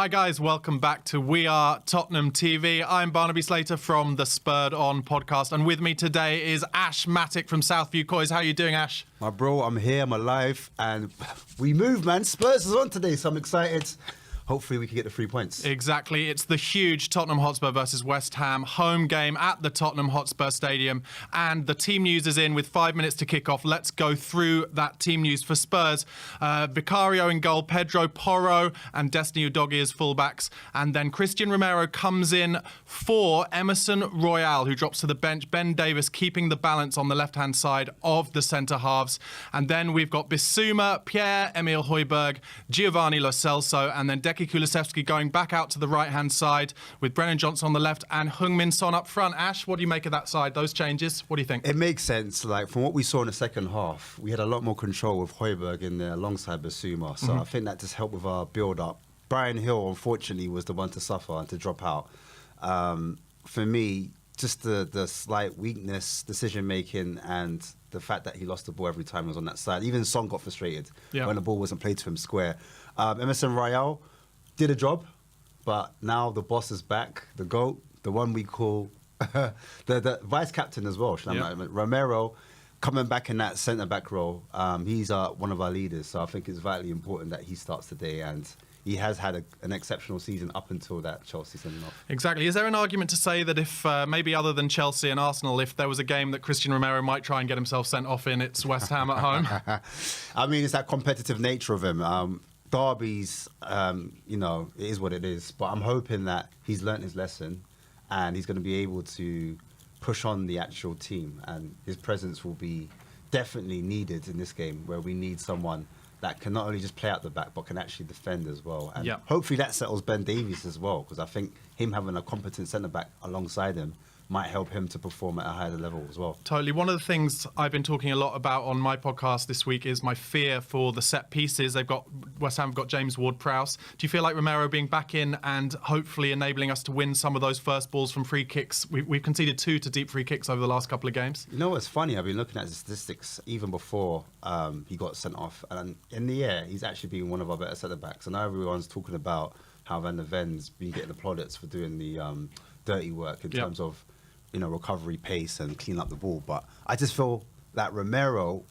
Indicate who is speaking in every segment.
Speaker 1: Hi guys, welcome back to We Are Tottenham TV. I'm Barnaby Slater from the Spurred On podcast, and with me today is Ash Matic from Southview COYS. How are you doing, Ash?
Speaker 2: My bro, I'm here, I'm alive, and we move, man. Spurs is on today, so I'm excited. Hopefully we can get the 3 points.
Speaker 1: Exactly. It's the huge Tottenham Hotspur versus West Ham home game at the Tottenham Hotspur Stadium. And the team news is in with 5 minutes to kick off. Let's go through that team news for Spurs. Vicario in goal, Pedro Porro and Destiny Udogie as fullbacks. And then Christian Romero comes in for Emerson Royal, who drops to the bench. Ben Davies keeping the balance on the left-hand side of the centre halves. And then we've got Bissouma, Pierre-Emile Højbjerg, Giovanni Lo Celso, and then Deki Kulusevski going back out to the right-hand side with Brennan Johnson on the left and Heung-min Son up front. Ash, what do you make of that side, those changes? What do you think?
Speaker 2: It makes sense. Like, from what we saw in the second half, we had a lot more control with Højbjerg in there alongside Bissouma. So I think that just helped with our build-up. Brian Hill, unfortunately, was the one to suffer and to drop out. For me, just the slight weakness, decision-making, and the fact that he lost the ball every time he was on that side. Even Son got frustrated when the ball wasn't played to him square. Emerson Royal did a job, but now the boss is back, the GOAT, the one we call the vice captain as well. Romero coming back in that centre-back role. He's one of our leaders, so I think it's vitally important that he starts today, and he has had an exceptional season up until that Chelsea sending off.
Speaker 1: Exactly. Is there an argument to say that if, maybe other than Chelsea and Arsenal, if there was a game that Christian Romero might try and get himself sent off in, it's West Ham at home?
Speaker 2: I mean, it's that competitive nature of him. Derby's, it is what it is. But I'm hoping that he's learnt his lesson and he's going to be able to push on the actual team. And his presence will be definitely needed in this game, where we need someone that can not only just play out the back, but can actually defend as well. And hopefully that settles Ben Davies as well, because I think him having a competent centre-back alongside him might help him to perform at a higher level as well.
Speaker 1: Totally. One of the things I've been talking a lot about on my podcast this week is my fear for the set pieces. West Ham have got James Ward-Prowse. Do you feel like Romero being back in and hopefully enabling us to win some of those first balls from free kicks? We've conceded 2 to deep free kicks over the last couple of games.
Speaker 2: You know what's funny? I've been looking at the statistics even before he got sent off. And in the air, he's actually been one of our better centre-backs. I know everyone's talking about how Van der Ven's been getting the plaudits for doing the dirty work in terms of recovery pace and clean up the ball. But I just feel that Romero,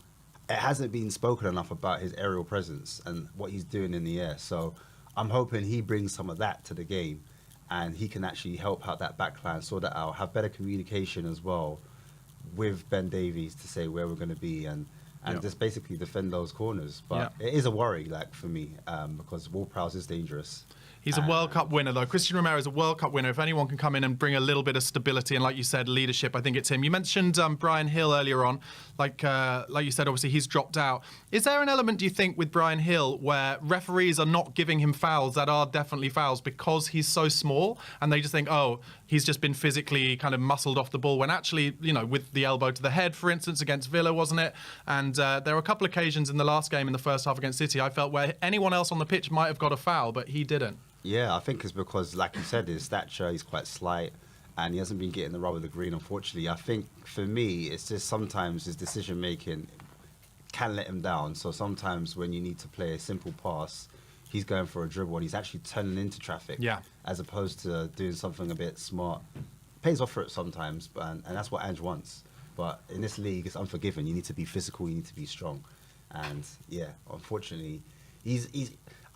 Speaker 2: it hasn't been spoken enough about his aerial presence and what he's doing in the air. So I'm hoping he brings some of that to the game and he can actually help out that backline, sort that out, have better communication as well with Ben Davies to say where we're going to be and just basically defend those corners. But it is a worry, for me, because Ward-Prowse is dangerous.
Speaker 1: He's a World Cup winner, though. Christian Romero is a World Cup winner. If anyone can come in and bring a little bit of stability and, like you said, leadership, I think it's him. You mentioned Brian Hill earlier on. Like you said, obviously, he's dropped out. Is there an element, do you think, with Brian Hill where referees are not giving him fouls that are definitely fouls because he's so small and they just think, oh, he's just been physically kind of muscled off the ball, when actually, with the elbow to the head, for instance, against Villa, wasn't it? And there were a couple of occasions in the last game in the first half against City, I felt, where anyone else on the pitch might have got a foul, but he didn't.
Speaker 2: Yeah, I think it's because, like you said, his stature, he's quite slight and he hasn't been getting the rub of the green, unfortunately. I think, for me, it's just sometimes his decision-making can let him down. So sometimes when you need to play a simple pass, he's going for a dribble and he's actually turning into traffic as opposed to doing something a bit smart. Pays off for it sometimes, and that's what Ange wants. But in this league, it's unforgiving. You need to be physical, you need to be strong. And, unfortunately,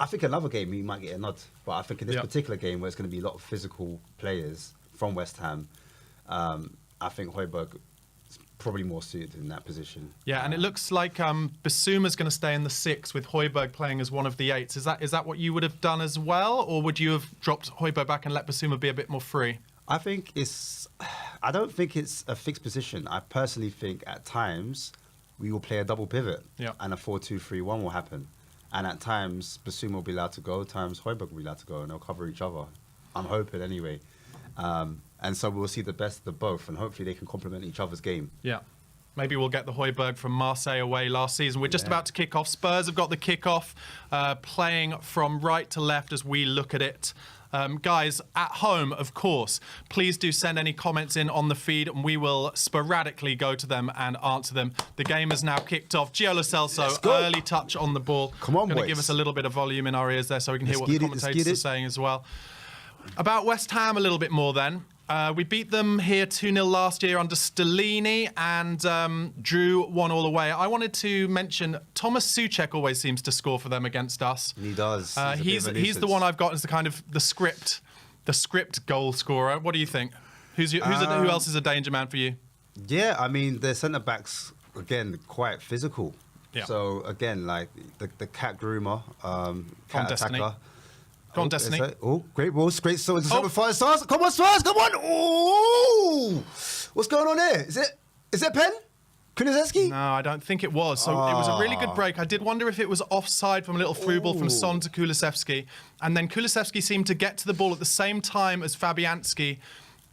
Speaker 2: I think another game he might get a nod, but I think in this particular game where it's going to be a lot of physical players from West Ham, I think Højbjerg is probably more suited in that position. Yeah,
Speaker 1: and it looks like Bissouma's going to stay in the 6 with Højbjerg playing as one of the 8s. Is that what you would have done as well, or would you have dropped Højbjerg back and let Bissouma be a bit more free?
Speaker 2: I don't think it's a fixed position. I personally think at times we will play a double pivot and a 4-2-3-1 will happen. And at times, Bissouma will be allowed to go, times Højbjerg will be allowed to go, and they'll cover each other. I'm hoping anyway. And so we'll see the best of the both, and hopefully they can complement each other's game.
Speaker 1: Yeah. Maybe we'll get the Højbjerg from Marseille away last season. We're just about to kick off. Spurs have got the kick-off, playing from right to left as we look at it. Guys, at home, of course, please do send any comments in on the feed and we will sporadically go to them and answer them. The game has now kicked off. Gio Lo Celso, early touch on the ball.
Speaker 2: Come on,
Speaker 1: Going to
Speaker 2: boys.
Speaker 1: give us a little bit of volume in our ears there so we can hear what the commentators are saying as well. About West Ham a little bit more then. We beat them here 2-0 last year under Stellini and drew 1-1 away. I wanted to mention Thomas Souček always seems to score for them against us.
Speaker 2: He does.
Speaker 1: He's the one I've got as the kind of the script goal scorer. What do you think? Who else is a danger man for you?
Speaker 2: Yeah, I mean, their centre-backs, again, quite physical.
Speaker 1: Yeah.
Speaker 2: So, again, like the cat groomer, cat attacker.
Speaker 1: Go on, Destiny.
Speaker 2: Oh, great balls, great so into 5 stars. Come on, Spurs, come on! Oh, what's going on here? Is it pen? Kulusevski?
Speaker 1: No, I don't think it was. So it was a really good break. I did wonder if it was offside from a little through ball from Son to Kulusevski, and then Kulusevski seemed to get to the ball at the same time as Fabianski.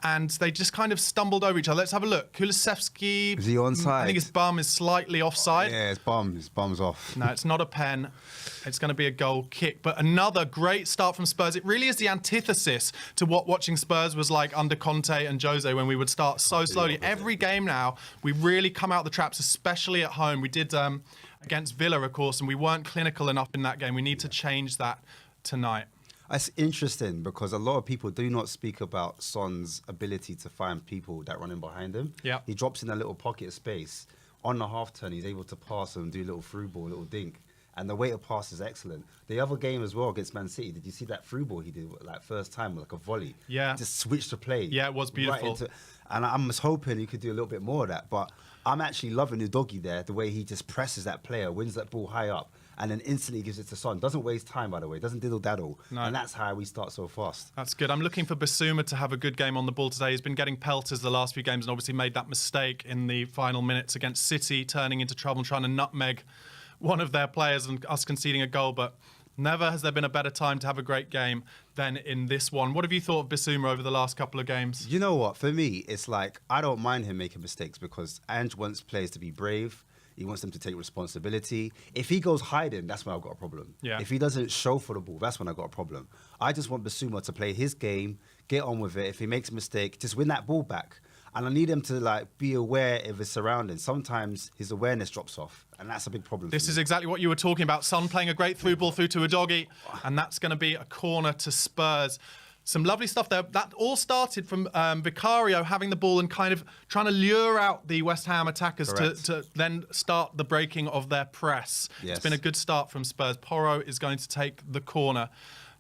Speaker 1: And they just kind of stumbled over each other. Let's have a look. Kulusevski.
Speaker 2: Is he onside?
Speaker 1: I think his bum is slightly offside.
Speaker 2: Yeah, his bum's off.
Speaker 1: No, it's not a pen. It's going to be a goal kick. But another great start from Spurs. It really is the antithesis to what watching Spurs was like under Conte and Jose when we would start so slowly. Every game now, we really come out the traps, especially at home. We did against Villa, of course, and we weren't clinical enough in that game. We need to change that tonight.
Speaker 2: It's interesting because a lot of people do not speak about Son's ability to find people that run in behind him.
Speaker 1: Yeah.
Speaker 2: He drops in a little pocket of space. On the half turn, he's able to pass and do a little through ball, a little dink. And the weight of pass is excellent. The other game as well against Man City, did you see that through ball he did like first time, like a volley?
Speaker 1: Yeah.
Speaker 2: Just switched the play.
Speaker 1: Yeah, it was beautiful.
Speaker 2: And I'm just hoping he could do a little bit more of that. But I'm actually loving Udogie there, the way he just presses that player, wins that ball high up, and then instantly gives it to Son. Doesn't waste time, by the way. Doesn't diddle-daddle.
Speaker 1: No.
Speaker 2: And that's how we start so fast.
Speaker 1: That's good. I'm looking for Basuma to have a good game on the ball today. He's been getting pelters the last few games and obviously made that mistake in the final minutes against City, turning into trouble and trying to nutmeg one of their players and us conceding a goal. But never has there been a better time to have a great game than in this one. What have you thought of Basuma over the last couple of games?
Speaker 2: You know what? For me, it's like, I don't mind him making mistakes because Ange wants players to be brave. He wants them to take responsibility. If he goes hiding, that's when I've got a problem.
Speaker 1: Yeah.
Speaker 2: If he doesn't show for the ball, that's when I've got a problem. I just want Basuma to play his game, get on with it. If he makes a mistake, just win that ball back. And I need him to like be aware of his surroundings. Sometimes his awareness drops off, and that's a big problem.
Speaker 1: This is exactly what you were talking about. Son playing a great through ball through to Udogie, and that's going to be a corner to Spurs. Some lovely stuff there. That all started from Vicario having the ball and kind of trying to lure out the West Ham attackers to then start the breaking of their press.
Speaker 2: Yes.
Speaker 1: It's been a good start from Spurs. Porro is going to take the corner.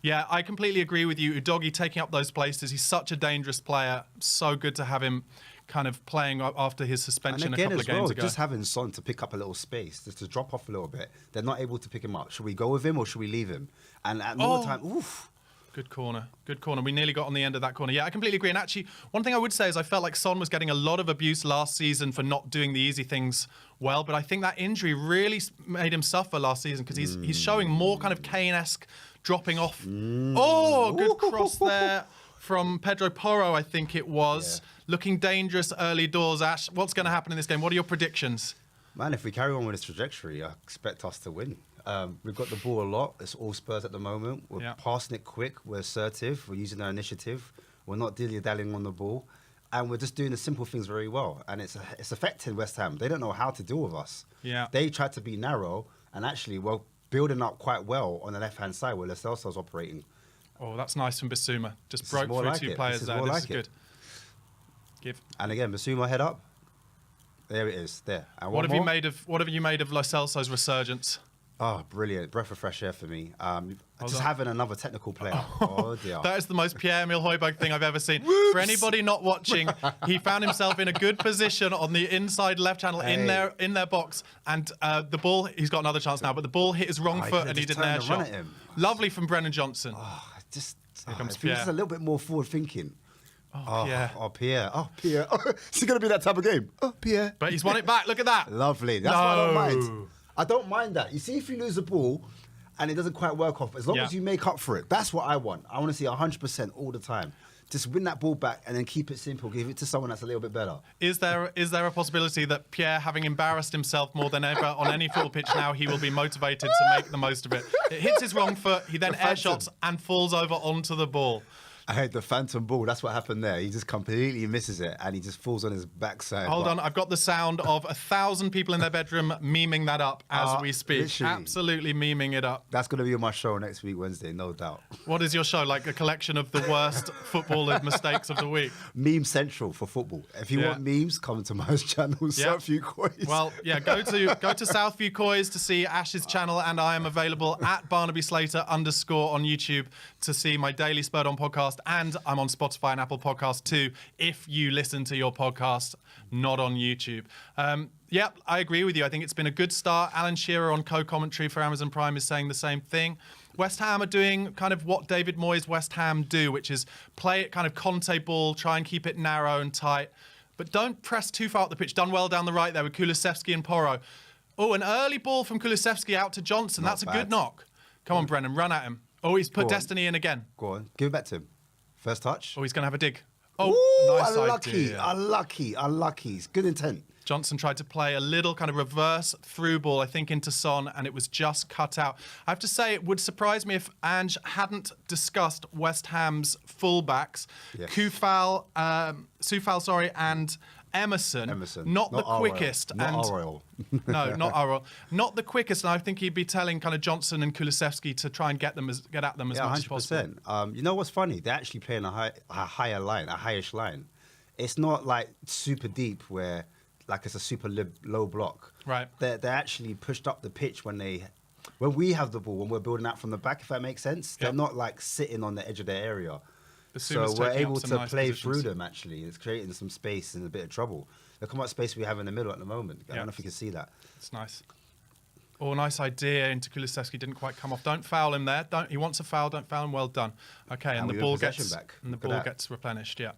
Speaker 1: Yeah, I completely agree with you. Udogie taking up those places. He's such a dangerous player. So good to have him kind of playing after his suspension a couple of games ago.
Speaker 2: Just having Son to pick up a little space, just to drop off a little bit. They're not able to pick him up. Should we go with him or should we leave him? And at more time, oof.
Speaker 1: Good corner. Good corner. We nearly got on the end of that corner. Yeah, I completely agree. And actually, one thing I would say is I felt like Son was getting a lot of abuse last season for not doing the easy things well. But I think that injury really made him suffer last season because he's showing more kind of Kane-esque dropping off. Oh, good cross there from Pedro Porro, I think it was. Yeah. Looking dangerous early doors. Ash, what's going to happen in this game? What are your predictions?
Speaker 2: Man, if we carry on with this trajectory, I expect us to win. We've got the ball a lot. It's all Spurs at the moment. We're passing it quick. We're assertive. We're using our initiative. We're not dilly-dallying on the ball. And we're just doing the simple things very well. And it's affecting West Ham. They don't know how to deal with us.
Speaker 1: Yeah.
Speaker 2: They tried to be narrow, and actually we're building up quite well on the left-hand side where Lo Celso's operating.
Speaker 1: Oh, that's nice from Basuma. Just broke through two players there. This is good. Give.
Speaker 2: And again, Basuma head up. There it is. There. And
Speaker 1: what have you made of Lo Celso's resurgence?
Speaker 2: Oh, brilliant. Breath of fresh air for me. Just having another technical player. Oh, dear.
Speaker 1: That is the most Pierre-Emile Højbjerg thing I've ever seen. For anybody not watching, he found himself in a good position on the inside left channel in their box. And the ball, he's got another chance now, but the ball hit his wrong foot and he did an air shot. Lovely from Brennan Johnson.
Speaker 2: Here comes Pierre. Just a little bit more forward thinking.
Speaker 1: Pierre.
Speaker 2: Pierre. Pierre. Is it going to be that type of game? Pierre.
Speaker 1: But he's won it back. Look at that.
Speaker 2: Lovely. That's what I don't mind. I don't mind that. You see, if you lose the ball, and it doesn't quite work off. As long as you make up for it, that's what I want. I want to see 100% all the time. Just win that ball back and then keep it simple. Give it to someone that's a little bit better.
Speaker 1: Is there a possibility that Pierre, having embarrassed himself more than ever on any football pitch now, he will be motivated to make the most of it? It hits his wrong foot. He then air shots and falls over onto the ball.
Speaker 2: I heard the phantom ball. That's what happened there. He just completely misses it, and he just falls on his backside.
Speaker 1: Hold on, I've got the sound of 1,000 people in their bedroom memeing that up as we speak.
Speaker 2: Literally.
Speaker 1: Absolutely memeing it up.
Speaker 2: That's going to be on my show next week, Wednesday, no doubt.
Speaker 1: What is your show? Like a collection of the worst footballer mistakes of the week?
Speaker 2: Meme Central for football. If you want memes, come to my channel, Southview COYS.
Speaker 1: Well, yeah, go to Southview COYS to see Ash's channel, and I am available at @BarnabySlater_ on YouTube to see my daily Spurred On podcast, and I'm on Spotify and Apple Podcasts too, if you listen to your podcast, not on YouTube. Yeah, I agree with you. I think it's been a good start. Alan Shearer on co-commentary for Amazon Prime is saying the same thing. West Ham are doing kind of what David Moyes' West Ham do, which is play it kind of Conte ball, try and keep it narrow and tight, but don't press too far up the pitch. Done well down the right there with Kulusevski and Porro. Oh, an early ball from Kulusevski out to Johnson. That's a good knock. Come on, Brennan, run at him. Oh, he's put Destiny in again.
Speaker 2: Go on, give it back to him. First touch.
Speaker 1: Oh, he's going to have a dig. Oh,
Speaker 2: ooh,
Speaker 1: nice
Speaker 2: unlucky,
Speaker 1: idea.
Speaker 2: unlucky. It's good intent.
Speaker 1: Johnson tried to play a little kind of reverse through ball, I think, into Son, and it was just cut out. I have to say, it would surprise me if Ange hadn't discussed West Ham's fullbacks, Soufal, and Emerson. Not the quickest.
Speaker 2: Not Arroyo.
Speaker 1: No, not Arroyo. Not the quickest, and I think he'd be telling kind of Johnson and Kulusevski to try and get at them as much as possible.
Speaker 2: 100%. You know what's funny? They're actually playing a higher line, a highish line. It's not like super deep where like it's a super low block.
Speaker 1: Right.
Speaker 2: They're actually pushed up the pitch when we have the ball, when we're building out from the back, if that makes sense. They're not like sitting on the edge of their area. So we're able to play through them, actually. It's creating some space and a bit of trouble. Look how much space we have in the middle at the moment. I don't know if you can see that.
Speaker 1: It's nice. Oh, nice idea into Kulusevski. Didn't quite come off. Don't foul him there. He wants a foul. Don't foul him. Well done. Okay, and the ball gets replenished. Yeah.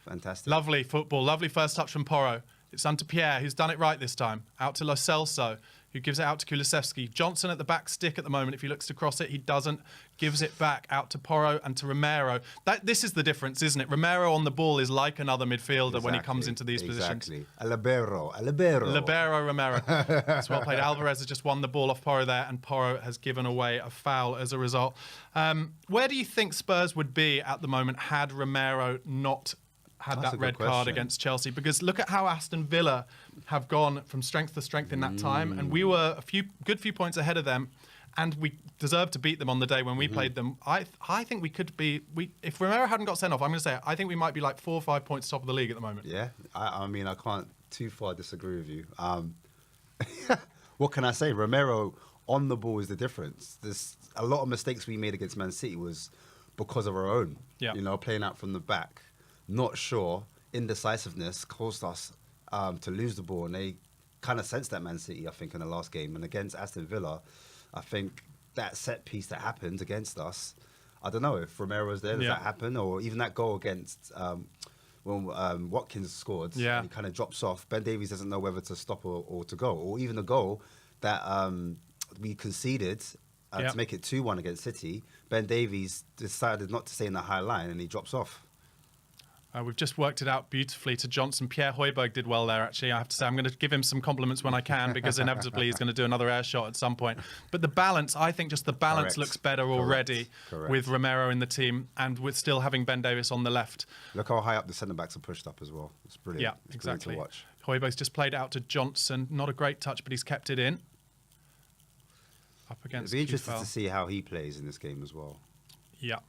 Speaker 2: Fantastic.
Speaker 1: Lovely football. Lovely first touch from Porro. It's onto Pierre, who's done it right this time. Out to Lo Celso, who gives it out to Kulusevski. Johnson at the back stick at the moment. If he looks to cross it, he doesn't. Gives it back out to Porro and to Romero. This is the difference, isn't it? Romero on the ball is like another midfielder when he comes into these positions.
Speaker 2: Exactly. Libero.
Speaker 1: Romero. That's well played. Alvarez has just won the ball off Porro there, and Porro has given away a foul as a result. Where do you think Spurs would be at the moment had Romero not had that red card against Chelsea? Because look at how Aston Villa have gone from strength to strength in that time, and we were a good few points ahead of them, and we deserved to beat them on the day when we played them. I think we could be. If Romero hadn't got sent off, I'm going to say I think we might be like 4 or 5 points top of the league at the moment.
Speaker 2: Yeah, I mean I can't too far disagree with you. What can I say? Romero on the ball is the difference. There's a lot of mistakes we made against Man City was because of our own.
Speaker 1: Yeah.
Speaker 2: You know, playing out from the back. Not sure, indecisiveness caused us to lose the ball, and they kind of sensed that Man City, I think, in the last game. And against Aston Villa, I think that set piece that happened against us, I don't know if Romero was there, does that happen? Or even that goal against when Watkins scored, and he kind of drops off. Ben Davies doesn't know whether to stop or to go. Or even the goal that we conceded to make it 2-1 against City, Ben Davies decided not to stay in the high line, and he drops off.
Speaker 1: We've just worked it out beautifully to Johnson. Pierre Højbjerg did well there, actually. I have to say, I'm going to give him some compliments when I can, because inevitably he's going to do another air shot at some point. But the balance, I think just the balance looks better already with Romero in the team, and with still having Ben Davies on the left.
Speaker 2: Look how high up the centre-backs are pushed up as well. It's brilliant.
Speaker 1: Yeah,
Speaker 2: it's
Speaker 1: exactly.
Speaker 2: Brilliant to watch.
Speaker 1: Højbjerg's just played out to Johnson. Not a great touch, but he's kept it in. Up against
Speaker 2: It'd be interesting to see how he plays in this game as well.
Speaker 1: Yeah.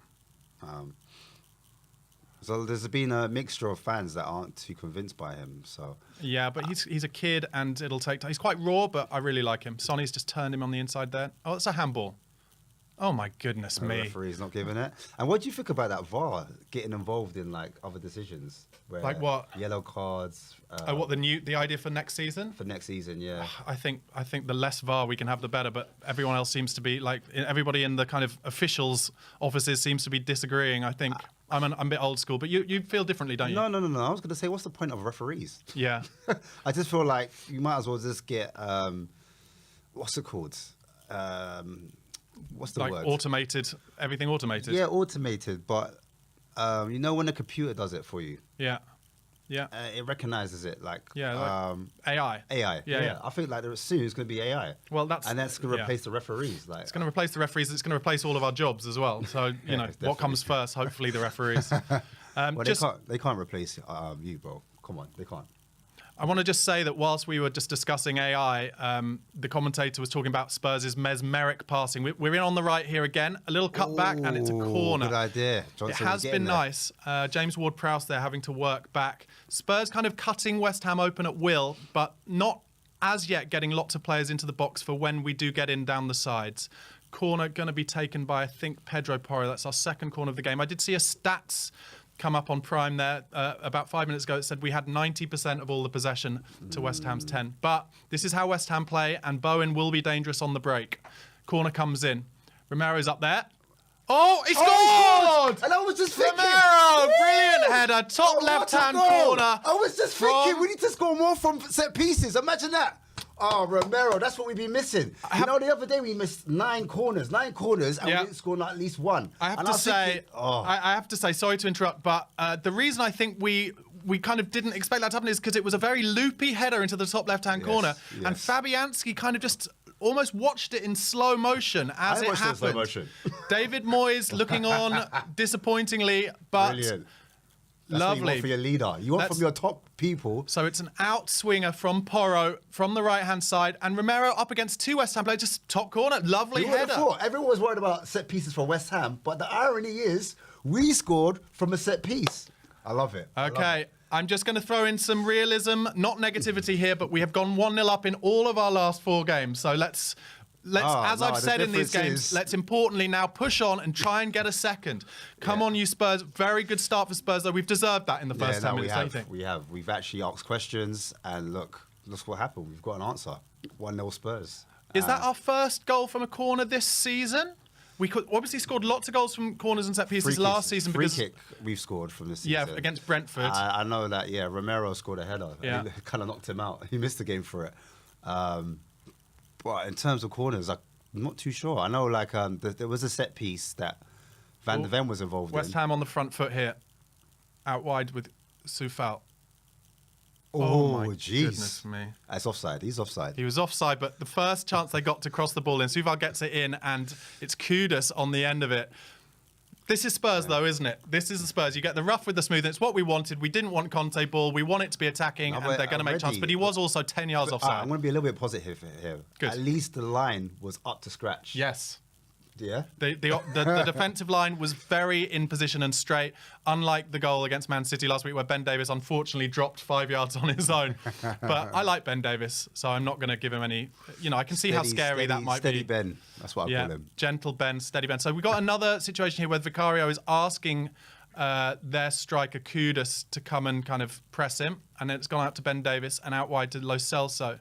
Speaker 2: So there's been a mixture of fans that aren't too convinced by him. So
Speaker 1: yeah, but he's a kid, and it'll take time. He's quite raw, but I really like him. Sonny's just turned him on the inside there. Oh, it's a handball. Oh my goodness me!
Speaker 2: The referee's not giving it. And what do you think about that VAR getting involved in like other decisions? Where
Speaker 1: like what?
Speaker 2: Yellow cards.
Speaker 1: What the idea for next season?
Speaker 2: For next season, yeah.
Speaker 1: I think the less VAR we can have, the better. But everyone else seems to be like everybody in the kind of officials' offices seems to be disagreeing. I think I'm a bit old school, but you feel differently, don't you?
Speaker 2: No. I was going to say, what's the point of referees?
Speaker 1: Yeah.
Speaker 2: I just feel like you might as well just get what's it called? what's the
Speaker 1: like
Speaker 2: word?
Speaker 1: automated, everything automated.
Speaker 2: Yeah, automated, but you know when a computer does it for you,
Speaker 1: Yeah. Yeah.
Speaker 2: it recognizes it like
Speaker 1: Like AI.
Speaker 2: AI.
Speaker 1: Yeah.
Speaker 2: I think like soon it's going to be AI.
Speaker 1: Well, that's
Speaker 2: going to replace the referees. Like
Speaker 1: it's going to replace the referees. It's going to replace all of our jobs as well. So you know what
Speaker 2: definitely.
Speaker 1: comes first? Hopefully the referees.
Speaker 2: well, they can't replace you, bro. Come on, they can't.
Speaker 1: I want to just say that whilst we were just discussing AI, the commentator was talking about Spurs' mesmeric passing. We're in on the right here again. A little cut back, and it's a corner.
Speaker 2: Good idea. Johnson
Speaker 1: it has been nice. James Ward-Prowse there having to work back. Spurs kind of cutting West Ham open at will, but not as yet getting lots of players into the box for when we do get in down the sides. Corner going to be taken by, I think, Pedro Porro. That's our second corner of the game. I did see a stats come up on Prime there about 5 minutes ago. It said we had 90% of all the possession to West Ham's 10. But this is how West Ham play, and Bowen will be dangerous on the break. Corner comes in. Romero's up there. Oh, he scored!
Speaker 2: And I was just thinking.
Speaker 1: Romero, brilliant header, top left-hand corner.
Speaker 2: I was just thinking we need to score more from set pieces. Imagine that. Oh, Romero, that's what we've been missing. The other day we missed 9 corners, and we didn't score at least one.
Speaker 1: I have to say, sorry to interrupt, but the reason I think we kind of didn't expect that to happen is because it was a very loopy header into the top left-hand corner, and Fabianski kind of just almost watched it in slow motion as it happened.
Speaker 2: Slow motion.
Speaker 1: David Moyes looking on disappointingly, but
Speaker 2: brilliant. That's
Speaker 1: lovely.
Speaker 2: What you want for your leader. You want from your top people.
Speaker 1: So it's an outswinger from Porro from the right-hand side, and Romero up against 2 West Ham players, just top corner, lovely header.
Speaker 2: Everyone was worried about set pieces for West Ham, but the irony is we scored from a set piece. I love it.
Speaker 1: Okay. I'm just going to throw in some realism, not negativity here, but we have gone 1-0 up in all of our last 4 games. So let's I've said in these games, let's importantly now push on and try and get a second. Come on, you Spurs. Very good start for Spurs, though. We've deserved that in the first 10 minutes, don't you think?
Speaker 2: We have. We've actually asked questions, and look what happened. We've got an answer. 1-0 Spurs.
Speaker 1: Is that our first goal from a corner this season? We could obviously scored lots of goals from corners and set pieces last season.
Speaker 2: Free kick we've scored from this season.
Speaker 1: Yeah, against Brentford.
Speaker 2: I know that, Romero scored a header.
Speaker 1: Yeah.
Speaker 2: He kind of knocked him out. He missed the game for it. But in terms of corners, I'm not too sure. I know there was a set piece that Van der Ven was involved in.
Speaker 1: West Ham on the front foot here. Out wide with Soufal.
Speaker 2: Oh,
Speaker 1: my
Speaker 2: jeez.
Speaker 1: Goodness me.
Speaker 2: That's offside. He's offside.
Speaker 1: He was offside, but the first chance they got to cross the ball in, Soufal gets it in, and it's Kudus on the end of it. This is Spurs, though, isn't it? This is the Spurs. You get the rough with the smooth. It's what we wanted. We didn't want Conte ball. We want it to be attacking, and they're going to make chances. But he was also 10 yards offside.
Speaker 2: I'm going to be a little bit positive here.
Speaker 1: Good.
Speaker 2: At least the line was up to scratch.
Speaker 1: Yes.
Speaker 2: Yeah?
Speaker 1: The defensive line was very in position and straight, unlike the goal against Man City last week where Ben Davies unfortunately dropped 5 yards on his own. But I like Ben Davies, so I'm not going to give him any... I can see how scary that might be.
Speaker 2: Steady Ben. That's what I call him.
Speaker 1: Gentle Ben, steady Ben. So we've got another situation here where Vicario is asking their striker Kudus to come and kind of press him, and then it's gone out to Ben Davies and out wide to Lo Celso.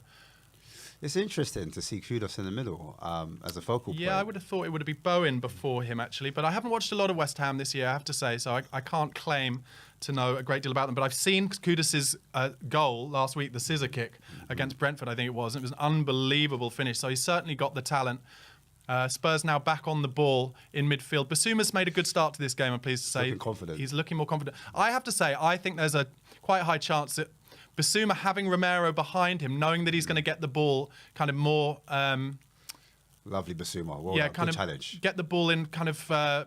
Speaker 2: It's interesting to see Kudus in the middle as a focal point.
Speaker 1: Yeah, I would have thought it would have been Bowen before him, actually. But I haven't watched a lot of West Ham this year, I have to say, so I can't claim to know a great deal about them. But I've seen Kudus' goal last week, the scissor kick against Brentford, I think it was. And it was an unbelievable finish, so he's certainly got the talent. Spurs now back on the ball in midfield. Basuma's made a good start to this game, I'm pleased to say.
Speaker 2: Looking confident.
Speaker 1: He's looking more confident. I have to say, I think there's a quite high chance that Basuma having Romero behind him, knowing that he's going to get the ball kind of more...
Speaker 2: Lovely Basuma. Well done.
Speaker 1: Kind
Speaker 2: good
Speaker 1: of
Speaker 2: challenge.
Speaker 1: Get the ball in kind of...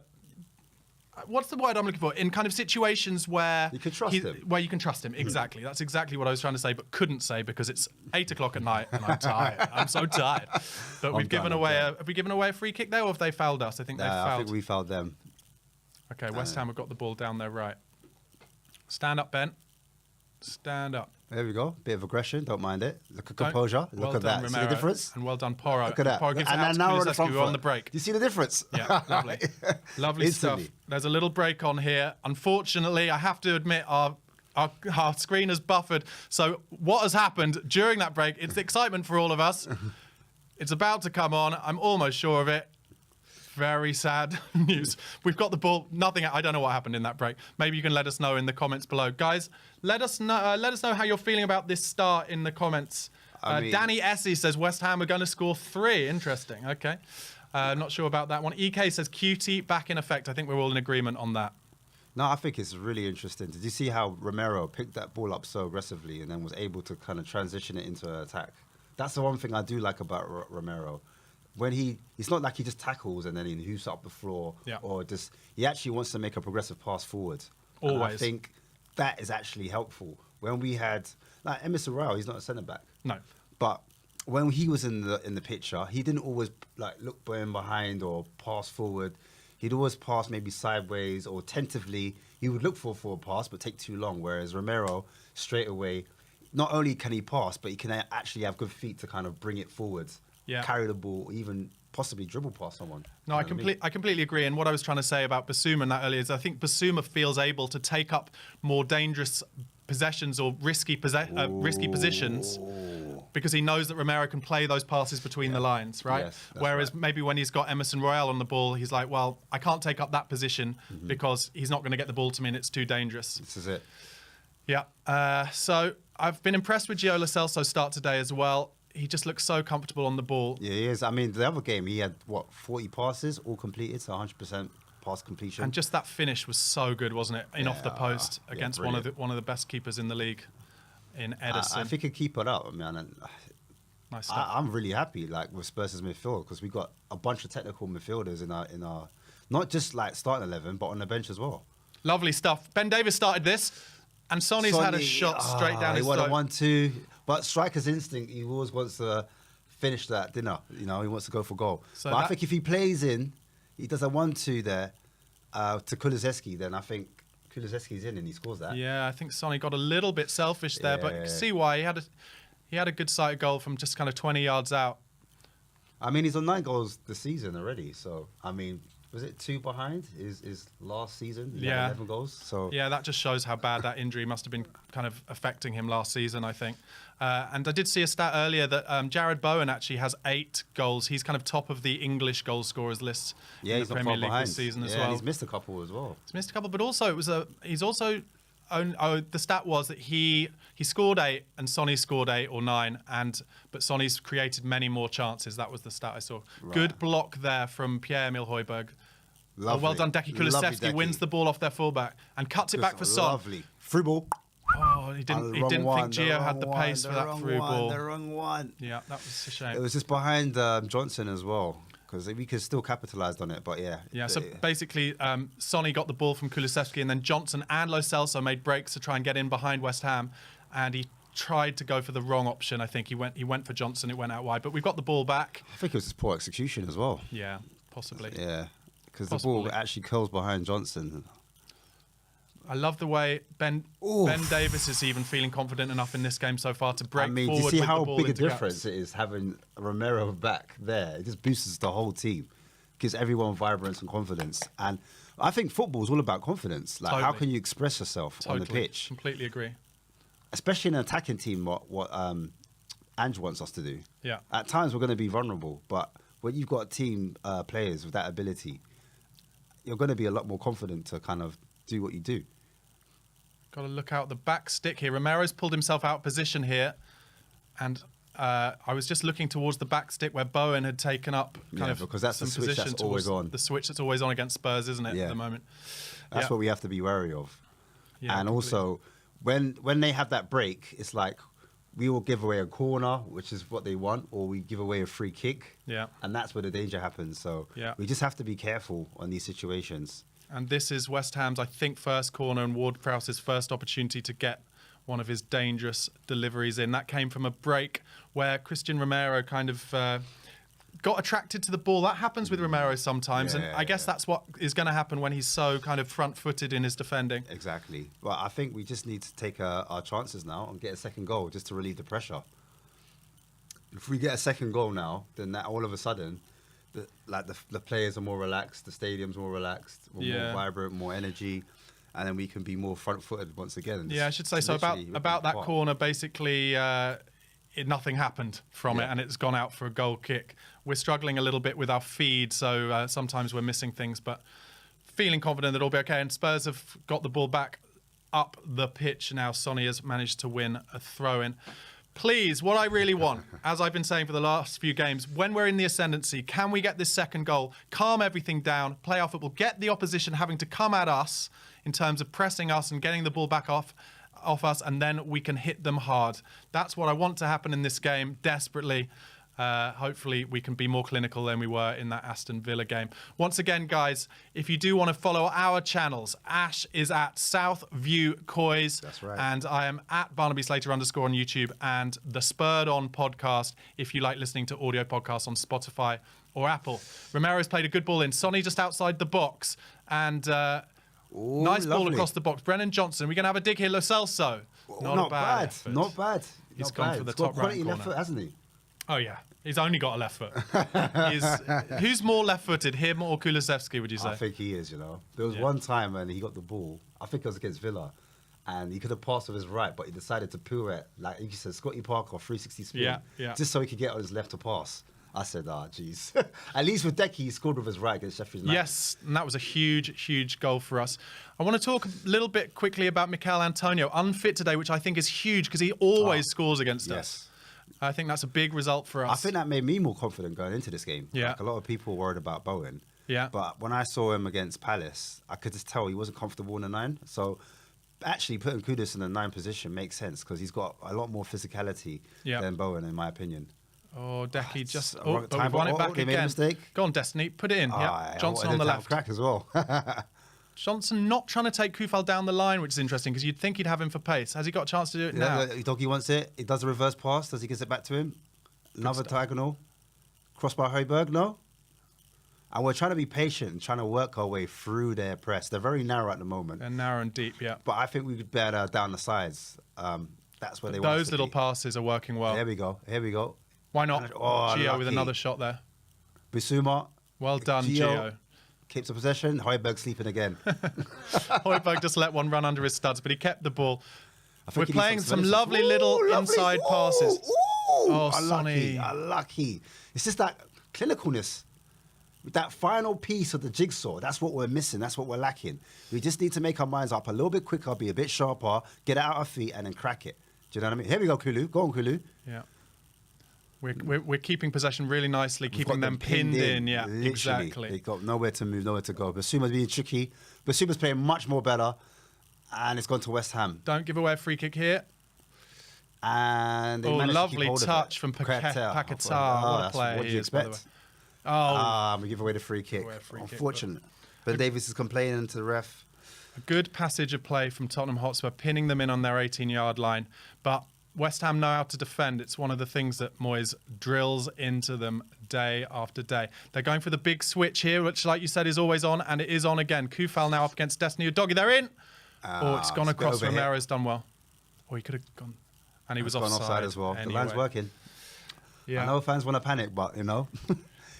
Speaker 1: what's the word I'm looking for? In kind of situations where...
Speaker 2: You can trust him.
Speaker 1: Where you can trust him, exactly. That's exactly what I was trying to say, but couldn't say because it's 8 o'clock at night and I'm tired. I'm so tired. But have we given away a free kick there, or have they fouled us? I think they fouled.
Speaker 2: I think we fouled them.
Speaker 1: Okay, West Ham have got the ball down their right. Stand up, Ben. Stand up.
Speaker 2: There we go. Bit of aggression. Don't mind it. Look at composure. Look at that.
Speaker 1: Romero,
Speaker 2: see the difference?
Speaker 1: And well done, Porro.
Speaker 2: Look at that.
Speaker 1: Porro gives
Speaker 2: and
Speaker 1: it out to
Speaker 2: now we're on the front
Speaker 1: Kulusevski on the break.
Speaker 2: Do you see the difference?
Speaker 1: Yeah, lovely. Lovely stuff. There's a little break on here. Unfortunately, I have to admit our screen has buffered. So what has happened during that break, it's excitement for all of us. It's about to come on. I'm almost sure of it. Very sad news. We've got the ball. Nothing. I don't know what happened in that break. Maybe you can let us know in the comments below, guys. Let us know how you're feeling about this start in the comments. Danny Essie says West Ham are going to score 3. Interesting. Okay. Not sure about that one. EK says cutie back in effect. I think we're all in agreement on that.
Speaker 2: No, I think it's really interesting. Did you see how Romero picked that ball up so aggressively and then was able to kind of transition it into an attack? That's the one thing I do like about Romero. When it's not like he just tackles and then he hoops up the floor, or just he actually wants to make a progressive pass forward.
Speaker 1: Always.
Speaker 2: And I think that is actually helpful. When we had like Emerson Royal, he's not a centre back.
Speaker 1: No,
Speaker 2: but when he was in the picture, he didn't always like look behind or pass forward. He'd always pass maybe sideways or tentatively. He would look for a forward pass but take too long. Whereas Romero, straight away, not only can he pass, but he can actually have good feet to kind of bring it forwards, carry the ball, even possibly dribble past someone.
Speaker 1: No, I completely agree. And what I was trying to say about Basuma in that earlier is I think Basuma feels able to take up more dangerous possessions or risky positions because he knows that Romero can play those passes between the lines, right?
Speaker 2: Yes,
Speaker 1: Whereas maybe when he's got Emerson Royal on the ball, he's like, well, I can't take up that position because he's not going to get the ball to me and it's too dangerous.
Speaker 2: This is it.
Speaker 1: Yeah. So I've been impressed with Gio Lo Celso's start today as well. He just looks so comfortable on the ball.
Speaker 2: Yeah, he is. I mean, the other game, he had, 40 passes, all completed, so 100% pass completion.
Speaker 1: And just that finish was so good, wasn't it? Off the post against one of the best keepers in the league, in Ederson.
Speaker 2: I think he keep it up, man.
Speaker 1: Nice stuff.
Speaker 2: I'm really happy, like with Spurs' midfield, because we got a bunch of technical midfielders in our not just like starting 11, but on the bench as well.
Speaker 1: Lovely stuff. Ben Davies started this, and Sonny's had a shot straight down his throat.
Speaker 2: He wanted a 1-2, but striker's instinct, he always wants to finish that dinner. You know, he wants to go for goal. So I think if he plays in, he does a 1-2 there to Kulusevski, then I think Kulusevski's in and he scores that.
Speaker 1: Yeah, I think Sonny got a little bit selfish there, but see why he had a good sighted goal from just kind of 20 yards out.
Speaker 2: I mean, he's on 9 goals this season already. So, I mean, was it 2 behind his last season? He had 11 goals. So
Speaker 1: yeah, that just shows how bad that injury must have been kind of affecting him last season, I think. And I did see a stat earlier that Jared Bowen actually has 8 goals. He's kind of top of the English goal scorers list in the Premier League this season as well.
Speaker 2: And he's missed a couple as well.
Speaker 1: He's missed a couple, but also the stat was that he scored 8 and Sonny scored 8 or 9, but Sonny's created many more chances. That was the stat I saw. Right. Good block there from Pierre-Emile Højbjerg. Oh, well done, Decky Kulusevski wins the ball off their fullback and cuts it back for Son.
Speaker 2: Lovely. Through ball.
Speaker 1: Oh, he didn't think Gio had the pace for that through ball.
Speaker 2: The wrong one.
Speaker 1: Yeah, that was a shame.
Speaker 2: It was just behind Johnson as well, because we could still capitalised on it, but yeah.
Speaker 1: Yeah, so basically, Sonny got the ball from Kulusevski, and then Johnson and Lo Celso made breaks to try and get in behind West Ham, and he tried to go for the wrong option. I think he went for Johnson, it went out wide, but we've got the ball back.
Speaker 2: I think it was just poor execution as well.
Speaker 1: Yeah, possibly.
Speaker 2: Yeah, because the ball actually curls behind Johnson.
Speaker 1: I love the way Ben Davies is even feeling confident enough in this game so far to break forward.
Speaker 2: Do you see how big a difference
Speaker 1: gaps.
Speaker 2: it is having Romero back there? It just boosts the whole team, gives everyone vibrance and confidence. And I think football is all about confidence. Like, how can you express yourself on the pitch?
Speaker 1: Completely agree.
Speaker 2: Especially in an attacking team, what Ange wants us to do.
Speaker 1: Yeah.
Speaker 2: At times we're going to be vulnerable, but when you've got team players with that ability, you're going to be a lot more confident to kind of do what you do.
Speaker 1: Got to look out the back stick here. Romero's pulled himself out of position here. And I was just looking towards the back stick where Bowen had taken up
Speaker 2: because that's the switch that's always on.
Speaker 1: The switch that's always on against Spurs, isn't it, at the moment?
Speaker 2: That's what we have to be wary of.
Speaker 1: Yeah,
Speaker 2: and also, when they have that break, it's like we will give away a corner, which is what they want, or we give away a free kick.
Speaker 1: Yeah.
Speaker 2: And that's where the danger happens. So we just have to be careful on these situations.
Speaker 1: And this is West Ham's, I think, first corner and Ward-Prowse's first opportunity to get one of his dangerous deliveries in. That came from a break where Christian Romero kind of got attracted to the ball. That happens with Romero sometimes, and I guess that's what is going to happen when he's so kind of front-footed in his defending.
Speaker 2: Exactly. Well, I think we just need to take our chances now and get a second goal just to relieve the pressure. If we get a second goal now, then that all of a sudden... The players are more relaxed, the stadium's more relaxed, more vibrant, more energy, and then we can be more front-footed once again.
Speaker 1: Yeah, I should say so. About that corner, basically, nothing happened from it, and it's gone out for a goal kick. We're struggling a little bit with our feed, so sometimes we're missing things, but feeling confident that it'll be okay. And Spurs have got the ball back up the pitch now. Sonny has managed to win a throw-in. Please, what I really want, as I've been saying for the last few games, when we're in the ascendancy, can we get this second goal, calm everything down, play our football, get the opposition having to come at us in terms of pressing us and getting the ball back off us, and then we can hit them hard. That's what I want to happen in this game desperately. Hopefully we can be more clinical than we were in that Aston Villa game. Once again, guys, if you do want to follow our channels, Ash is at Southview COYS.
Speaker 2: That's right.
Speaker 1: And I am at Barnaby Slater _ on YouTube, and the Spurred On podcast if you like listening to audio podcasts on Spotify or Apple. Romero's played a good ball in. Sonny just outside the box. And
Speaker 2: Ooh,
Speaker 1: nice ball
Speaker 2: lovely.
Speaker 1: across the box. Brennan Johnson. We're going to have a dig here. Lo Celso.
Speaker 2: Not bad.
Speaker 1: effort.
Speaker 2: Not bad.
Speaker 1: He's
Speaker 2: Not
Speaker 1: gone
Speaker 2: bad.
Speaker 1: for the
Speaker 2: He's got
Speaker 1: top
Speaker 2: quality
Speaker 1: right
Speaker 2: left
Speaker 1: corner.
Speaker 2: foot, hasn't he?
Speaker 1: Oh, yeah. He's only got a left foot. Who's more left-footed, him or Kulusevski, would you say?
Speaker 2: I think he is, you know. There was one time when he got the ball, I think it was against Villa, and he could have passed with his right, but he decided to pirouette, like you said, Scotty Parker, 360 spin,
Speaker 1: Yeah.
Speaker 2: just so he could get on his left to pass. I said, jeez. At least with Decky, he scored with his right against Sheffield United.
Speaker 1: Yes, and that was a huge, huge goal for us. I want to talk a little bit quickly about Mikel Antonio, unfit today, which I think is huge because he always scores against us. I think that's a big result for us.
Speaker 2: I think that made me more confident going into this game.
Speaker 1: Yeah.
Speaker 2: Like, a lot of people were worried about Bowen.
Speaker 1: Yeah.
Speaker 2: But when I saw him against Palace, I could just tell he wasn't comfortable in the 9. So actually putting Kudus in the 9 position makes sense because he's got a lot more physicality than Bowen, in my opinion.
Speaker 1: Oh, Decky just...
Speaker 2: wrong
Speaker 1: but
Speaker 2: time,
Speaker 1: we've won it back
Speaker 2: they made a
Speaker 1: again.
Speaker 2: mistake.
Speaker 1: Go on, Destiny. Put it in. Yeah. Johnson
Speaker 2: I
Speaker 1: on the
Speaker 2: wanted to have a
Speaker 1: left.
Speaker 2: crack as well.
Speaker 1: Johnson not trying to take Kufal down the line, which is interesting because you'd think he'd have him for pace. Has he got a chance to do it now?
Speaker 2: Doggy wants it. He does a reverse pass. Does he get it back to him? Another diagonal. Cross by Højbjerg, no? And we're trying to be patient and trying to work our way through their press. They're very narrow at the moment.
Speaker 1: They're narrow and deep, yeah.
Speaker 2: But I think we could better down the sides. That's where they want us
Speaker 1: Those
Speaker 2: to
Speaker 1: little
Speaker 2: be.
Speaker 1: passes are working well.
Speaker 2: Here we go. Here we go.
Speaker 1: Why not?
Speaker 2: Oh,
Speaker 1: Gio with
Speaker 2: lucky.
Speaker 1: another shot there.
Speaker 2: Bissouma.
Speaker 1: Well done, Gio.
Speaker 2: Keeps the possession. Højbjerg sleeping again.
Speaker 1: Højbjerg just let one run under his studs, but he kept the ball. We're
Speaker 2: he needs
Speaker 1: playing some
Speaker 2: Svensson.
Speaker 1: lovely little
Speaker 2: Ooh,
Speaker 1: inside
Speaker 2: Ooh,
Speaker 1: passes.
Speaker 2: Ooh,
Speaker 1: Oh,
Speaker 2: unlucky,
Speaker 1: Sonny.
Speaker 2: unlucky. It's just that clinicalness. With that final piece of the jigsaw, that's what we're missing. That's what we're lacking. We just need to make our minds up a little bit quicker, be a bit sharper, get it out our feet, and then crack it. Do you know what I mean? Here we go, Kulu. Go on, Kulu.
Speaker 1: Yeah. We're keeping possession really nicely,
Speaker 2: We've
Speaker 1: keeping
Speaker 2: got
Speaker 1: them pinned in. Yeah,
Speaker 2: literally.
Speaker 1: exactly.
Speaker 2: They got nowhere to move, nowhere to go. Basuma's being tricky. Basuma's playing much more better, and it's gone to West Ham.
Speaker 1: Don't give away a free kick here.
Speaker 2: And they
Speaker 1: Oh,
Speaker 2: managed to keep
Speaker 1: lovely
Speaker 2: hold of
Speaker 1: touch
Speaker 2: it.
Speaker 1: from
Speaker 2: Paquetá.
Speaker 1: Paquetá. What a
Speaker 2: That's
Speaker 1: player
Speaker 2: what
Speaker 1: he
Speaker 2: do you
Speaker 1: is, by the way.
Speaker 2: expect?
Speaker 1: Oh,
Speaker 2: We give away the free kick.
Speaker 1: away a free kick,
Speaker 2: Unfortunate. But Davies is complaining to the ref.
Speaker 1: a good passage of play from Tottenham Hotspur, pinning them in on their 18-yard line. But West Ham know how to defend. It's one of the things that Moyes drills into them day after day. They're going for the big switch here, which, like you said, is always on, and it is on again. Kufal now up against Destiny Udogie. They're in. It's gone
Speaker 2: it's a bit
Speaker 1: across.
Speaker 2: over here.
Speaker 1: Romero's done well. Or he could have gone. And he was
Speaker 2: Gone
Speaker 1: offside
Speaker 2: as well.
Speaker 1: Anyway.
Speaker 2: The line's working.
Speaker 1: Yeah.
Speaker 2: I know fans want to panic, but,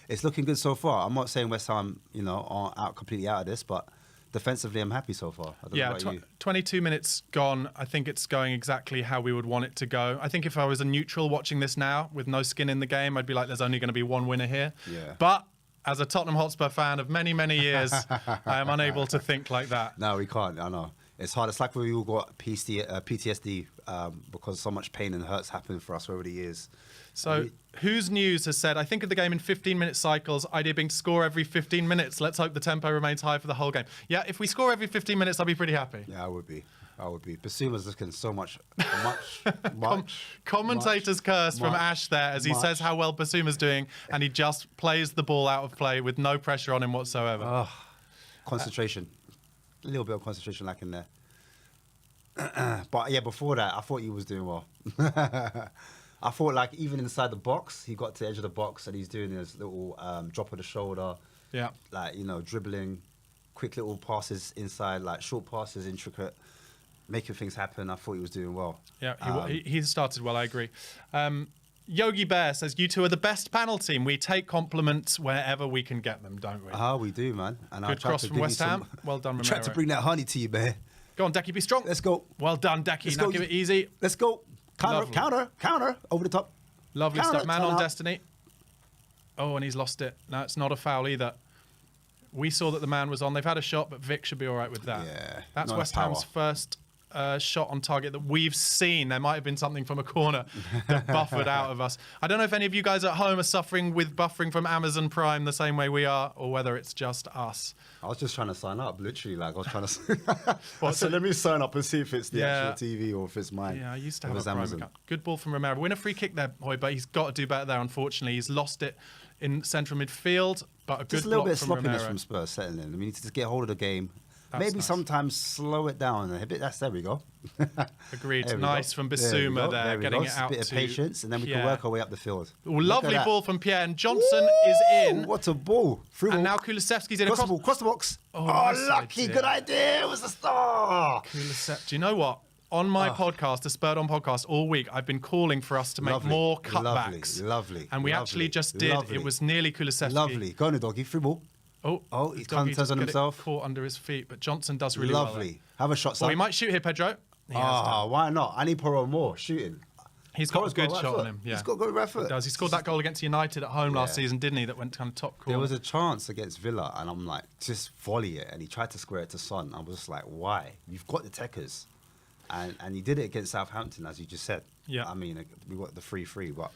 Speaker 2: it's looking good so far. I'm not saying West Ham, are completely out of this, but defensively, I'm happy so far. I don't know
Speaker 1: Yeah,
Speaker 2: about you.
Speaker 1: 22 minutes gone. I think it's going exactly how we would want it to go. I think if I was a neutral watching this now with no skin in the game, I'd be like, there's only going to be one winner here.
Speaker 2: Yeah.
Speaker 1: But as a Tottenham Hotspur fan of many, many years, I am unable to think like that.
Speaker 2: No, we can't. I know. It's hard. It's like we all got PTSD because so much pain and hurts happened for us over the years.
Speaker 1: So, Who's News has said, I think of the game in 15-minute cycles, idea being to score every 15 minutes. Let's hope the tempo remains high for the whole game. Yeah, if we score every 15 minutes, I'll be pretty happy.
Speaker 2: Yeah, I would be. Basuma's looking so much.
Speaker 1: Commentator's curse from
Speaker 2: much,
Speaker 1: Ash there as he
Speaker 2: much.
Speaker 1: says how well Basuma's doing, and he just plays the ball out of play with no pressure on him whatsoever.
Speaker 2: Concentration. A little bit of concentration lacking there. But yeah, before that, I thought he was doing well. I thought, like, even inside the box, he got to the edge of the box and he's doing his little drop of the shoulder.
Speaker 1: Yeah.
Speaker 2: Like, dribbling, quick little passes inside, like short passes, intricate, making things happen. I thought he was doing well.
Speaker 1: Yeah, he started well, I agree. Yogi Bear says, you two are the best panel team. We take compliments wherever we can get them, don't we?
Speaker 2: We do, man. And
Speaker 1: Good cross from West Ham. Well done, Romero.
Speaker 2: Tried to bring that honey to you, man.
Speaker 1: Go on, Decky, be strong.
Speaker 2: Let's go.
Speaker 1: Well done, Decky.
Speaker 2: Let's
Speaker 1: Now
Speaker 2: go.
Speaker 1: give it easy.
Speaker 2: Let's go.
Speaker 1: Lovely.
Speaker 2: Counter. Over the top.
Speaker 1: Lovely
Speaker 2: Counter,
Speaker 1: stuff. Man
Speaker 2: turn
Speaker 1: on
Speaker 2: out.
Speaker 1: Destiny. Oh, and he's lost it. No, it's not a foul either. We saw that the man was on. They've had a shot, but Vic should be all right with that.
Speaker 2: Yeah,
Speaker 1: That's
Speaker 2: not
Speaker 1: West
Speaker 2: enough
Speaker 1: Ham's
Speaker 2: power.
Speaker 1: first shot on target that we've seen. There might have been something from a corner that buffered out of us. I don't know if any of you guys at home are suffering with buffering from Amazon Prime the same way we are, or whether it's just us.
Speaker 2: I was just trying to sign up, literally. Like, I was trying to. I said, let me sign up and see if it's the actual TV or if it's mine.
Speaker 1: Yeah, I used to have a
Speaker 2: Prime
Speaker 1: account. Good ball from Romero. Win a free kick there, but he's got to do better there, unfortunately. He's lost it in central midfield, but a good
Speaker 2: just a little bit of
Speaker 1: from
Speaker 2: sloppiness
Speaker 1: Romero.
Speaker 2: from Spurs settling in. We need to just get hold of the game.
Speaker 1: That's
Speaker 2: Maybe
Speaker 1: nice.
Speaker 2: sometimes slow it down a bit. There we go.
Speaker 1: Agreed.
Speaker 2: There we
Speaker 1: Nice
Speaker 2: go.
Speaker 1: from
Speaker 2: There we
Speaker 1: Bissouma
Speaker 2: go.
Speaker 1: there,
Speaker 2: we
Speaker 1: getting
Speaker 2: go.
Speaker 1: it
Speaker 2: Just a
Speaker 1: out
Speaker 2: bit of
Speaker 1: to
Speaker 2: patience, and then we can
Speaker 1: Pierre.
Speaker 2: work our way up the field.
Speaker 1: Ooh, lovely
Speaker 2: that.
Speaker 1: ball from Pierre, and Johnson is in.
Speaker 2: What a ball. Through
Speaker 1: And
Speaker 2: ball.
Speaker 1: now Kulusevski's in
Speaker 2: Cross the
Speaker 1: across.
Speaker 2: ball, cross the box.
Speaker 1: Oh,
Speaker 2: Oh,
Speaker 1: nice
Speaker 2: lucky.
Speaker 1: idea.
Speaker 2: Good idea. It was a star.
Speaker 1: Kulusevski. Do you know what? On my podcast, the Spurred On podcast, all week, I've been calling for us to make
Speaker 2: Lovely.
Speaker 1: more cutbacks.
Speaker 2: Lovely.
Speaker 1: And we actually just did.
Speaker 2: Lovely.
Speaker 1: It was nearly Kulusevski.
Speaker 2: Lovely. Go on, the doggy. Free ball.
Speaker 1: Oh,
Speaker 2: he
Speaker 1: the doggy
Speaker 2: turns
Speaker 1: just
Speaker 2: on
Speaker 1: get it
Speaker 2: himself.
Speaker 1: Caught under his feet, but Johnson does really well.
Speaker 2: Lovely. Have a shot,
Speaker 1: Oh,
Speaker 2: son.
Speaker 1: he might shoot here, Pedro. He has done.
Speaker 2: Why not? I need Poro more shooting.
Speaker 1: He's got a
Speaker 2: Poro's
Speaker 1: good
Speaker 2: got a right
Speaker 1: shot
Speaker 2: foot.
Speaker 1: on him. Yeah,
Speaker 2: He's got a good right foot.
Speaker 1: He does. He scored that goal against United at home last
Speaker 2: Yeah.
Speaker 1: season, didn't he? That went kind of top corner.
Speaker 2: There was a chance against Villa, and I'm like, just volley it. And he tried to square it to Son. I was just like, why? You've got the techers. And he did it against Southampton, as you just said.
Speaker 1: Yeah.
Speaker 2: I mean, we got the 3-3, but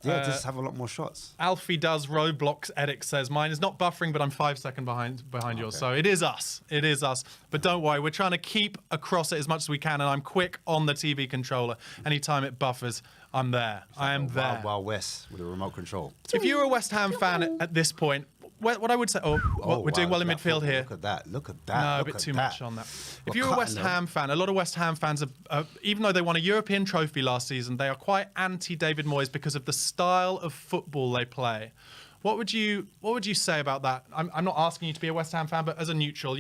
Speaker 2: yeah, just have a lot more shots.
Speaker 1: Alfie does roadblocks. Edic says mine is not buffering, but I'm 5 seconds behind yours.
Speaker 2: Okay.
Speaker 1: So it is us. It is us. But don't worry, we're trying to keep across it as much as we can, and I'm quick on the TV controller. Anytime it buffers, I'm there. I am there.
Speaker 2: Wild, Wild West with a remote control.
Speaker 1: If you're a West Ham fan at this point, what I would say, we're doing well in
Speaker 2: look at that
Speaker 1: midfield
Speaker 2: football.
Speaker 1: here.
Speaker 2: Look at that. Look at that.
Speaker 1: No, a
Speaker 2: look
Speaker 1: bit
Speaker 2: at
Speaker 1: too
Speaker 2: that.
Speaker 1: much on that.
Speaker 2: We're
Speaker 1: If you're a
Speaker 2: cutting
Speaker 1: West
Speaker 2: them.
Speaker 1: Ham fan, a lot of West Ham fans, even though they won a European trophy last season, they are quite anti-David Moyes because of the style of football they play. What would you say about that? I'm not asking you to be a West Ham fan, but as a neutral,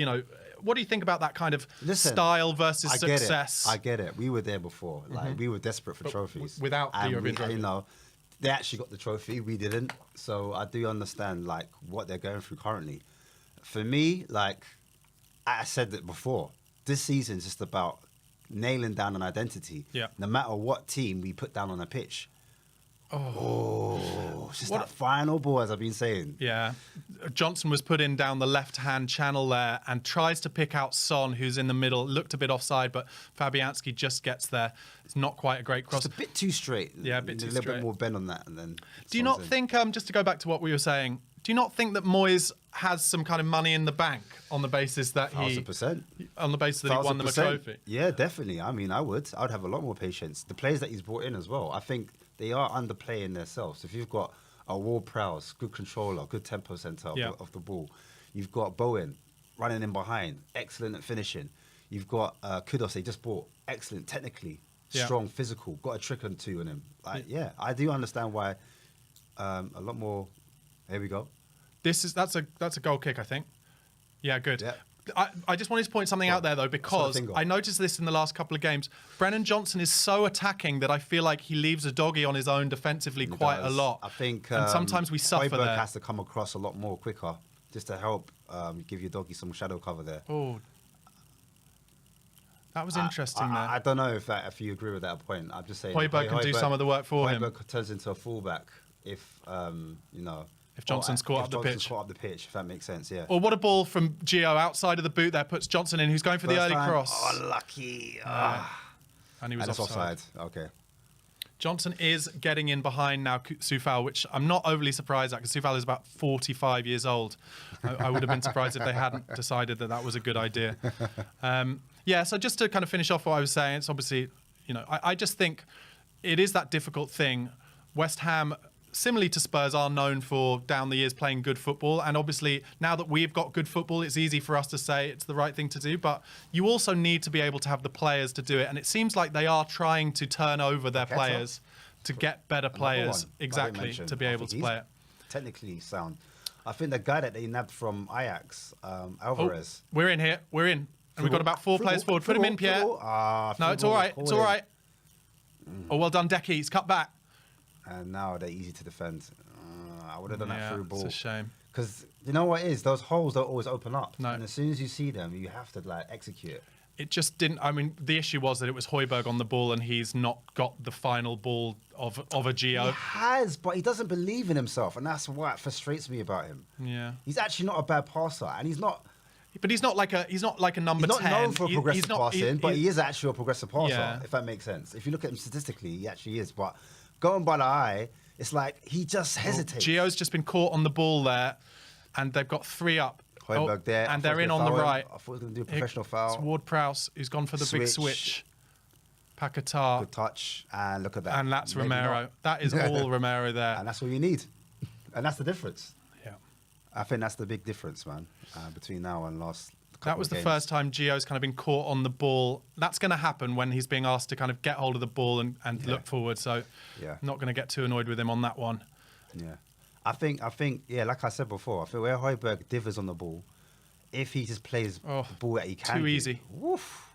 Speaker 1: what do you think about that kind of style versus success?
Speaker 2: I get it. We were there before. Like we were desperate for trophies.
Speaker 1: without the
Speaker 2: And
Speaker 1: European trophy.
Speaker 2: They actually got the trophy. We didn't. So I do understand like what they're going through currently. For me, like I said it before, this season's just about nailing down an identity.
Speaker 1: Yeah.
Speaker 2: No matter what team we put down on the pitch. Oh, it's just that final ball, as I've been saying.
Speaker 1: Yeah. Johnson was put in down the left-hand channel there and tries to pick out Son, who's in the middle. Looked a bit offside, but Fabianski just gets there. It's not quite a great cross.
Speaker 2: It's a bit too straight.
Speaker 1: Yeah, a bit too
Speaker 2: A little
Speaker 1: straight.
Speaker 2: bit more bend on that, and then.
Speaker 1: Do you not think, just to go back to what we were saying, do you not think that Moyes has some kind of money in the bank on the basis that he
Speaker 2: 1,000%.
Speaker 1: on the basis that he won them a
Speaker 2: 1,000%.
Speaker 1: trophy?
Speaker 2: Yeah, definitely. I mean, I would have a lot more patience. The players that he's brought in as well, I think they are underplaying themselves. If you've got a Ward Prowse, good controller, good tempo centre of the ball, you've got Bowen running in behind, excellent at finishing. You've got Kudos, they just bought, excellent technically, strong, physical, got a trick or two in him. Yeah, I do understand why a lot more. Here we go.
Speaker 1: That's a goal kick, I think. Yeah, good.
Speaker 2: Yeah.
Speaker 1: I just wanted to point something out there, though, because
Speaker 2: thing go.
Speaker 1: I noticed this in the last couple of games. Brennan Johnson is so attacking that I feel like he leaves a doggy on his own defensively quite a lot.
Speaker 2: I think
Speaker 1: and sometimes we suffer
Speaker 2: Højbjerg
Speaker 1: there.
Speaker 2: has to come across a lot more quicker just to help give your doggy some shadow cover there.
Speaker 1: Oh, that was interesting there.
Speaker 2: I don't know if you agree with that point. I'm just saying.
Speaker 1: Højbjerg can do some of the work for him.
Speaker 2: Højbjerg turns into a fullback if
Speaker 1: If Johnson's caught up the pitch.
Speaker 2: Johnson's caught up the pitch, if that makes sense, yeah.
Speaker 1: Or what a ball from Gio outside of the boot there, puts Johnson in, who's going for the
Speaker 2: First
Speaker 1: early
Speaker 2: time.
Speaker 1: cross.
Speaker 2: Oh, lucky.
Speaker 1: And he was
Speaker 2: And it's
Speaker 1: offside.
Speaker 2: Okay.
Speaker 1: Johnson is getting in behind now Soufal, which I'm not overly surprised at because Soufal is about 45 years old. I would have been surprised if they hadn't decided that was a good idea. So just to kind of finish off what I was saying, it's obviously, I just think it is that difficult thing. West Ham, similarly to Spurs, are known for down the years playing good football, and obviously now that we've got good football, it's easy for us to say it's the right thing to do, but you also need to be able to have the players to do it, and it seems like they are trying to turn over their players to get better players to be able to play it.
Speaker 2: Technically sound. I think the guy that they nabbed from Ajax, Alvarez.
Speaker 1: We're in here, and we've got about 4 players forward. Put him in, Pierre. No, it's all right, it's all right. Oh, well done, Decky, he's cut back.
Speaker 2: And now they're easy to defend. I would have done that through ball.
Speaker 1: It's a shame.
Speaker 2: Because you know what it is? Those holes don't always open up.
Speaker 1: No.
Speaker 2: And as soon as you see them, you have to execute it.
Speaker 1: It just didn't. I mean, the issue was that it was Højbjerg on the ball, and he's not got the final ball of a Gio.
Speaker 2: He has, but he doesn't believe in himself, and that's what frustrates me about him.
Speaker 1: Yeah.
Speaker 2: He's actually not a bad passer, and he's not
Speaker 1: But he's not like a number
Speaker 2: He's
Speaker 1: 10.
Speaker 2: not known for progressive passing, but
Speaker 1: he-
Speaker 2: he is actually a progressive passer,
Speaker 1: Yeah.
Speaker 2: if that makes sense. If you look at him statistically, he actually is. But going by the eye, it's like he just hesitates.
Speaker 1: Gio's just been caught on the ball there, and they've got 3 up.
Speaker 2: Hoiberg there.
Speaker 1: And they're in on the right.
Speaker 2: I thought he was going to do a professional foul.
Speaker 1: It's Ward-Prowse who's gone for the big switch. Paquetá.
Speaker 2: Good touch. And look at that.
Speaker 1: And that's
Speaker 2: Maybe
Speaker 1: Romero.
Speaker 2: not.
Speaker 1: That is all Romero there.
Speaker 2: And that's all you need. And that's the difference.
Speaker 1: Yeah.
Speaker 2: I think that's the big difference, man, between now and last couple
Speaker 1: That was
Speaker 2: of
Speaker 1: the
Speaker 2: games.
Speaker 1: first time Gio's kind of been caught on the ball. That's going to happen when he's being asked to kind of get hold of the ball and look forward. So not going to get too annoyed with him on that one.
Speaker 2: Yeah. I think, yeah, like I said before, I feel where Hoiberg differs on the ball, if he just plays the ball that he can.
Speaker 1: Too easy.
Speaker 2: Woof.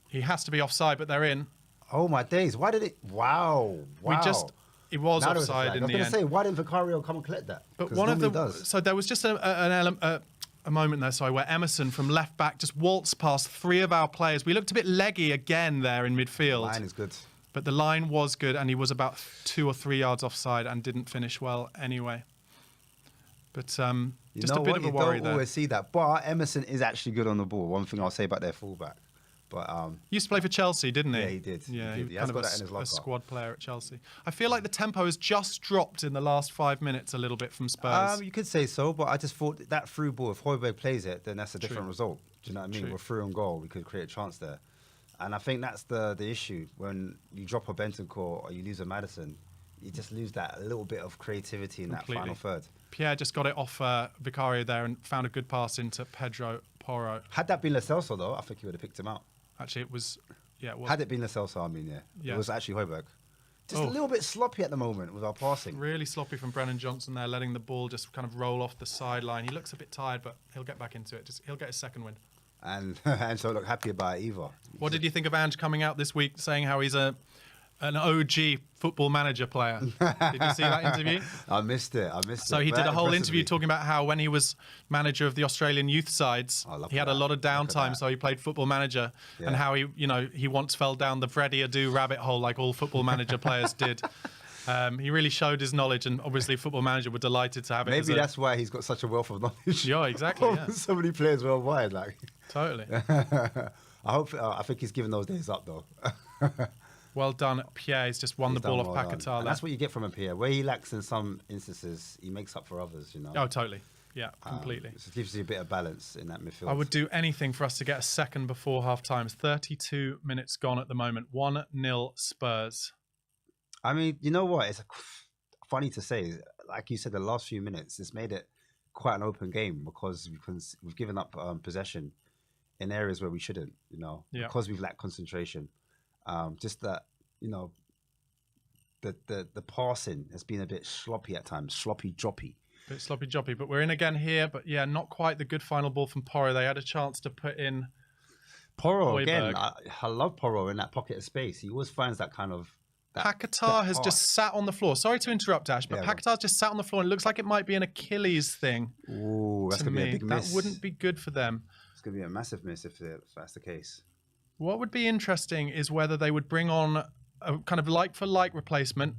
Speaker 1: He has to be offside, but they're in.
Speaker 2: Oh my days! Why did it? Wow!
Speaker 1: It was
Speaker 2: Now
Speaker 1: offside in the
Speaker 2: I was going
Speaker 1: end.
Speaker 2: to say, why didn't Vicario come and collect that?
Speaker 1: But
Speaker 2: 'Cause
Speaker 1: one of the
Speaker 2: normally he does.
Speaker 1: so there was just a moment there, sorry, where Emerson from left back just waltzed past 3 of our players. We looked a bit leggy again there in midfield.
Speaker 2: Line is good.
Speaker 1: But the line was good, and he was about 2 or 3 yards offside and didn't finish well anyway. But just a bit of a worry
Speaker 2: You don't
Speaker 1: there.
Speaker 2: always see that. But Emerson is actually good on the ball. One thing I'll say about their fullback. But
Speaker 1: Used to play for Chelsea, didn't he?
Speaker 2: Yeah, he did.
Speaker 1: Yeah,
Speaker 2: He did. He
Speaker 1: kind
Speaker 2: has
Speaker 1: of
Speaker 2: got that in his
Speaker 1: a
Speaker 2: locker.
Speaker 1: squad player at Chelsea. I feel like the tempo has just dropped in the last 5 minutes a little bit from Spurs.
Speaker 2: You could say so, but I just thought that through ball, if Hoiberg plays it, then that's a different
Speaker 1: True.
Speaker 2: result. Do you know what I mean?
Speaker 1: True.
Speaker 2: We're through on goal. We could create a chance there. And I think that's the issue. When you drop a Bentancur or you lose a Maddison, you just lose that little bit of creativity in
Speaker 1: Completely.
Speaker 2: that final third.
Speaker 1: Pierre just got it off Vicario there and found a good pass into Pedro Porro.
Speaker 2: Had that been Lo Celso, though, I think he would have picked him out.
Speaker 1: Actually, it was... Yeah, it was
Speaker 2: Had it been Lo Celso, I mean,
Speaker 1: Yeah.
Speaker 2: It was actually Hoiberg. Just a little bit sloppy at the moment with our passing.
Speaker 1: really sloppy from Brennan Johnson there, letting the ball just kind of roll off the sideline. He looks a bit tired, but he'll get back into it. He'll get his second win.
Speaker 2: And so look happy about it either.
Speaker 1: What did you think of Ange coming out this week saying how he's an OG football manager player? Did you see that interview?
Speaker 2: I missed it.
Speaker 1: So he did a whole interview talking about how when he was manager of the Australian youth sides, he had a lot of downtime, so he played football manager, and how he once fell down the Freddie Adu rabbit hole like all football manager players did. He really showed his knowledge, and obviously football manager were delighted to have it.
Speaker 2: Maybe that's why he's got such a wealth of knowledge.
Speaker 1: Yeah, exactly. Yeah.
Speaker 2: So many players worldwide, like.
Speaker 1: Totally.
Speaker 2: I think he's given those days up though.
Speaker 1: Well done, Pierre. He's just won
Speaker 2: He's
Speaker 1: the ball
Speaker 2: done
Speaker 1: off
Speaker 2: well done.
Speaker 1: Paquetá.
Speaker 2: And that's what you get from a Pierre. Where he lacks in some instances, he makes up for others. You know.
Speaker 1: Oh, totally. Yeah, completely.
Speaker 2: It gives you a bit of balance in that midfield.
Speaker 1: I would do anything for us to get a second before half time. 32 minutes gone at the moment. 1-0 Spurs.
Speaker 2: I mean, you know what? It's funny to say. Like you said, the last few minutes, it's made it quite an open game because we've given up possession in areas where we shouldn't. You know, because we've lacked concentration. Just that, you know, the passing has been a bit sloppy at times, sloppy droppy.
Speaker 1: Bit sloppy joppy, but we're in again here. But yeah, not quite the good final ball from Porro. They had a chance to put in
Speaker 2: Porro
Speaker 1: Hoiberg.
Speaker 2: again. I love Porro in that pocket of space. He always finds that kind of.
Speaker 1: Paquetá has just sat on the floor. Sorry to interrupt, Ash, but Paquetá's just sat on the floor and it looks like it might be an Achilles thing.
Speaker 2: Ooh, that's going to be a big miss.
Speaker 1: That wouldn't be good for them.
Speaker 2: It's going to be a massive miss if that's the case.
Speaker 1: What would be interesting is whether they would bring on a kind of like-for-like replacement,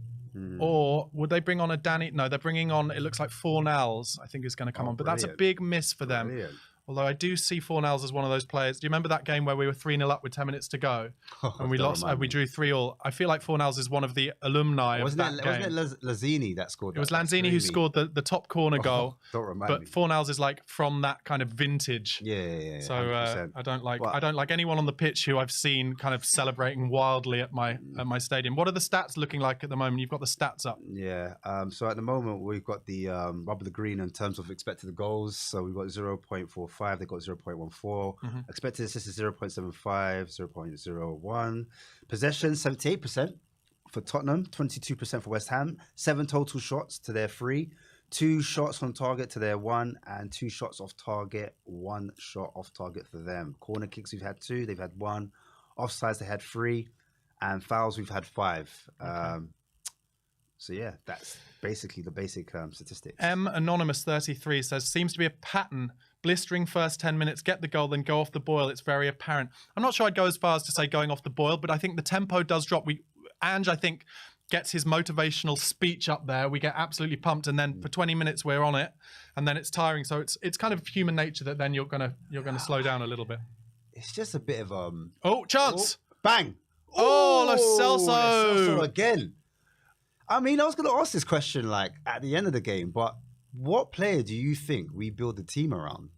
Speaker 1: or would they bring on a Danny? No, they're bringing on, it looks like Fornals, I think is going to come on. But that's a big miss for them.
Speaker 2: Brilliant.
Speaker 1: Although I do see Fornals as one of those players. Do you remember that game where we were 3-0 up with 10 minutes to go? And we lost, we drew 3-3. I feel like Fornals is one of the alumni of that game.
Speaker 2: Wasn't it Lanzini that scored that?
Speaker 1: It was Lanzini who scored the top corner goal.
Speaker 2: Don't remind me.
Speaker 1: But Fornals is like from that kind of vintage.
Speaker 2: Yeah.
Speaker 1: So I don't like anyone on the pitch who I've seen kind of celebrating wildly at my stadium. What are the stats looking like at the moment? You've got the stats up.
Speaker 2: Yeah. So at the moment we've got the rubber the green in terms of expected goals. So we've got 0.45. They've got 0.14. Expected assists is 0.75, 0.01. Possession 78% for Tottenham, 22% for West Ham. 7 total shots to their 3. 2 shots on target to their 1, and 2 shots off target, 1 shot off target for them. Corner kicks we've had 2, they've had 1. Offsides they had 3, and fouls we've had 5. So yeah, that's basically the basic statistics.
Speaker 1: M Anonymous 33 says seems to be a pattern. Blistering first 10 minutes, get the goal, then go off the boil. It's very apparent. I'm not sure I'd go as far as to say going off the boil, but I think the tempo does drop. Ange, I think, gets his motivational speech up there, we get absolutely pumped, and then for 20 minutes we're on it, and then it's tiring. So it's kind of human nature that then you're gonna slow down a little bit.
Speaker 2: It's just a bit of
Speaker 1: chance.
Speaker 2: Bang.
Speaker 1: Oh, Lo
Speaker 2: Lo
Speaker 1: Celso
Speaker 2: again. I mean, I was going to ask this question like at the end of the game, but what player do you think we build the team around?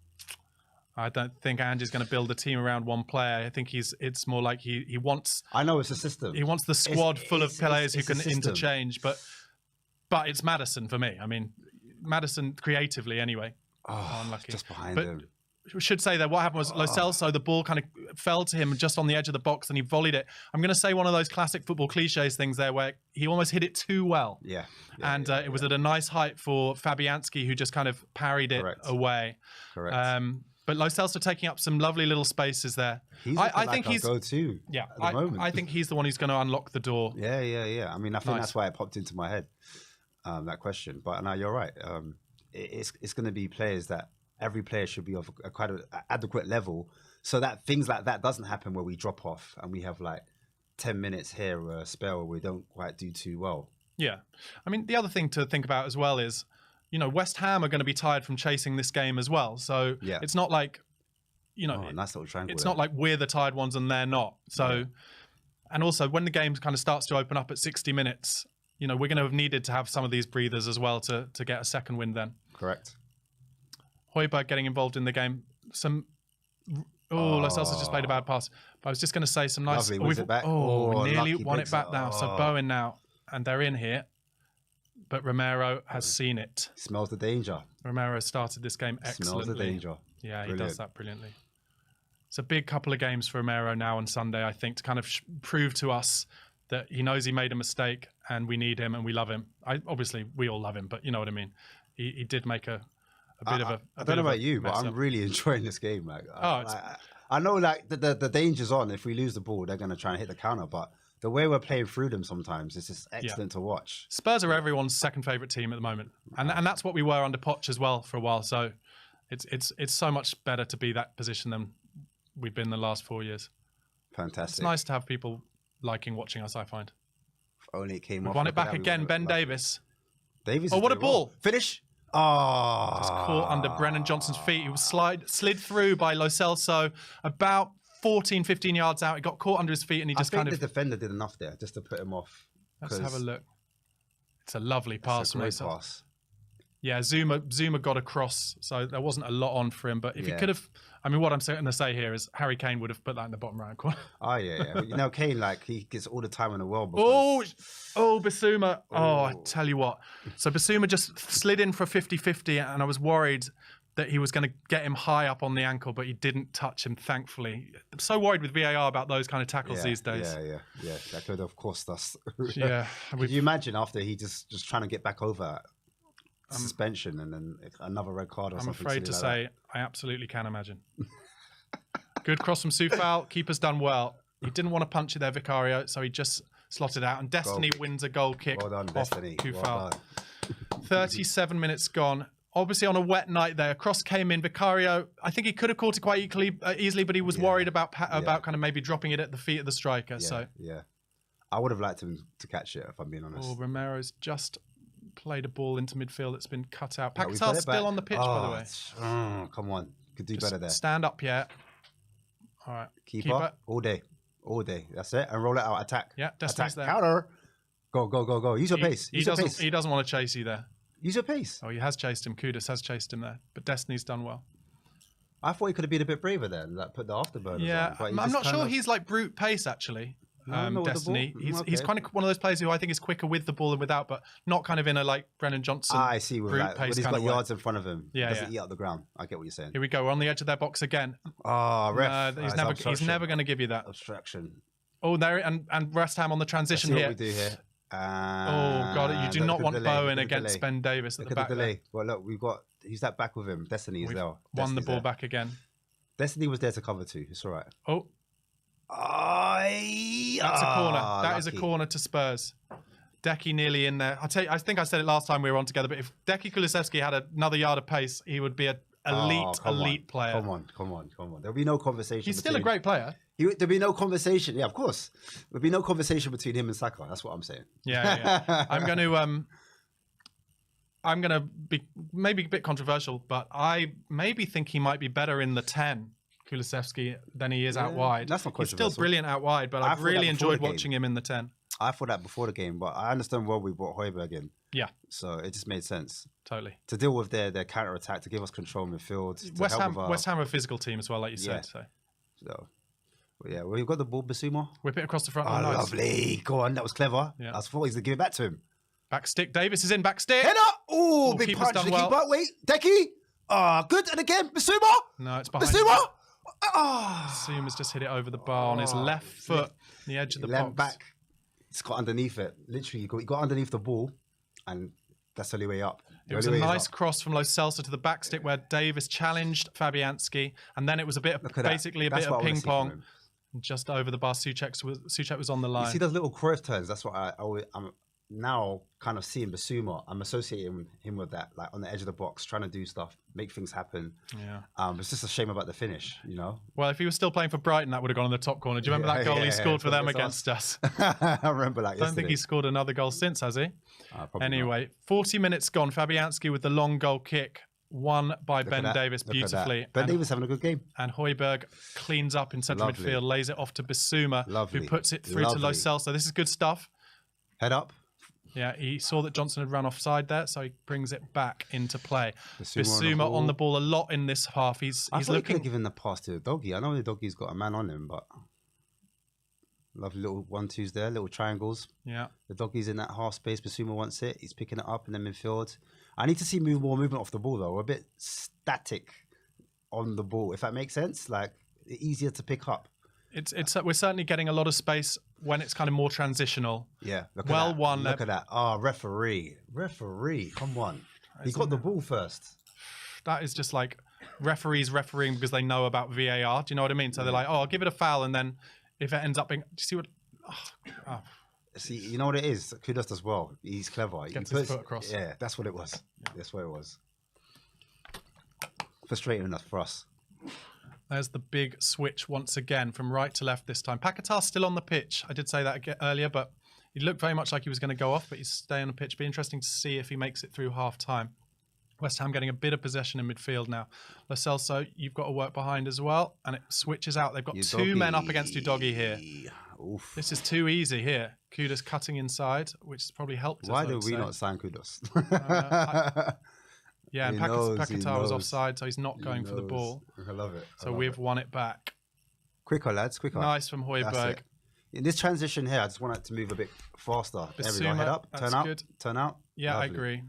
Speaker 1: I don't think Ange's going to build a team around one player. I think it's more like he wants.
Speaker 2: I know it's a system.
Speaker 1: He wants the squad full of players who can interchange, but it's Maddison for me. I mean, Maddison creatively anyway.
Speaker 2: Oh,
Speaker 1: unlucky.
Speaker 2: Just behind him.
Speaker 1: We should say that what happened was Lo Celso, the ball kind of fell to him just on the edge of the box and he volleyed it. I'm going to say one of those classic football cliches things there where he almost hit it too well. It was at a nice height for Fabianski, who just kind of parried it away.
Speaker 2: Correct.
Speaker 1: But Lo Celso taking up some lovely little spaces there.
Speaker 2: I think he's go-to.
Speaker 1: Yeah,
Speaker 2: at the moment.
Speaker 1: I think he's the one who's going to unlock the door.
Speaker 2: Yeah. I mean, I think that's why it popped into my head, that question. But no, you're right. It's going to be players that every player should be of a quite adequate level, so that things like that doesn't happen where we drop off and we have like 10 minutes here or a spell where we don't quite do too well. Yeah,
Speaker 1: I mean, the other thing to think about as well is, West Ham are going to be tired from chasing this game as well. So it's not like,
Speaker 2: nice little triangle.
Speaker 1: It's not like we're the tired ones and they're not. So, and also when the game kind of starts to open up at 60 minutes, we're going to have needed to have some of these breathers as well to get a second win then.
Speaker 2: Correct.
Speaker 1: Højbjerg getting involved in the game. Lo Celso just played a bad pass. But I was just going to say some nice...
Speaker 2: Lovely. Wins it back.
Speaker 1: We nearly won it back now. So Bowen now, and they're in here. But Romero has seen it.
Speaker 2: Smells the danger.
Speaker 1: Romero started this game excellently.
Speaker 2: Smells the danger.
Speaker 1: Yeah, he does that brilliantly. It's a big couple of games for Romero now on Sunday, I think, to kind of prove to us that he knows he made a mistake and we need him and we love him. Obviously, we all love him, but you know what I mean. He did make a bit of a...
Speaker 2: I don't know about you, but I'm really enjoying this game. I know like the danger's on. If we lose the ball, they're going to try and hit the counter, but the way we're playing through them sometimes is just excellent to watch.
Speaker 1: Spurs are everyone's second favourite team at the moment. And that's what we were under Poch as well for a while. So it's so much better to be that position than we've been the last 4 years.
Speaker 2: Fantastic.
Speaker 1: It's nice to have people liking watching us, I find.
Speaker 2: If only it came off.
Speaker 1: Won it back again, Ben Davies.
Speaker 2: Davies.
Speaker 1: Oh, what a ball.
Speaker 2: Finish. Oh.
Speaker 1: Just caught under Brennan Johnson's feet. He was slid through by Lo Celso about 14, 15 yards out. He got caught under his feet and he just kind of...
Speaker 2: the defender did enough there just to put him off.
Speaker 1: Let's have a look. It's a lovely pass from Lo Celso.
Speaker 2: Pass.
Speaker 1: Yeah, Zuma got across, so there wasn't a lot on for him. But if he could have... I mean, what I'm going to say here is Harry Kane would have put that in the bottom right corner.
Speaker 2: Oh, yeah. But, Kane, like, he gets all the time in the world.
Speaker 1: Bissouma. Oh, I tell you what. So Bissouma just slid in for a 50-50, and I was worried that he was going to get him high up on the ankle, but he didn't touch him, thankfully. I'm so worried with VAR about those kind of tackles these days.
Speaker 2: Yeah. That could have cost us.
Speaker 1: Yeah.
Speaker 2: Could you imagine after he just trying to get back over suspension and then another red card or something?
Speaker 1: I'm afraid to say I absolutely can imagine. Good cross from Soufal. Keeper's done well. He didn't want to punch it there, Vicario, so he just slotted out. And Destiny wins a goal kick.
Speaker 2: Well done, Destiny.
Speaker 1: Well done. 37 minutes gone. Obviously on a wet night there. Cross came in. Vicario, I think he could have caught it quite easily, but he was worried about kind of maybe dropping it at the feet of the striker.
Speaker 2: Yeah. I would have liked him to catch it, if I'm being honest.
Speaker 1: Oh, Romero's just played a ball into midfield that's been cut out. Paquetá's still on the pitch, by the way.
Speaker 2: Oh, come on. Could do better there.
Speaker 1: Stand up, yeah. All right.
Speaker 2: Keeper. All day. That's it. And roll it out. Attack.
Speaker 1: Yeah, Destiny's there.
Speaker 2: Counter. Go. Use your pace.
Speaker 1: He doesn't want to chase you there.
Speaker 2: Use your pace.
Speaker 1: Oh, he has chased him. Kudus has chased him there. But Destiny's done well.
Speaker 2: I thought he could have been a bit braver then, like put the afterburners on.
Speaker 1: I'm not sure he's like brute pace, actually. Destiny. He's kind of one of those players who I think is quicker with the ball than without, but not kind of in a like Brennan Johnson.
Speaker 2: I see. With
Speaker 1: brute pace
Speaker 2: when he's
Speaker 1: kind
Speaker 2: got
Speaker 1: of
Speaker 2: yards in front of him.
Speaker 1: Yeah,
Speaker 2: doesn't eat up the ground. I get what you're saying.
Speaker 1: Here we go. We're on the edge of their box again.
Speaker 2: Oh, ref.
Speaker 1: He's never going to give you that.
Speaker 2: Obstruction.
Speaker 1: Oh, there and West Ham on the transition here.
Speaker 2: What we do here.
Speaker 1: Oh God! You do not want Bowen against Ben Davies at the back.
Speaker 2: Delay. Well, look, we've got. He's that back with him. Destiny is there.
Speaker 1: Won the ball back again.
Speaker 2: Destiny was there to cover too. It's all right.
Speaker 1: Oh. That's a corner. That is a corner to Spurs. Decky nearly in there. I think I said it last time we were on together, but if Decky Kulusevski had another yard of pace, he would be an elite player.
Speaker 2: Come on. There'll be no conversation.
Speaker 1: He's still a great player.
Speaker 2: There'd be no conversation. Yeah, of course. There'd be no conversation between him and Saka. That's what I'm saying.
Speaker 1: Yeah. I'm gonna be maybe a bit controversial, but I maybe think he might be better in the 10, Kulusevski, than he is out wide.
Speaker 2: That's not
Speaker 1: He's
Speaker 2: controversial.
Speaker 1: still brilliant out wide, but I've really enjoyed watching him in the 10.
Speaker 2: I thought that before the game, but I understand why we brought Højbjerg in.
Speaker 1: Yeah.
Speaker 2: So it just made sense.
Speaker 1: Totally.
Speaker 2: To deal with their counter-attack, to give us control in midfield.
Speaker 1: West Ham are a physical team as well, like you said. So
Speaker 2: yeah, we've got the ball, Bissouma.
Speaker 1: Whip it across the front.
Speaker 2: Oh,
Speaker 1: nice.
Speaker 2: Lovely. Go on, that was clever.
Speaker 1: Yeah.
Speaker 2: I thought he was going to give it back to him.
Speaker 1: Back stick. Davis is in. Back stick.
Speaker 2: Header! Oh, big
Speaker 1: keeper's
Speaker 2: punch.
Speaker 1: done
Speaker 2: The
Speaker 1: well.
Speaker 2: keeper. Wait, Decky. Good. And again, Bissouma.
Speaker 1: No, it's behind.
Speaker 2: Bissouma.
Speaker 1: Bissouma's just hit it over the bar on his left foot, the edge of the box.
Speaker 2: Back. It's got underneath it. Literally, he got underneath the ball, and that's the only way up.
Speaker 1: It was a nice cross from Lo Celso to the back stick where Davis challenged Fabianski, and then it was a bit of basically a bit of ping pong. Just over the bar, Souček was on the line.
Speaker 2: You see those little Cruyff turns? That's what I'm now kind of seeing Bissouma. I'm associating him with that, like on the edge of the box, trying to do stuff, make things happen.
Speaker 1: Yeah.
Speaker 2: It's just a shame about the finish, you know?
Speaker 1: Well, if he was still playing for Brighton, that would have gone in the top corner. Do you remember that goal he scored for them against us?
Speaker 2: I remember that.
Speaker 1: I don't think he's scored another goal since, has he? Anyway, 40 minutes gone. Fabianski with the long goal kick. Won by Ben Davis beautifully.
Speaker 2: Ben Davis having a good game.
Speaker 1: And Højbjerg cleans up in central midfield, lays it off to Bissouma, who puts it through to Lo Celso. This is good stuff.
Speaker 2: Head up.
Speaker 1: Yeah, he saw that Johnson had run offside there, so he brings it back into play. Bissouma on the ball a lot in this half. He's
Speaker 2: I thought
Speaker 1: looking.
Speaker 2: he could have given the pass to the doggy. I know the doggy's got a man on him, but lovely little 1-2s there, little triangles.
Speaker 1: Yeah.
Speaker 2: The doggy's in that half space. Bissouma wants it. He's picking it up in the midfield. I need to see more movement off the ball, though. We're a bit static on the ball, if that makes sense. Like, easier to pick up.
Speaker 1: We're certainly getting a lot of space when it's kind of more transitional.
Speaker 2: Yeah. Look at that. Oh, referee. Come on. He got the ball first.
Speaker 1: That is just like referees refereeing because they know about VAR. Do you know what I mean? So they're like, oh, I'll give it a foul. And then if it ends up being... Do you see what... Oh.
Speaker 2: See, you know what it is? Kudos does well. He's clever.
Speaker 1: Gets his foot across.
Speaker 2: Yeah, that's what it was. Yeah. That's what it was. Frustrating enough for us.
Speaker 1: There's the big switch once again from right to left this time. Paquetá's still on the pitch. I did say that earlier, but he looked very much like he was going to go off, but he's staying on the pitch. Be interesting to see if he makes it through half time. West Ham getting a bit of possession in midfield now. Lo Celso, you've got to work behind as well, and it switches out. They've got two men up against Udogie here.
Speaker 2: Oof.
Speaker 1: This is too easy here. Kudus cutting inside, which has probably helped us.
Speaker 2: Why did we not sign Kudus?
Speaker 1: Yeah, and Paquetá was offside, so he's not going for the ball.
Speaker 2: I love it.
Speaker 1: So we've won it back.
Speaker 2: Quicker, lads, quicker.
Speaker 1: Nice from Højbjerg.
Speaker 2: In this transition here, I just want it to move a bit faster. There we go. Head up, turn out.
Speaker 1: Yeah, lovely. I agree.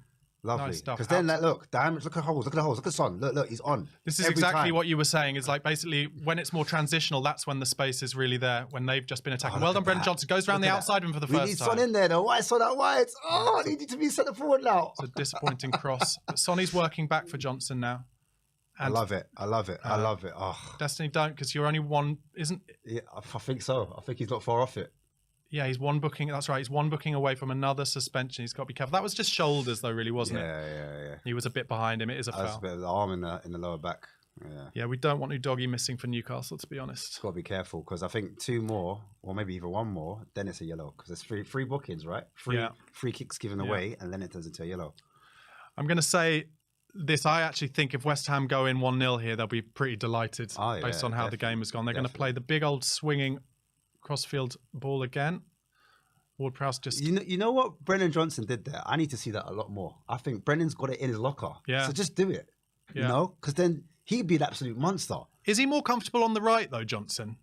Speaker 2: Lovely.
Speaker 1: Nice stuff.
Speaker 2: Because then, look, damage. Look at holes. Look at the holes. Look at Son. Look, he's on.
Speaker 1: This is exactly what you were saying. Is like basically when it's more transitional, that's when the space is really there. When they've just been attacking. Well done, Brendan Johnson. Goes around the outside of him for the first time.
Speaker 2: We need Son in there though. Why Son out wide? Oh, I need to be centre forward now.
Speaker 1: It's a disappointing cross. But Sonny's working back for Johnson now.
Speaker 2: And, I love it. I love it. Oh.
Speaker 1: Destiny don't, because you're only one, isn't?
Speaker 2: Yeah, I think so. I think he's not far off it.
Speaker 1: Yeah, he's one booking. That's right. He's one booking away from another suspension. He's got to be careful. That was just shoulders, though, really, wasn't it?
Speaker 2: Yeah.
Speaker 1: He was a bit behind him. It is a foul.
Speaker 2: That's a bit of the arm in the lower back.
Speaker 1: Yeah, we don't want Udogie missing for Newcastle, to be honest.
Speaker 2: It's got to be careful because I think two more, or maybe even one more, then it's a yellow because it's free bookings, right? Free kicks given away, and then it turns into a yellow. I'm
Speaker 1: going to say this. I actually think if West Ham go in 1-0 here, they'll be pretty delighted based on how the game has gone. They're going to play the big old swinging crossfield ball again. Ward-Prowse just...
Speaker 2: You know what Brendan Johnson did there? I need to see that a lot more. I think Brendan's got it in his locker.
Speaker 1: Yeah.
Speaker 2: So just do it. You know? Because then he'd be an absolute monster.
Speaker 1: Is he more comfortable on the right, though, Johnson?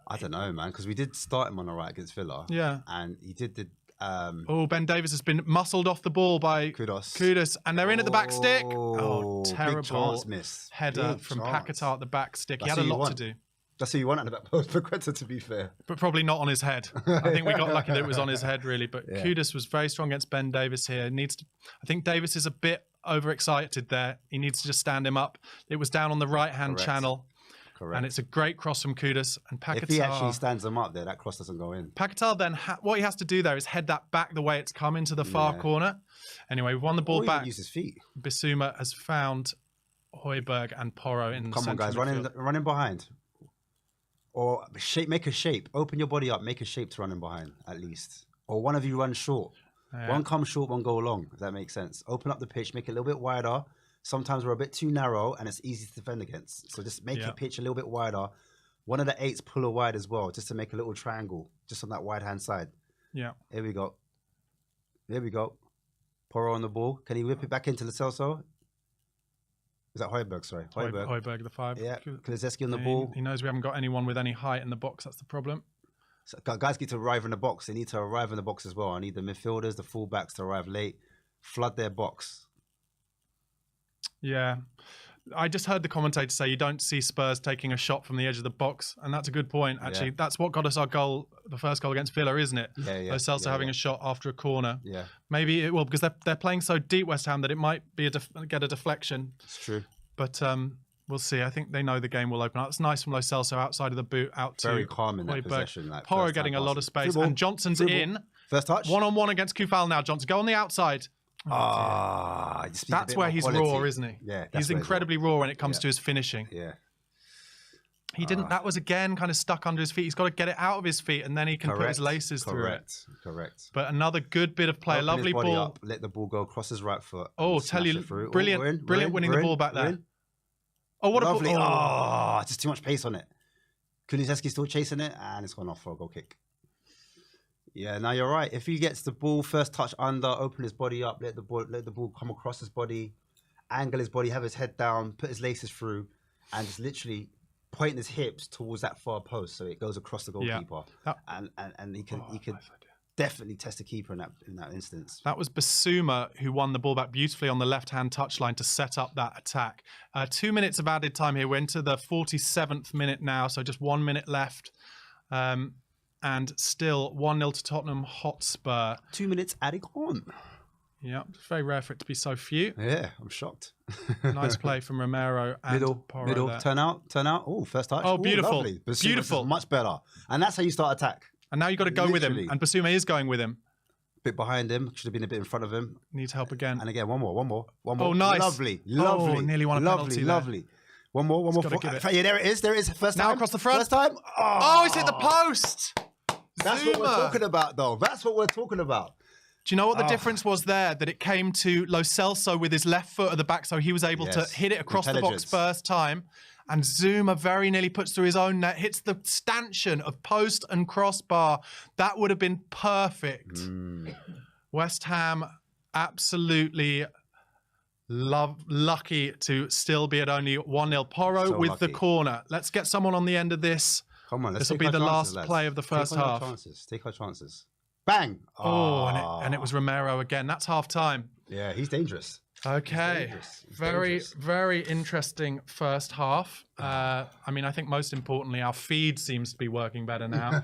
Speaker 2: I don't know, man. Because we did start him on the right against Villa.
Speaker 1: Yeah.
Speaker 2: And he did the...
Speaker 1: Ben Davis has been muscled off the ball by Kudus. And they're in at the back stick. Oh, terrible header from Paquetá at the back stick. He had a lot to do.
Speaker 2: That's who you want at the back post for Quetta, to be fair.
Speaker 1: But probably not on his head. I think we got lucky that it was on his head, really. But Kudus was very strong against Ben Davis here. I think Davis is a bit overexcited there. He needs to just stand him up. It was down on the right-hand channel.
Speaker 2: Correct.
Speaker 1: And it's a great cross from Kudus. And Paquetá...
Speaker 2: If he actually stands him up there, that cross doesn't go in.
Speaker 1: Paquetá then, what he has to do there is head that back the way it's come into the far corner. Anyway, we've won the ball back.
Speaker 2: Use his feet.
Speaker 1: Bissouma has found Højbjerg and Porro in the
Speaker 2: centre. Come on, guys, running behind. Or make a shape. Open your body up, make a shape to run in behind, at least. Or one of you run short.
Speaker 1: Yeah.
Speaker 2: One come short, one go long, if that makes sense. Open up the pitch, make it a little bit wider. Sometimes we're a bit too narrow and it's easy to defend against. So just make your pitch a little bit wider. One of the 8s pull a wide as well, just to make a little triangle, just on that wide hand side.
Speaker 1: Yeah.
Speaker 2: Here we go. There we go. Porro on the ball. Can he whip it back into Lo Celso? Is that Højbjerg? Sorry.
Speaker 1: Højbjerg, the 5.
Speaker 2: Yeah. Kulusevski on the ball.
Speaker 1: He knows we haven't got anyone with any height in the box. That's the problem.
Speaker 2: So guys get to arrive in the box. They need to arrive in the box as well. I need the midfielders, the fullbacks to arrive late, flood their box.
Speaker 1: Yeah. I just heard the commentator say you don't see Spurs taking a shot from the edge of the box, and that's a good point, actually. Yeah. That's what got us our goal, the first goal against Villa, isn't it?
Speaker 2: Yeah.
Speaker 1: Lo Celso having a shot after a corner.
Speaker 2: Yeah.
Speaker 1: Maybe it will, because they're playing so deep, West Ham, that it might be get a deflection.
Speaker 2: It's true.
Speaker 1: But we'll see. I think they know the game will open up. It's nice from Lo Celso outside of the boot, out to
Speaker 2: very calm in that possession. Like
Speaker 1: Porro getting a lot of space, and Johnson's in.
Speaker 2: First touch.
Speaker 1: One-on-one against Kufal now. Johnson, go on the outside. That's where he's raw, isn't he?
Speaker 2: Yeah,
Speaker 1: he's incredibly raw when it comes to his finishing.
Speaker 2: Yeah,
Speaker 1: he didn't. That was again kind of stuck under his feet. He's got to get it out of his feet, and then he can put his laces through it.
Speaker 2: Correct.
Speaker 1: But another good bit of play.
Speaker 2: Open
Speaker 1: lovely ball.
Speaker 2: Up, let the ball go across his right foot.
Speaker 1: Oh, tell you, brilliant winning the ball back there. Oh, what
Speaker 2: lovely.
Speaker 1: a ball!
Speaker 2: Just too much pace on it. Kulusevski still chasing it, and it's gone off for a goal kick. Yeah, now you're right. If he gets the ball, first touch under, open his body up, let the ball come across his body, angle his body, have his head down, put his laces through, and just literally point his hips towards that far post so it goes across the goalkeeper. And he could definitely test the keeper in that instance.
Speaker 1: That was Basuma who won the ball back beautifully on the left-hand touchline to set up that attack. 2 minutes of added time here. We're into the 47th minute now, so just 1 minute left. And still 1-0 to Tottenham Hotspur.
Speaker 2: 2 minutes adding on.
Speaker 1: Yeah, it's very rare for it to be so few.
Speaker 2: Yeah, I'm shocked.
Speaker 1: Nice play from Romero and Porro
Speaker 2: middle,
Speaker 1: there.
Speaker 2: turn out. Oh, first touch.
Speaker 1: Oh, beautiful.
Speaker 2: Lovely.
Speaker 1: Beautiful.
Speaker 2: Much better. And that's how you start attack.
Speaker 1: And now you've got to go with him. And Basuma is going with him.
Speaker 2: Bit behind him. Should have been a bit in front of him.
Speaker 1: Needs help again.
Speaker 2: And again, one more.
Speaker 1: Oh, nice.
Speaker 2: Lovely.
Speaker 1: Oh, nearly won a penalty there.
Speaker 2: Lovely. One more. Yeah, there it is. First time.
Speaker 1: Now across the front.
Speaker 2: First time.
Speaker 1: Oh, he's hit the post.
Speaker 2: That's
Speaker 1: Zuma.
Speaker 2: what we're talking about, though. That's what we're talking about.
Speaker 1: Do you know what the difference was there? That it came to Lo Celso with his left foot at the back, so he was able to hit it across the box first time. And Zuma very nearly puts through his own net, hits the stanchion of post and crossbar. That would have been perfect. West Ham absolutely lucky to still be at only 1-0. Porro with the corner. Let's get someone on the end of this.
Speaker 2: Come on,
Speaker 1: this will be the last play of the first half.
Speaker 2: Take our chances. Bang!
Speaker 1: And it was Romero again. That's half time.
Speaker 2: Yeah, he's dangerous.
Speaker 1: Okay.
Speaker 2: He's
Speaker 1: very,
Speaker 2: dangerous.
Speaker 1: very interesting first half. I mean, I think most importantly, our feed seems to be working better now.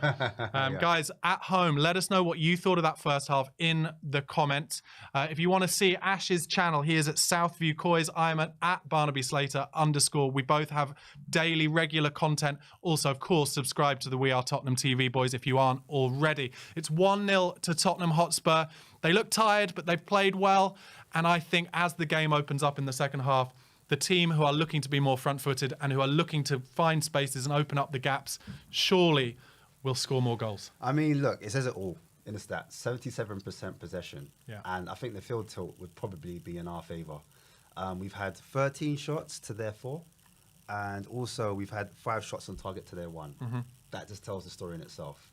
Speaker 1: Guys, at home, let us know what you thought of that first half in the comments. If you want to see Ash's channel, he is at Southview COYS. I'm at Barnaby Slater _. We both have daily, regular content. Also, of course, subscribe to the We Are Tottenham TV, boys, if you aren't already. It's 1-0 to Tottenham Hotspur. They look tired, but they've played well. And I think as the game opens up in the second half, the team who are looking to be more front-footed and who are looking to find spaces and open up the gaps surely will score more goals.
Speaker 2: I mean, look, it says it all in the stats. 77% possession.
Speaker 1: Yeah.
Speaker 2: And I think the field tilt would probably be in our favour. We've had 13 shots to their 4. And also we've had 5 shots on target to their 1. That just tells the story in itself.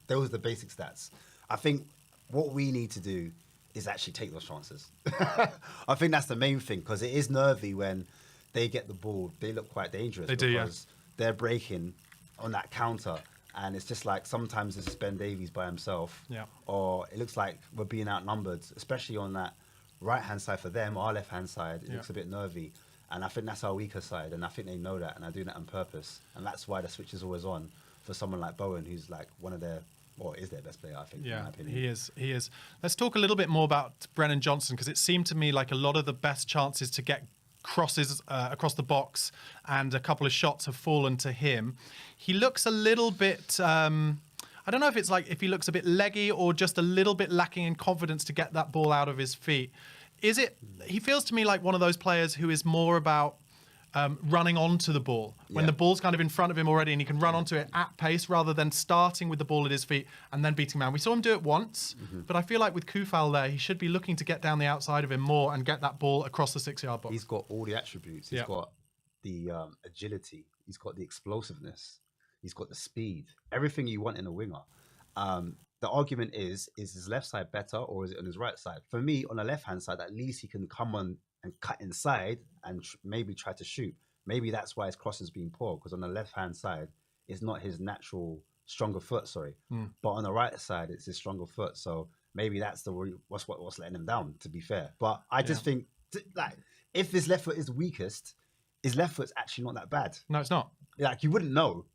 Speaker 2: Those are the basic stats. I think what we need to do is actually take those chances. I think that's the main thing, because it is nervy when they get the ball. They look quite dangerous.
Speaker 1: They do, yeah.
Speaker 2: Because they're breaking on that counter, and it's just like sometimes it's Ben Davies by himself, or it looks like we're being outnumbered, especially on that right-hand side for them, our left-hand side. It looks a bit nervy, and I think that's our weaker side, and I think they know that, and are doing that on purpose, and that's why the switch is always on for someone like Bowen, who's like one of their... or is their best player, I think, in my opinion.
Speaker 1: He is. Let's talk a little bit more about Brennan Johnson, because it seemed to me like a lot of the best chances to get crosses across the box and a couple of shots have fallen to him. He looks a little bit... I don't know if it's like if he looks a bit leggy or just a little bit lacking in confidence to get that ball out of his feet. Is it... He feels to me like one of those players who is more about running onto the ball when
Speaker 2: Yeah.
Speaker 1: the ball's kind of in front of him already and he can run onto it at pace rather than starting with the ball at his feet and then beating man. We saw him do it once, but I feel like with Kufal there, he should be looking to get down the outside of him more and get that ball across the 6-yard box.
Speaker 2: He's got all the attributes. He's
Speaker 1: Yeah.
Speaker 2: got the agility. He's got the explosiveness. He's got the speed. Everything you want in a winger. The argument is his left side better or is it on his right side? For me, on the left-hand side, at least he can come on and cut inside and maybe try to shoot. Maybe that's why his crossing's been poor, because on the left-hand side, it's not his natural stronger foot, But on the right side, it's his stronger foot. So maybe that's what's letting him down, to be fair. But I just think, like, if his left foot is weakest, his left foot's actually not that bad.
Speaker 1: No, it's not.
Speaker 2: Like, you wouldn't know,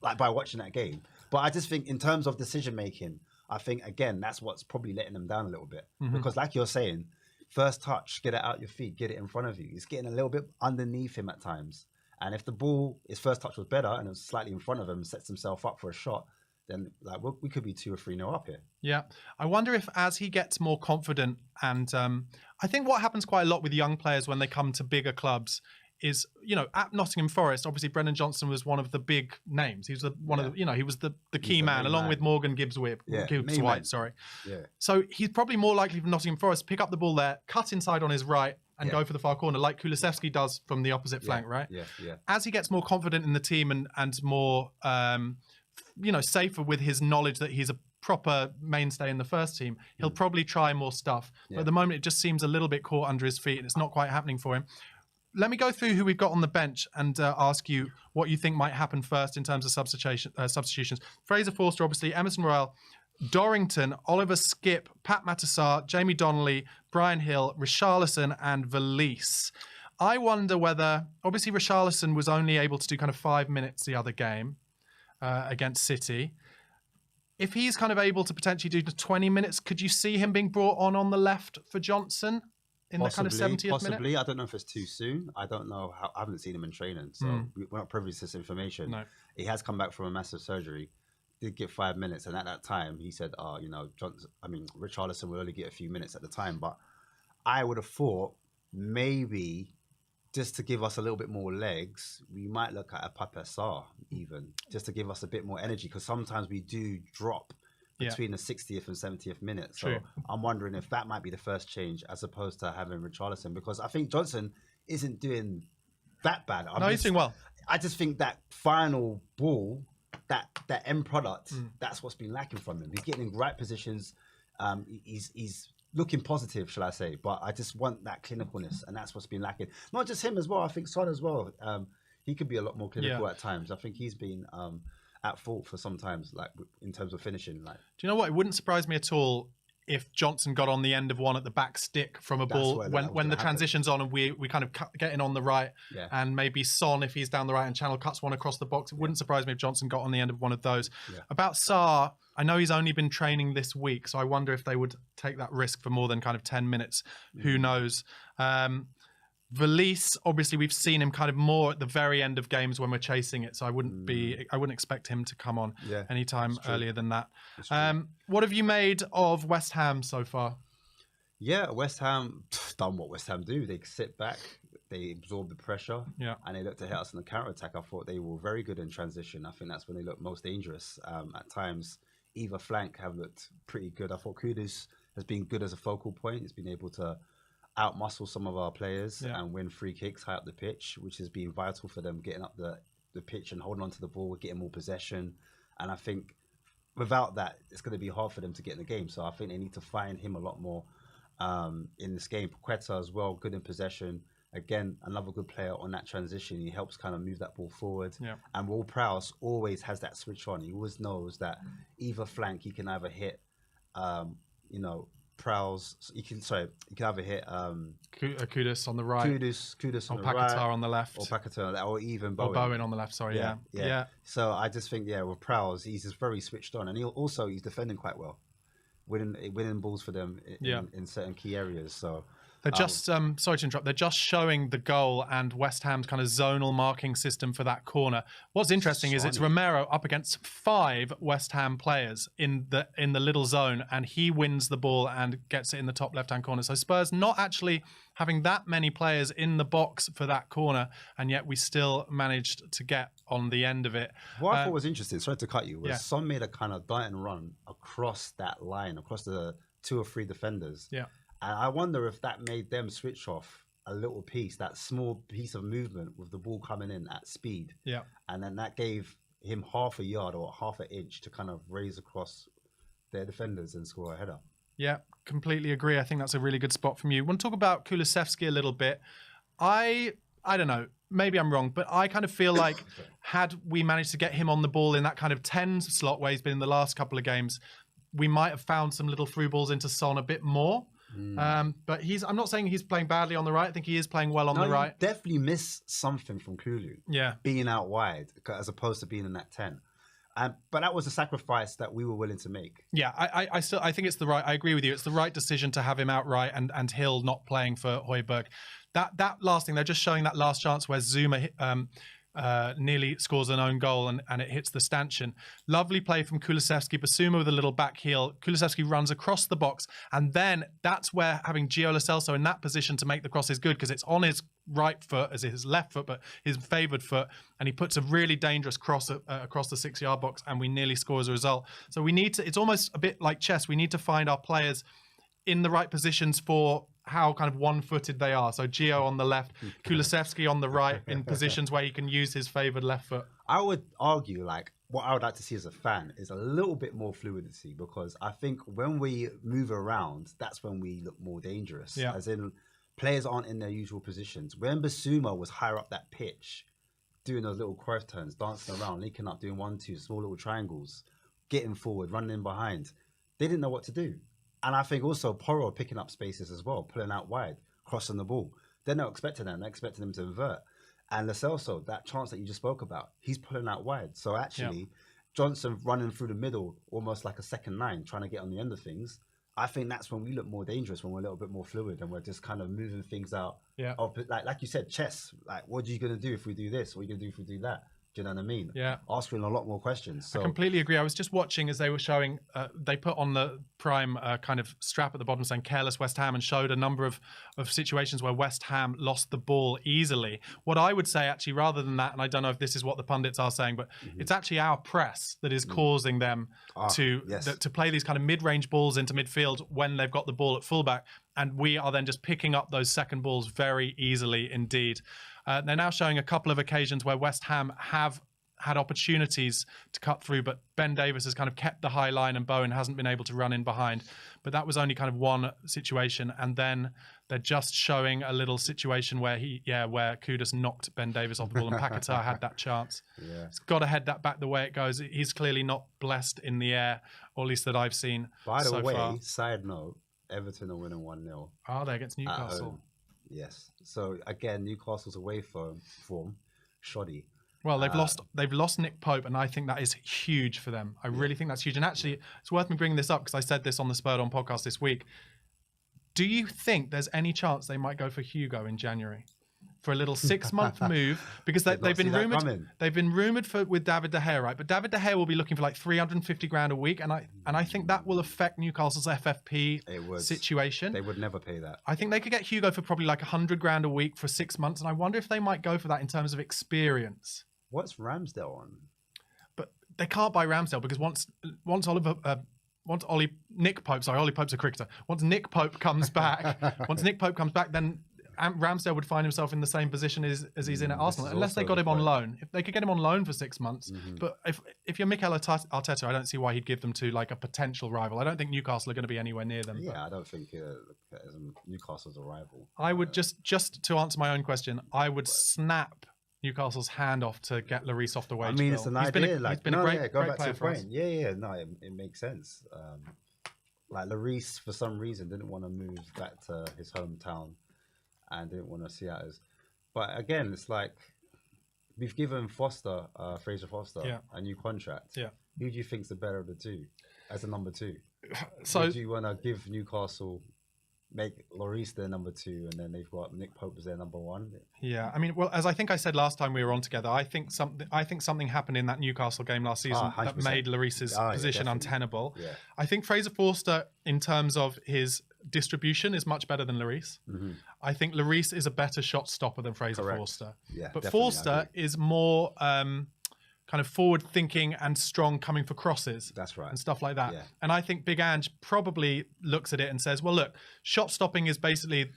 Speaker 2: like, by watching that game. But I just think in terms of decision-making, I think, again, that's what's probably letting him down a little bit. Because like you're saying, first touch, get it out your feet, get it in front of you. He's getting a little bit underneath him at times. And if the ball, his first touch was better and it was slightly in front of him, sets himself up for a shot, then like we could be 2 or 3-0 up here.
Speaker 1: Yeah. I wonder if as he gets more confident and I think what happens quite a lot with young players when they come to bigger clubs is, at Nottingham Forest, obviously Brennan Johnson was one of the big names. He was one of the, he was the key man along with Morgan Gibbs-White. Sorry.
Speaker 2: Yeah.
Speaker 1: So he's probably more likely for Nottingham Forest pick up the ball there, cut inside on his right and go for the far corner like Kulusevski does from the opposite flank, right?
Speaker 2: Yeah.
Speaker 1: As he gets more confident in the team and more, safer with his knowledge that he's a proper mainstay in the first team, he'll probably try more stuff. But at the moment, it just seems a little bit caught under his feet and it's not quite happening for him. Let me go through who we've got on the bench and ask you what you think might happen first in terms of substitutions. Fraser Forster, obviously, Emerson Royal, Dorrington, Oliver Skipp, Pat Matassar, Jamie Donnelly, Brian Hill, Richarlison and Valise. I wonder whether, obviously Richarlison was only able to do kind of 5 minutes the other game against City. If he's kind of able to potentially do 20 minutes, could you see him being brought on the left for Johnson? In
Speaker 2: Possibly,
Speaker 1: the kind of 70th
Speaker 2: possibly.
Speaker 1: minute?
Speaker 2: I don't know if it's too soon. I don't know. I haven't seen him in training, so we're not privy to this information.
Speaker 1: No.
Speaker 2: He has come back from a massive surgery. Did get 5 minutes, and at that time he said, Richarlison will only get a few minutes at the time. But I would have thought maybe just to give us a little bit more legs, we might look at a Pape-Sarr even, just to give us a bit more energy, because sometimes we do drop between the 60th and 70th minute. So
Speaker 1: True.
Speaker 2: I'm wondering if that might be the first change as opposed to having Richarlison, because I think Johnson isn't doing that bad.
Speaker 1: He's doing well.
Speaker 2: I just think that final ball, that end product, that's what's been lacking from him. He's getting in right positions. He's looking positive, shall I say. But I just want that clinicalness, and that's what's been lacking. Not just him as well. I think Son as well. He could be a lot more clinical at times. I think he's been at fault for sometimes, like in terms of finishing. Like,
Speaker 1: do you know what? It wouldn't surprise me at all if Johnson got on the end of one at the back stick from a ball when the transition's on and we kind of get in on the right, and maybe Son, if he's down the right and channel, cuts one across the box. It wouldn't surprise me if Johnson got on the end of one of those. About Sarr, I know he's only been training this week, so I wonder if they would take that risk for more than kind of 10 minutes. Who knows? Valise, obviously, we've seen him kind of more at the very end of games when we're chasing it, so I wouldn't expect him to come on anytime earlier than that. What have you made of West Ham so far?
Speaker 2: Yeah, West Ham done what West Ham do. They sit back, they absorb the pressure, and they look to hit us on the counter-attack. I thought they were very good in transition. I think that's when they look most dangerous. At times, either flank have looked pretty good. I thought Kudus has been good as a focal point. He's been able to outmuscle some of our players and win free kicks high up the pitch, which has been vital for them getting up the pitch and holding on to the ball, getting more possession. And I think without that, it's going to be hard for them to get in the game. So I think they need to find him a lot more in this game. Paqueta as well, good in possession. Again, another good player on that transition. He helps kind of move that ball forward. And Will Prowse always has that switch on. He always knows that either flank he can either hit, Prowse. You can either hit
Speaker 1: Kudus on the right,
Speaker 2: Kudus on the
Speaker 1: Paquetá
Speaker 2: right,
Speaker 1: on the left,
Speaker 2: or Paquetá, or even Bowen.
Speaker 1: Or Bowen on the left. Sorry, yeah.
Speaker 2: So I just think, with Prowse, he's just very switched on, and he's defending quite well, winning balls for them in certain key areas. So
Speaker 1: They're just, sorry to interrupt, they're just showing the goal and West Ham's kind of zonal marking system for that corner. What's interesting is it's Romero up against 5 West Ham players in the little zone, and he wins the ball and gets it in the top left-hand corner. So Spurs not actually having that many players in the box for that corner, and yet we still managed to get on the end of it.
Speaker 2: What I thought was interesting, sorry to cut you, was Son made a kind of dart and run across that line, across the 2 or 3 defenders.
Speaker 1: Yeah.
Speaker 2: And I wonder if that made them switch off a little piece, that small piece of movement with the ball coming in at speed.
Speaker 1: Yeah.
Speaker 2: And then that gave him half a yard or half an inch to kind of raise across their defenders and score a header.
Speaker 1: Yeah, completely agree. I think that's a really good spot from you. Want to talk about Kulusevski a little bit? I don't know. Maybe I'm wrong, but I kind of feel like had we managed to get him on the ball in that kind of 10 slot where he's been in the last couple of games, we might have found some little through balls into Son a bit more. But I'm not saying he's playing badly on the right. I think he is playing well on the right.
Speaker 2: Definitely miss something from Kulu.
Speaker 1: Yeah.
Speaker 2: Being out wide as opposed to being in that 10. But that was a sacrifice that we were willing to make.
Speaker 1: Yeah, I think it's the right. I agree with you. It's the right decision to have him outright and Hill not playing for Højbjerg. That last thing, they're just showing that last chance where Zuma nearly scores an own goal and it hits the stanchion. Lovely play from Kulusevski. Basuma with a little back heel. Kulusevski runs across the box, and then that's where having Gio Lo Celso in that position to make the cross is good, because it's on his right foot as his left foot, but his favoured foot, and he puts a really dangerous cross across the 6-yard box, and we nearly score as a result. So we need to, it's almost a bit like chess, we need to find our players in the right positions for how kind of one-footed they are. So Gio on the left, Kulusevski on the right, in positions where he can use his favoured left foot.
Speaker 2: I would argue, like, what I would like to see as a fan is a little bit more fluidity, because I think when we move around, that's when we look more dangerous.
Speaker 1: Yeah.
Speaker 2: As in, players aren't in their usual positions. When Basuma was higher up that pitch, doing those little Cruyff turns, dancing around, linking up, doing 1-2, small little triangles, getting forward, running in behind, they didn't know what to do. And I think also Porro picking up spaces as well, pulling out wide, crossing the ball. They're not expecting them. They're expecting them to invert. And Lo Celso, that chance that you just spoke about, he's pulling out wide. So actually, Johnson running through the middle, almost like a second line, trying to get on the end of things. I think that's when we look more dangerous, when we're a little bit more fluid and we're just kind of moving things out.
Speaker 1: Yeah.
Speaker 2: Like you said, chess. Like, what are you going to do if we do this? What are you going to do if we do that? Do you know what I mean?
Speaker 1: Yeah.
Speaker 2: Asking a lot more questions. So.
Speaker 1: I completely agree. I was just watching as they were showing, they put on the Prime kind of strap at the bottom saying careless West Ham, and showed a number of situations where West Ham lost the ball easily. What I would say actually, rather than that, and I don't know if this is what the pundits are saying, but it's actually our press that is causing them to play these kind of mid-range balls into midfield when they've got the ball at fullback. And we are then just picking up those second balls very easily indeed. They're now showing a couple of occasions where West Ham have had opportunities to cut through, but Ben Davies has kind of kept the high line and Bowen hasn't been able to run in behind. But that was only kind of one situation. And then they're just showing a little situation where where Kudus knocked Ben Davies off the ball and Paquetá had that chance. Yeah. He's got to head that back the way it goes. He's clearly not blessed in the air, or at least that I've seen.
Speaker 2: By the way,
Speaker 1: far.
Speaker 2: Side note, Everton are winning 1-0.
Speaker 1: Are they against Newcastle?
Speaker 2: Yes. So again, Newcastle's away form shoddy.
Speaker 1: Well, they've lost Nick Pope, and I think that is huge for them. I really think that's huge. And actually, it's worth me bringing this up because I said this on the Spurred On podcast this week. Do you think there's any chance they might go for Hugo in January? For a little 6-month move, because they've been rumored with David De Gea, right? But David De Gea will be looking for like 350 grand a week, and I think that will affect Newcastle's FFP situation.
Speaker 2: They would never pay that.
Speaker 1: I think they could get Hugo for probably like 100 grand a week for 6 months, and I wonder if they might go for that in terms of experience.
Speaker 2: What's Ramsdale on?
Speaker 1: But they can't buy Ramsdale because once Nick Pope's a cricketer. Once Nick Pope comes back, then Ramsdale would find himself in the same position as he's in at Arsenal, unless they got him on loan. If they could get him on loan for 6 months, but if you're Mikel Arteta, I don't see why he'd give them to like a potential rival. I don't think Newcastle are going to be anywhere near them.
Speaker 2: Yeah, I don't think Newcastle's a rival.
Speaker 1: I would just to answer my own question, I would snap Newcastle's hand off to get Lloris off the wage bill.
Speaker 2: I mean, it's an idea.
Speaker 1: He's been a great
Speaker 2: back
Speaker 1: player
Speaker 2: to
Speaker 1: for us.
Speaker 2: No, it makes sense. Like Lloris, for some reason, didn't want to move back to his hometown and didn't want to see out as. But again, it's like we've given Fraser Foster, a new contract.
Speaker 1: Yeah.
Speaker 2: Who do you think's the better of the two as a number 2?
Speaker 1: So
Speaker 2: Who do you want to give Newcastle make Lloris their number 2, and then they've got Nick Pope as their number 1.
Speaker 1: Yeah, I mean, well, as I think I said last time we were on together, I think something happened in that Newcastle game last season that
Speaker 2: 100%.
Speaker 1: made Lloris's position
Speaker 2: definitely.
Speaker 1: untenable.
Speaker 2: Yeah.
Speaker 1: I think Fraser Forster, in terms of his distribution, is much better than Lloris. I think Lloris is a better shot stopper than Fraser Forster.
Speaker 2: Yeah,
Speaker 1: but
Speaker 2: definitely,
Speaker 1: Forster is more kind of forward thinking and strong coming for crosses.
Speaker 2: That's right.
Speaker 1: And stuff like that.
Speaker 2: Yeah.
Speaker 1: And I think Big Ange probably looks at it and says, well, look, shot stopping is basically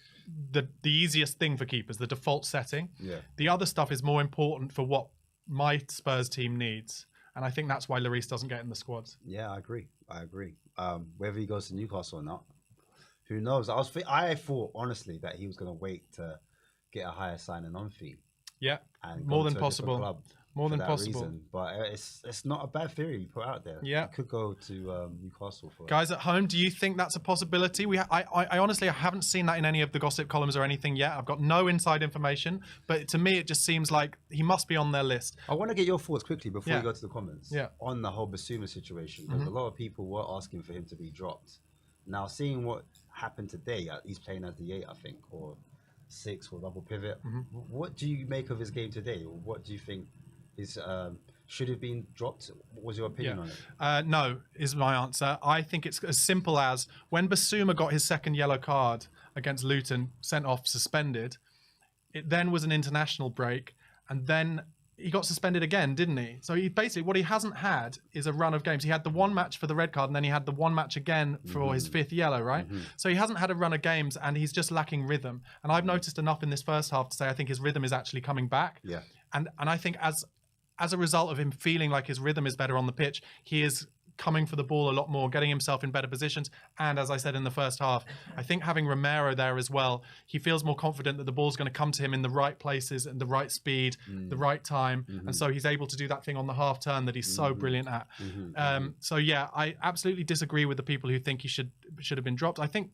Speaker 1: the easiest thing for keepers, the default setting.
Speaker 2: Yeah.
Speaker 1: The other stuff is more important for what my Spurs team needs. And I think that's why Lloris doesn't get in the squads.
Speaker 2: Yeah, I agree. Whether he goes to Newcastle or not, who knows? I thought, honestly, that he was going to wait to get a higher signing on fee.
Speaker 1: Yeah,
Speaker 2: And
Speaker 1: more
Speaker 2: go
Speaker 1: than
Speaker 2: to a different
Speaker 1: possible.
Speaker 2: club
Speaker 1: More
Speaker 2: for
Speaker 1: than
Speaker 2: that
Speaker 1: possible.
Speaker 2: reason. But it's not a bad theory you put out there.
Speaker 1: Yeah.
Speaker 2: He could go to Newcastle for
Speaker 1: Guys at home, do you think that's a possibility? I honestly, I haven't seen that in any of the gossip columns or anything yet. I've got no inside information, but to me, it just seems like he must be on their list.
Speaker 2: I want to get your thoughts quickly before
Speaker 1: Yeah.
Speaker 2: we go to the comments on the whole Basuma situation, because a lot of people were asking for him to be dropped. Now, seeing what happened today, he's playing as the 8, I think, or 6 or double pivot. What do you make of his game today? Or what do you think is should have been dropped? What was your opinion on it?
Speaker 1: No, is my answer. I think it's as simple as when Basuma got his second yellow card against Luton, sent off, suspended, it then was an international break, and then he got suspended again, didn't he? So he basically, what he hasn't had is a run of games. He had the one match for the red card, and then he had the one match again for his 5th yellow, right? So he hasn't had a run of games, and he's just lacking rhythm. And I've noticed enough in this first half to say I think his rhythm is actually coming back.
Speaker 2: Yeah.
Speaker 1: And I think as a result of him feeling like his rhythm is better on the pitch, he is coming for the ball a lot more, getting himself in better positions. And as I said in the first half, I think having Romero there as well, he feels more confident that the ball's going to come to him in the right places and the right speed, the right time. And so he's able to do that thing on the half turn that he's so brilliant at. So yeah, I absolutely disagree with the people who think he should have been dropped. I think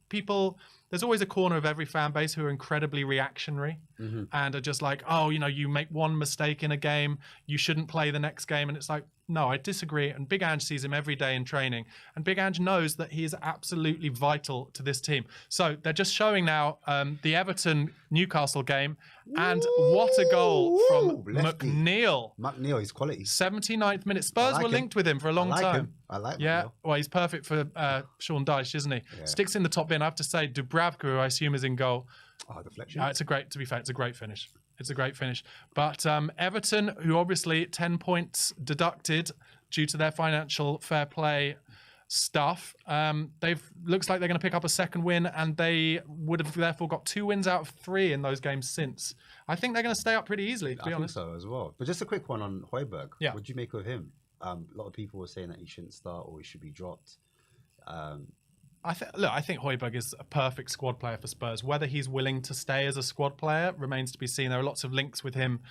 Speaker 1: there's always a corner of every fan base who are incredibly reactionary and are just like, oh, you make one mistake in a game, you shouldn't play the next game. And it's like, no, I disagree. And Big Ange sees him every day in training. And Big Ange knows that he is absolutely vital to this team. So they're just showing now the Everton-Newcastle game. And what a goal from
Speaker 2: lefty.
Speaker 1: McNeil.
Speaker 2: McNeil, he's quality.
Speaker 1: 79th minute. Spurs were linked with him for a long time.
Speaker 2: I like
Speaker 1: Yeah,
Speaker 2: McNeil.
Speaker 1: well, he's perfect for Sean Dyche, isn't he?
Speaker 2: Yeah.
Speaker 1: Sticks in the top bin. I have to say, Dubravka, who I assume is in goal.
Speaker 2: Oh, deflection.
Speaker 1: To be fair, it's a great finish. It's a great finish. But Everton, who obviously 10 points deducted due to their financial fair play stuff, looks like they're going to pick up a second win, and they would have therefore got 2 wins out of 3 in those games since. I think they're going to stay up pretty easily, to be honest.
Speaker 2: I think so as well. But just a quick one on Højbjerg.
Speaker 1: Yeah.
Speaker 2: What do you make of him? A lot of people were saying that he shouldn't start or he should be dropped.
Speaker 1: I think Højbjerg is a perfect squad player for Spurs. Whether he's willing to stay as a squad player remains to be seen. There are lots of links with him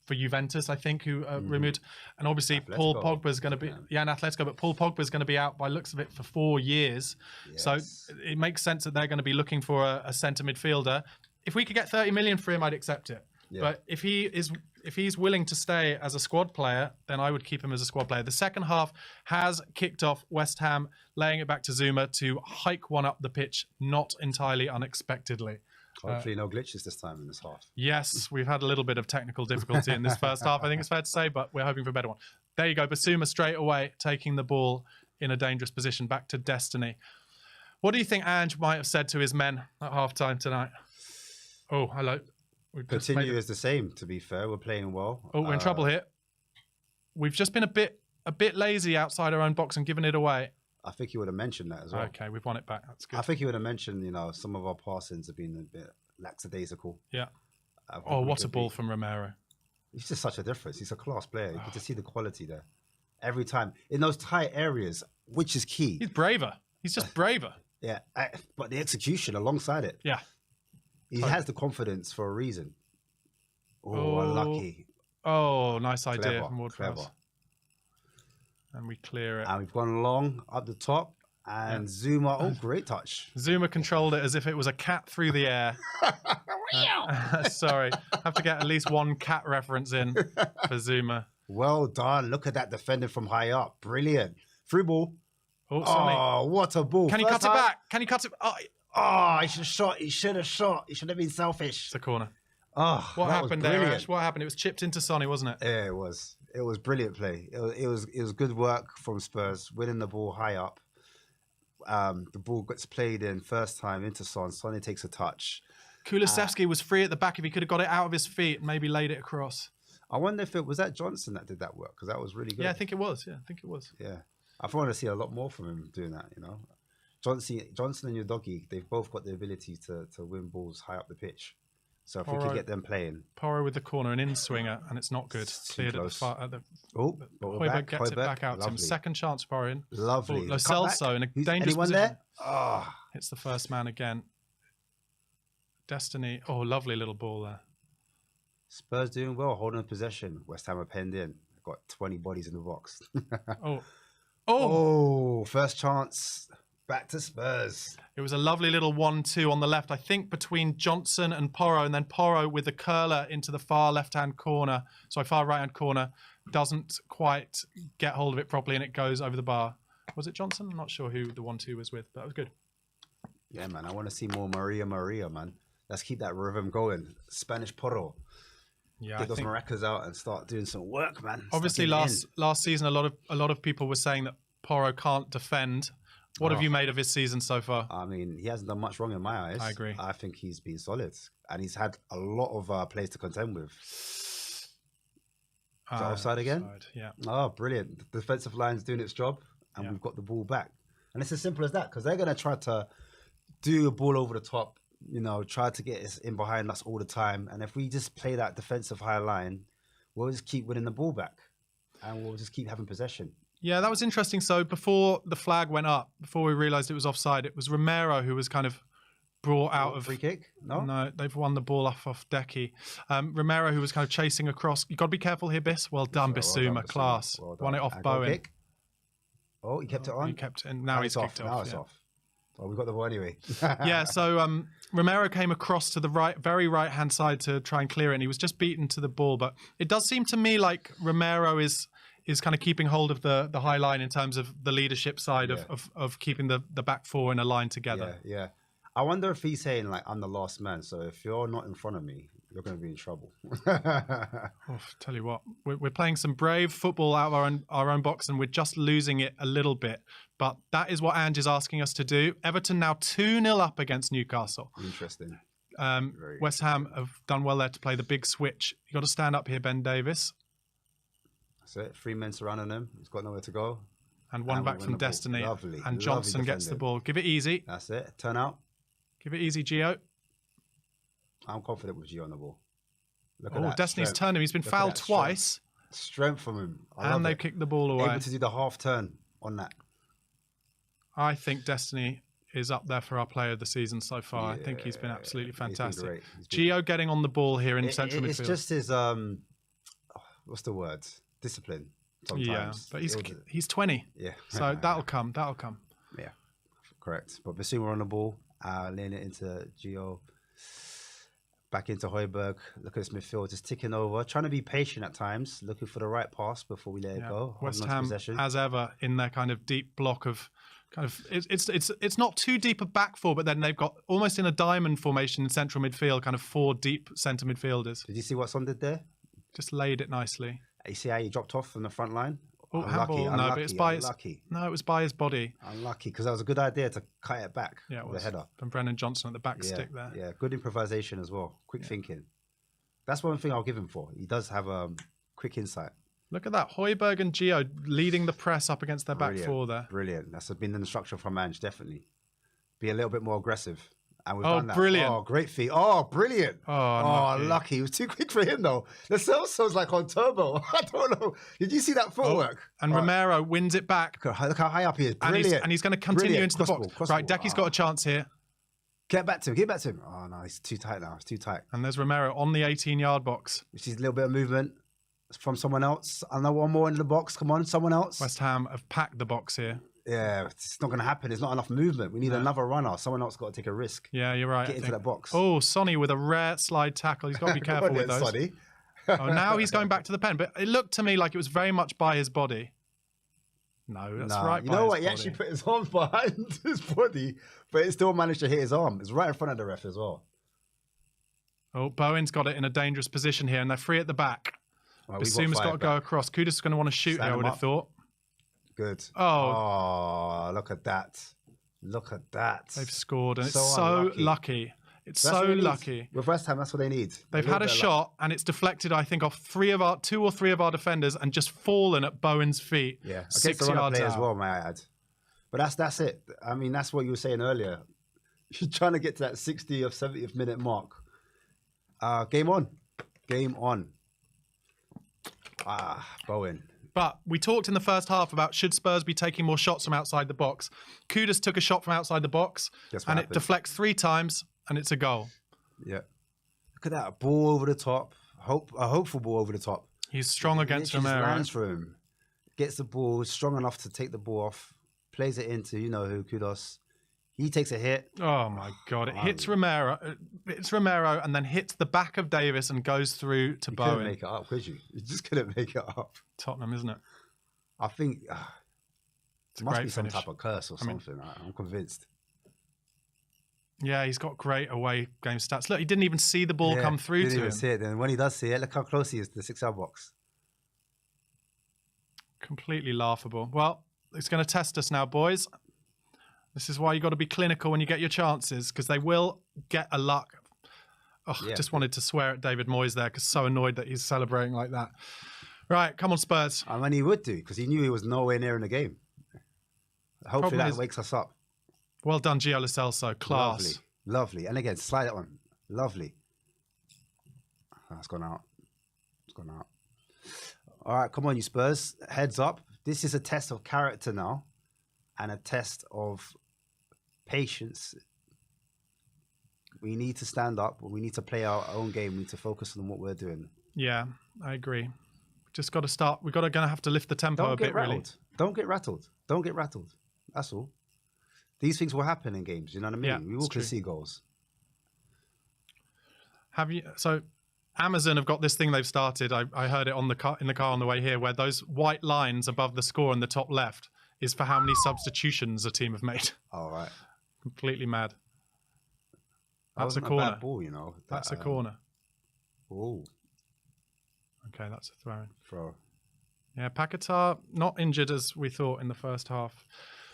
Speaker 1: for Juventus, I think, who are rumoured. And obviously, Paul Pogba's going to be... Yeah, and Atletico, but Paul Pogba's going to be out by looks of it for 4 years.
Speaker 2: Yes.
Speaker 1: So it makes sense that they're going to be looking for a centre midfielder. If we could get 30 million for him, I'd accept it. Yeah. But if he's willing to stay as a squad player, then I would keep him as a squad player. The second half has kicked off, West Ham laying it back to Zuma to hike one up the pitch, not entirely unexpectedly.
Speaker 2: Hopefully no glitches this time in this half.
Speaker 1: Yes, we've had a little bit of technical difficulty in this first half, I think it's fair to say, but we're hoping for a better one. There you go, Basuma straight away taking the ball in a dangerous position, back to Destiny. What do you think Ange might have said to his men at half-time tonight? Oh, hello.
Speaker 2: Continue as the same, to be fair. We're playing well.
Speaker 1: Oh, we're in trouble here. We've just been a bit lazy outside our own box and given it away.
Speaker 2: I think he would have mentioned that as well.
Speaker 1: Okay, we've won it back. That's good.
Speaker 2: I think he would have mentioned, some of our passings have been a bit lackadaisical.
Speaker 1: Yeah. Oh, what a ball from Romero.
Speaker 2: He's just such a difference. He's a class player. You get to see the quality there. Every time. In those tight areas, which is key.
Speaker 1: He's braver. He's just braver.
Speaker 2: Yeah, but the execution alongside it.
Speaker 1: Yeah.
Speaker 2: He has the confidence for a reason. Oh, unlucky.
Speaker 1: Oh, nice idea
Speaker 2: Clever,
Speaker 1: from Ward-Prowse. And we clear it.
Speaker 2: And we've gone long up the top. And Zuma, great touch.
Speaker 1: Zuma controlled it as if it was a cat through the air. Sorry. Have to get at least one cat reference in for Zuma.
Speaker 2: Well done. Look at that defending from high up. Brilliant. Through ball.
Speaker 1: Oh,
Speaker 2: what a ball.
Speaker 1: Can you cut it back? Can you cut it?
Speaker 2: Oh, he should have shot. He should have shot. He should have been selfish.
Speaker 1: It's a corner.
Speaker 2: Oh,
Speaker 1: What
Speaker 2: that
Speaker 1: happened
Speaker 2: was
Speaker 1: there,
Speaker 2: brilliant.
Speaker 1: Ash? What happened? It was chipped into Sonny, wasn't it?
Speaker 2: Yeah, it was. It was brilliant play. It was good work from Spurs, winning the ball high up. The ball gets played in first time into Son. Sonny takes a touch.
Speaker 1: Kulusevski was free at the back. If he could have got it out of his feet and maybe laid it across.
Speaker 2: I wonder if it was that Johnson that did that work, because that was really good.
Speaker 1: Yeah, I think it was. Yeah, I think it was.
Speaker 2: Yeah. I want to see a lot more from him doing that, you know. Johnson and Udogie, they've both got the ability to win balls high up the pitch. So if we could get them playing.
Speaker 1: Porro with the corner, an in-swinger, and it's not good.
Speaker 2: It's
Speaker 1: Cleared at the far.
Speaker 2: Oh,
Speaker 1: Højbjerg gets it back out to him. Second chance for him.
Speaker 2: Lovely.
Speaker 1: Lo Celso in a dangerous
Speaker 2: anyone
Speaker 1: position.
Speaker 2: there? Oh.
Speaker 1: Hits the first man again. Destiny. Oh, lovely little ball there.
Speaker 2: Spurs doing well, holding possession. West Ham are penned in. Got 20 bodies in the box. Oh, first chance. Back to Spurs.
Speaker 1: It was a lovely little 1-2 on the left, I think, between Johnson and Porro, and then Porro with the curler into the far left-hand corner, far right-hand corner, doesn't quite get hold of it properly, and it goes over the bar. Was it Johnson? I'm not sure who the 1-2 was with, but that was good.
Speaker 2: Yeah, man, I want to see more Maria, man. Let's keep that rhythm going. Spanish Porro.
Speaker 1: Yeah,
Speaker 2: Get those maracas out and start doing some work, man.
Speaker 1: Obviously, last season, a lot of people were saying that Porro can't defend. What have you made of his season so far?
Speaker 2: I mean, he hasn't done much wrong in my eyes.
Speaker 1: I agree.
Speaker 2: I think he's been solid, and he's had a lot of players to contend with. Is that offside again?
Speaker 1: Offside, yeah.
Speaker 2: Oh, brilliant. The defensive line's doing its job, and we've got the ball back. And it's as simple as that, because they're going to try to do a ball over the top, you know, try to get us in behind us all the time. And if we just play that defensive high line, we'll just keep winning the ball back, and we'll just keep having possession.
Speaker 1: Yeah, that was interesting. So before the flag went up, before we realised it was offside, it was Romero who was kind of brought out of...
Speaker 2: Free kick?
Speaker 1: No, they've won the ball off Decky. Romero who was kind of chasing across. You've got to be careful here, Biss. Well done, Bissouma. Class.
Speaker 2: Well done.
Speaker 1: Won it off Bowen.
Speaker 2: Kick. Oh, he kept it on?
Speaker 1: He kept it, and now he's kicked off.
Speaker 2: Now it's off. Oh, we got the ball anyway.
Speaker 1: Yeah, so Romero came across to the very right-hand side to try and clear it, and he was just beaten to the ball. But it does seem to me like Romero is kind of keeping hold of the high line in terms of the leadership side of keeping the back four in a line together.
Speaker 2: Yeah. I wonder if he's saying, like, I'm the last man, so if you're not in front of me, you're going to be in trouble.
Speaker 1: Tell you what, we're playing some brave football out of our own box, and we're just losing it a little bit. But that is what Ange is asking us to do. Everton now 2-0 up against Newcastle.
Speaker 2: Interesting.
Speaker 1: West Ham have done well there to play the big switch. You've got to stand up here, Ben Davis.
Speaker 2: That's it. 3 men surrounding him. He's got nowhere to go.
Speaker 1: And one back from Destiny.
Speaker 2: Lovely.
Speaker 1: And Johnson gets the ball. Give it easy.
Speaker 2: That's it. Turn out.
Speaker 1: Give it easy, Gio.
Speaker 2: I'm confident with Gio on the ball. Look at that.
Speaker 1: Destiny's turned him. He's been fouled twice.
Speaker 2: Strength from him.
Speaker 1: And they kicked the ball away.
Speaker 2: Able to do the half turn on that.
Speaker 1: I think Destiny is up there for our player of the season so far. I think he's been absolutely fantastic. Gio getting on the ball here in central midfield.
Speaker 2: It's just his, what's the word? Discipline. Sometimes.
Speaker 1: Yeah, but he's 20.
Speaker 2: Yeah.
Speaker 1: So that'll come.
Speaker 2: Yeah, correct. But Bissouma on the ball, laying it into Gio. Back into Højbjerg. Look at this midfield just ticking over, trying to be patient at times, looking for the right pass before we let it go.
Speaker 1: West Ham, as ever, in their kind of deep block of it's not too deep a back four, but then they've got almost in a diamond formation in central midfield, kind of 4 deep centre midfielders.
Speaker 2: Did you see what Son did there?
Speaker 1: Just laid it nicely.
Speaker 2: You see how he dropped off from the front line?
Speaker 1: Oh, handball. No, but it's it was by his body.
Speaker 2: Unlucky, because that was a good idea to cut it back.
Speaker 1: Yeah, it was.
Speaker 2: The header.
Speaker 1: From Brennan Johnson at the back stick there.
Speaker 2: Yeah, good improvisation as well. Quick thinking. That's one thing I'll give him for. He does have quick insight.
Speaker 1: Look at that. Højbjerg and Gio leading the press up against their back four there.
Speaker 2: Brilliant. That's been the instruction from Ange, definitely. Be a little bit more aggressive. And we've done that.
Speaker 1: Brilliant.
Speaker 2: Oh, great feet. Oh, brilliant.
Speaker 1: Oh,
Speaker 2: lucky. It was too quick for him, though. The Celso's like on turbo. I don't know. Did you see that footwork?
Speaker 1: And Romero wins it back.
Speaker 2: Look how high up he is. Brilliant.
Speaker 1: And he's going to continue into the box. Right, Decky's got a chance here.
Speaker 2: Get back to him. Oh, no, he's too tight now. It's too tight.
Speaker 1: And there's Romero on the 18-yard box.
Speaker 2: Which is a little bit of movement from someone else. Another one more into the box. Come on, someone else.
Speaker 1: West Ham have packed the box here.
Speaker 2: Yeah, it's not going to happen. There's not enough movement. We need another runner. Someone else got to take a risk.
Speaker 1: Yeah, you're right.
Speaker 2: Get into that box.
Speaker 1: Oh, Sonny with a rare slide tackle. He's got to be careful with those.
Speaker 2: Sonny.
Speaker 1: Now he's going back to the pen. But it looked to me like it was very much by his body. No, that's
Speaker 2: Nah,
Speaker 1: right.
Speaker 2: you
Speaker 1: by
Speaker 2: know
Speaker 1: his
Speaker 2: what? He
Speaker 1: body.
Speaker 2: actually put his arms behind his body, but it still managed to hit his arm. It's right in front of the ref as well.
Speaker 1: Oh, Bowen's got it in a dangerous position here, and they're free at the back.
Speaker 2: Right,
Speaker 1: Basuma's got to go across. Kudus is going to want to shoot
Speaker 2: Stand
Speaker 1: here, I
Speaker 2: him
Speaker 1: would have
Speaker 2: up.
Speaker 1: thought.
Speaker 2: Good.
Speaker 1: Oh.
Speaker 2: Oh, look at that. Look at that.
Speaker 1: They've scored, and
Speaker 2: So
Speaker 1: it's so
Speaker 2: unlucky.
Speaker 1: lucky. It's
Speaker 2: That's
Speaker 1: so
Speaker 2: what they need.
Speaker 1: lucky.
Speaker 2: With West Ham, that's what they need.
Speaker 1: They've had a shot, and it's deflected, I think, off two or three of our defenders and just fallen at Bowen's feet.
Speaker 2: Yeah, against
Speaker 1: 6
Speaker 2: the runner
Speaker 1: yards
Speaker 2: play
Speaker 1: out.
Speaker 2: as well, may I add. But that's it. I mean, that's what you were saying earlier. You're trying to get to that 60th, 70th minute mark. Game on. Game on. Bowen.
Speaker 1: But we talked in the first half about should Spurs be taking more shots from outside the box. Kudus took a shot from outside the box, and it deflects 3 times, and it's a goal.
Speaker 2: Yeah. Look at that. Ball over the top. A hopeful ball over the top.
Speaker 1: He's strong against Romero.
Speaker 2: Lands for him. Gets the ball, strong enough to take the ball off. Plays it into, you know who, Kudus. He takes a hit.
Speaker 1: Oh, my God. It hits Romero. It's Romero and then hits the back of Davis and goes through to Bowen.
Speaker 2: You couldn't make it up, could you? You just couldn't make it up.
Speaker 1: Tottenham, isn't it?
Speaker 2: I think
Speaker 1: It's
Speaker 2: it must be some type of curse or something. I'm convinced.
Speaker 1: Yeah, he's got great away game stats. Look, he didn't even see the ball come through to him.
Speaker 2: Didn't even see it. Then when he does see it, look how close he is to the 6-yard box.
Speaker 1: Completely laughable. Well, it's going to test us now, boys. This is why you got to be clinical when you get your chances, because they will get a luck. Oh, yeah. Just wanted to swear at David Moyes there, because so annoyed that he's celebrating like that. Right, come on, Spurs.
Speaker 2: I mean, he would do, because he knew he was nowhere near in the game. Hopefully that wakes us up.
Speaker 1: Well done, Gio Lo Celso. Class.
Speaker 2: Lovely. Lovely. And again, slide it on. Lovely. That's gone out. It's gone out. All right, come on, you Spurs. Heads up. This is a test of character now and a test of patience. We need to stand up. We need to play our own game. We need to focus on what we're doing.
Speaker 1: Yeah, I agree. Just got to start. We're going to have to lift the tempo a bit, really.
Speaker 2: Don't get rattled. Don't get rattled. That's all. These things will happen in games. You know what I mean?
Speaker 1: Yeah,
Speaker 2: we all can see goals.
Speaker 1: So Amazon have got this thing they've started. I heard it in the car on the way here, where those white lines above the score in the top left is for how many substitutions a team have made.
Speaker 2: All right.
Speaker 1: Completely mad. That's
Speaker 2: a
Speaker 1: corner.
Speaker 2: Bad ball, you know.
Speaker 1: That's a corner.
Speaker 2: Oh.
Speaker 1: Okay, that's a throw-in.
Speaker 2: Throw.
Speaker 1: Yeah, Paquetá not injured as we thought in the first half.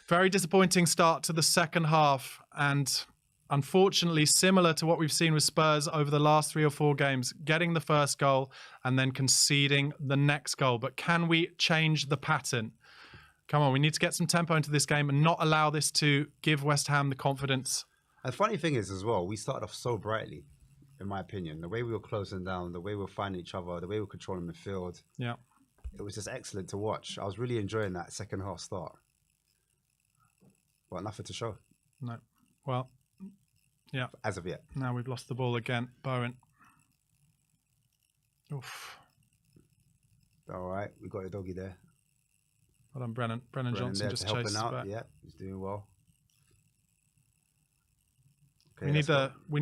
Speaker 1: Very disappointing start to the second half, and unfortunately similar to what we've seen with Spurs over the last 3 or 4 games, getting the first goal and then conceding the next goal. But can we change the pattern? Come on, we need to get some tempo into this game and not allow this to give West Ham the confidence.
Speaker 2: And the funny thing is as well, we started off so brightly, in my opinion. The way we were closing down, the way we were finding each other, the way we were controlling midfield.
Speaker 1: Yeah.
Speaker 2: It was just excellent to watch. I was really enjoying that second half start. But nothing to show.
Speaker 1: No. Well, yeah.
Speaker 2: As of yet.
Speaker 1: Now we've lost the ball again. Bowen. Oof.
Speaker 2: All right. We got a doggy there.
Speaker 1: Well done, Brennan. Brennan Johnson just chased
Speaker 2: out.
Speaker 1: back.
Speaker 2: Yeah, he's doing well. Okay,
Speaker 1: we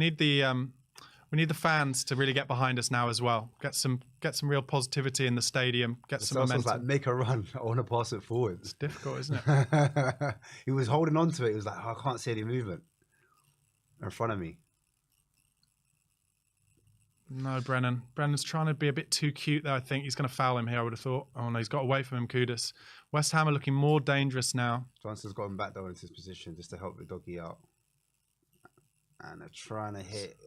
Speaker 1: need the fans to really get behind us now as well. Get some real positivity in the stadium. Get some momentum.
Speaker 2: Like, make a run. I want to pass it forward.
Speaker 1: It's difficult, isn't it?
Speaker 2: He was holding on to it. He was like, oh, I can't see any movement in front of me.
Speaker 1: No, Brennan. Brennan's trying to be a bit too cute there, I think. He's going to foul him here, I would have thought. Oh, no, he's got away from him, Kudus. West Ham are looking more dangerous now.
Speaker 2: Johnson's got him back, though, into his position just to help the doggy out. And they're trying to hit.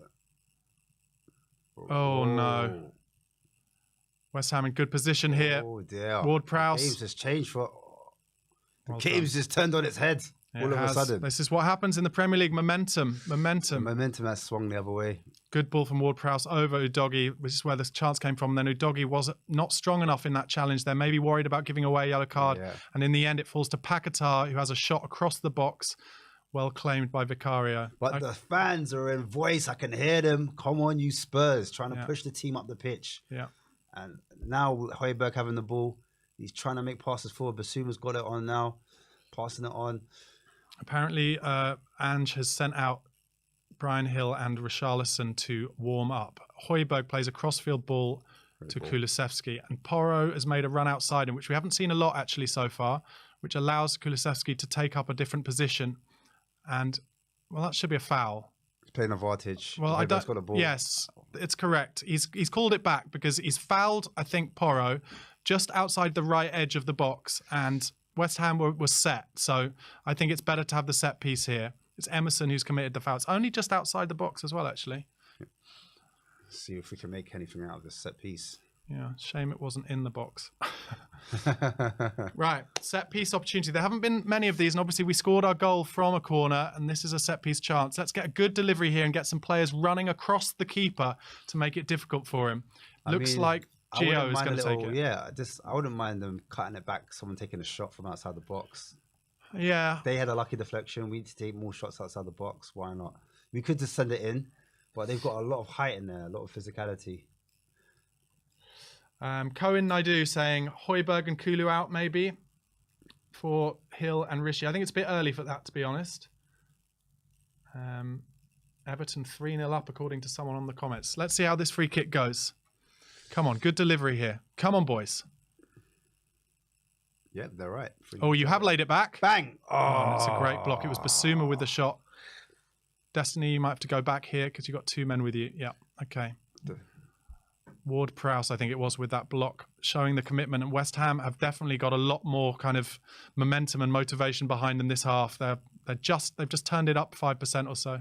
Speaker 1: Oh, no. West Ham in good position here.
Speaker 2: Oh, dear.
Speaker 1: Ward-Prowse.
Speaker 2: The game's just changed for... The game's just turned on its head all of a sudden.
Speaker 1: This is what happens in the Premier League. Momentum.
Speaker 2: The momentum has swung the other way.
Speaker 1: Good ball from Ward-Prowse over Udogie, which is where the chance came from. Then Udogie was not strong enough in that challenge. They're maybe worried about giving away a yellow card. Yeah. And in the end, it falls to Paquetá, who has a shot across the box. Well claimed by Vicario.
Speaker 2: But the fans are in voice. I can hear them. Come on, you Spurs. Trying to push the team up the pitch.
Speaker 1: Yeah.
Speaker 2: And now Højbjerg having the ball. He's trying to make passes forward. Basuma's got it on now. Passing it on.
Speaker 1: Apparently, Ange has sent out Brian Hill and Richarlison to warm up. Højbjerg plays a crossfield ball to Kulusevski. And Porro has made a run outside him, which we haven't seen a lot actually so far. which allows Kulusevski to take up a different position. And, well, that should be a foul.
Speaker 2: He's playing advantage.
Speaker 1: Well, I don't.
Speaker 2: Got a ball.
Speaker 1: Yes, it's correct. He's called it back because he's fouled, I think, Porro just outside the right edge of the box, and West Ham was set. So I think it's better to have the set piece here. It's Emerson who's committed the foul. It's only just outside the box as well, actually.
Speaker 2: See if we can make anything out of this set piece.
Speaker 1: Yeah, shame it wasn't in the box. Right, set piece opportunity. There haven't been many of these, and obviously we scored our goal from a corner, and this is a set piece chance. Let's get a good delivery here and get some players running across the keeper to make it difficult for him. Looks like Gio is going to take it.
Speaker 2: Yeah, I wouldn't mind them cutting it back, someone taking a shot from outside the box.
Speaker 1: Yeah.
Speaker 2: They had a lucky deflection. We need to take more shots outside the box. Why not? We could just send it in, but they've got a lot of height in there, a lot of physicality.
Speaker 1: Cohen Naidu saying Højbjerg and Kulu out maybe for Hill and Rishi. I think it's a bit early for that, to be honest. Everton 3-0 up according to someone on the comments. Let's see how this free kick goes. Come on, good delivery here. Come on, boys.
Speaker 2: Yeah, they're right.
Speaker 1: Oh, you have laid it back.
Speaker 2: Bang!
Speaker 1: Oh, that's a great block. It was Basuma with the shot. Destiny, you might have to go back here because you've got two men with you. Yeah, okay. Ward-Prowse, I think it was, with that block, showing the commitment. And West Ham have definitely got a lot more kind of momentum and motivation behind them this half. They've just turned it up 5% or so.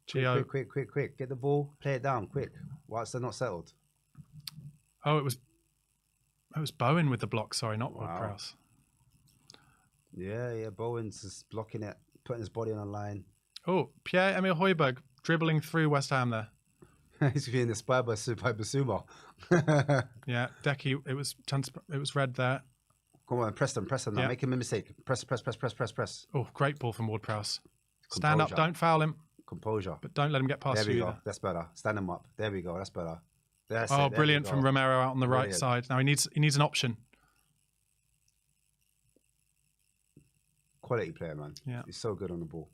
Speaker 1: Gio.
Speaker 2: Quick. Get the ball, play it down, quick. Whilst they're not settled.
Speaker 1: Oh, it was Bowen with the block, sorry, not Ward-Prowse.
Speaker 2: Yeah, Bowen's just blocking it, putting his body on the line.
Speaker 1: Oh, Pierre-Emile Højbjerg dribbling through West Ham there.
Speaker 2: He's being inspired by Basuma.
Speaker 1: Yeah, Decky, it was red there.
Speaker 2: Come on, press them now. Make him a mistake. Press.
Speaker 1: Oh, great ball from Ward-Prowse. Stand up, don't foul him.
Speaker 2: Composure.
Speaker 1: But don't let him get past you.
Speaker 2: There we go.
Speaker 1: Either.
Speaker 2: That's better. Stand him up. There we go. That's better.
Speaker 1: Brilliant from Romero out on the right side. Now he needs an option.
Speaker 2: Quality player, man.
Speaker 1: Yeah.
Speaker 2: He's so good on the ball.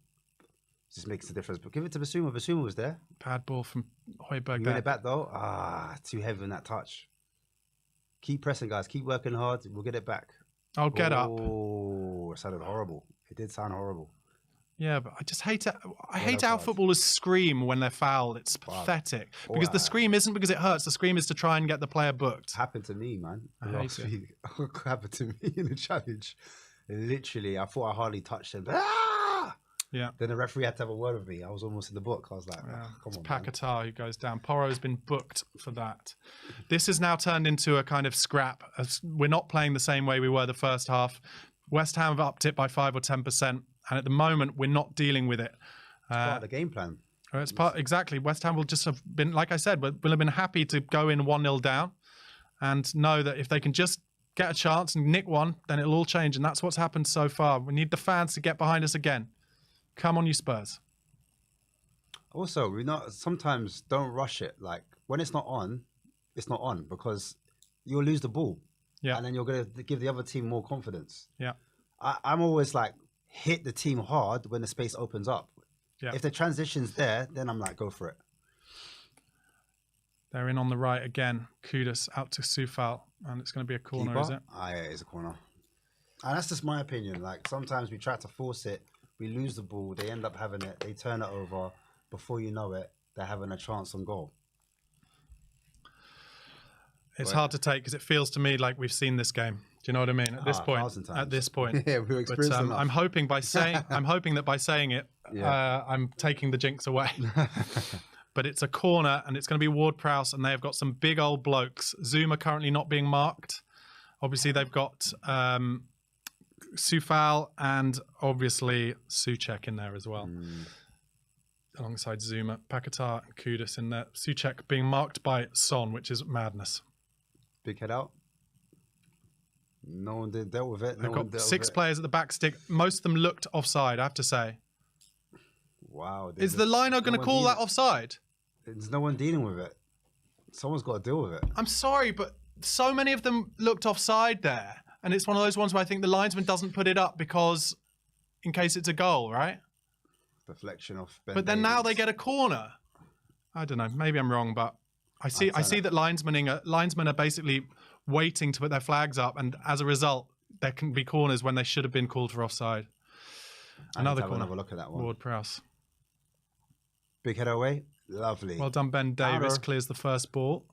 Speaker 2: Just makes a difference. But give it to Basuma. Basuma was there.
Speaker 1: Bad ball from Højbjerg
Speaker 2: You
Speaker 1: there.
Speaker 2: win it back though. Too heavy in that touch. Keep pressing, guys. Keep working hard. We'll get it back.
Speaker 1: I'll get up.
Speaker 2: Oh, it sounded horrible. It did sound horrible.
Speaker 1: Yeah, but I just hate it. I hate how footballers scream when they're fouled. It's pathetic. Because the scream isn't because it hurts. The scream is to try and get the player booked.
Speaker 2: Happened to me, man.
Speaker 1: Last week.
Speaker 2: Happened to me in the challenge. Literally, I thought I hardly touched him.
Speaker 1: Yeah.
Speaker 2: Then the referee had to have a word with me. I was almost in the book. I was like, come on,
Speaker 1: Paquetá who goes down. Porro's been booked for that. This has now turned into a kind of scrap. We're not playing the same way we were the first half. West Ham have upped it by 5 or 10%. And at the moment, we're not dealing with it.
Speaker 2: It's part of the game plan.
Speaker 1: It's exactly. West Ham will just have been, like I said, will have been happy to go in 1-0 down and know that if they can just get a chance and nick one, then it'll all change. And that's what's happened so far. We need the fans to get behind us again. Come on, you Spurs.
Speaker 2: Also, sometimes don't rush it. Like when it's not on because you'll lose the ball.
Speaker 1: Yeah.
Speaker 2: And then you're going to give the other team more confidence.
Speaker 1: Yeah.
Speaker 2: I'm always like, hit the team hard when the space opens up.
Speaker 1: Yeah.
Speaker 2: If the transition's there, then I'm like, go for it.
Speaker 1: They're in on the right again. Kudus out to Soufal. And it's going to be a corner,
Speaker 2: Keeper?
Speaker 1: Is it?
Speaker 2: Yeah, it is a corner. And that's just my opinion. Like sometimes we try to force it. We lose the ball. They end up having it. They turn it over. Before you know it, they're having a chance on goal.
Speaker 1: It's hard to take because it feels to me like we've seen this game. Do you know what I mean? At this point.
Speaker 2: 1,000 times.
Speaker 1: At this point.
Speaker 2: Yeah, we've experienced enough.
Speaker 1: I'm hoping that by saying it, I'm taking the jinx away. But it's a corner and it's going to be Ward-Prowse and they have got some big old blokes. Zuma currently not being marked. Obviously they've got Soufal and obviously Souček in there as well. Alongside Zuma, Paquetá and Kudus in there. Souček being marked by Son, which is madness.
Speaker 2: Big head out. No one dealt with it.
Speaker 1: They've got 6 players at the back stick. Most of them looked offside, I have to say.
Speaker 2: Wow.
Speaker 1: Is the liner going to call that offside?
Speaker 2: There's no one dealing with it. Someone's got to deal with it.
Speaker 1: I'm sorry, but so many of them looked offside there. And it's one of those ones where I think the linesman doesn't put it up because in case it's a goal, right?
Speaker 2: Deflection off Ben
Speaker 1: But then
Speaker 2: Davies.
Speaker 1: now they get a corner. I don't know. Maybe I'm wrong, but I see that linesmen are basically waiting to put their flags up, and as a result, there can be corners when they should have been called for offside. Another corner.
Speaker 2: Another look at that one.
Speaker 1: Ward-Prowse.
Speaker 2: Big header away. Lovely.
Speaker 1: Well done, Ben Davis. Clears the first ball.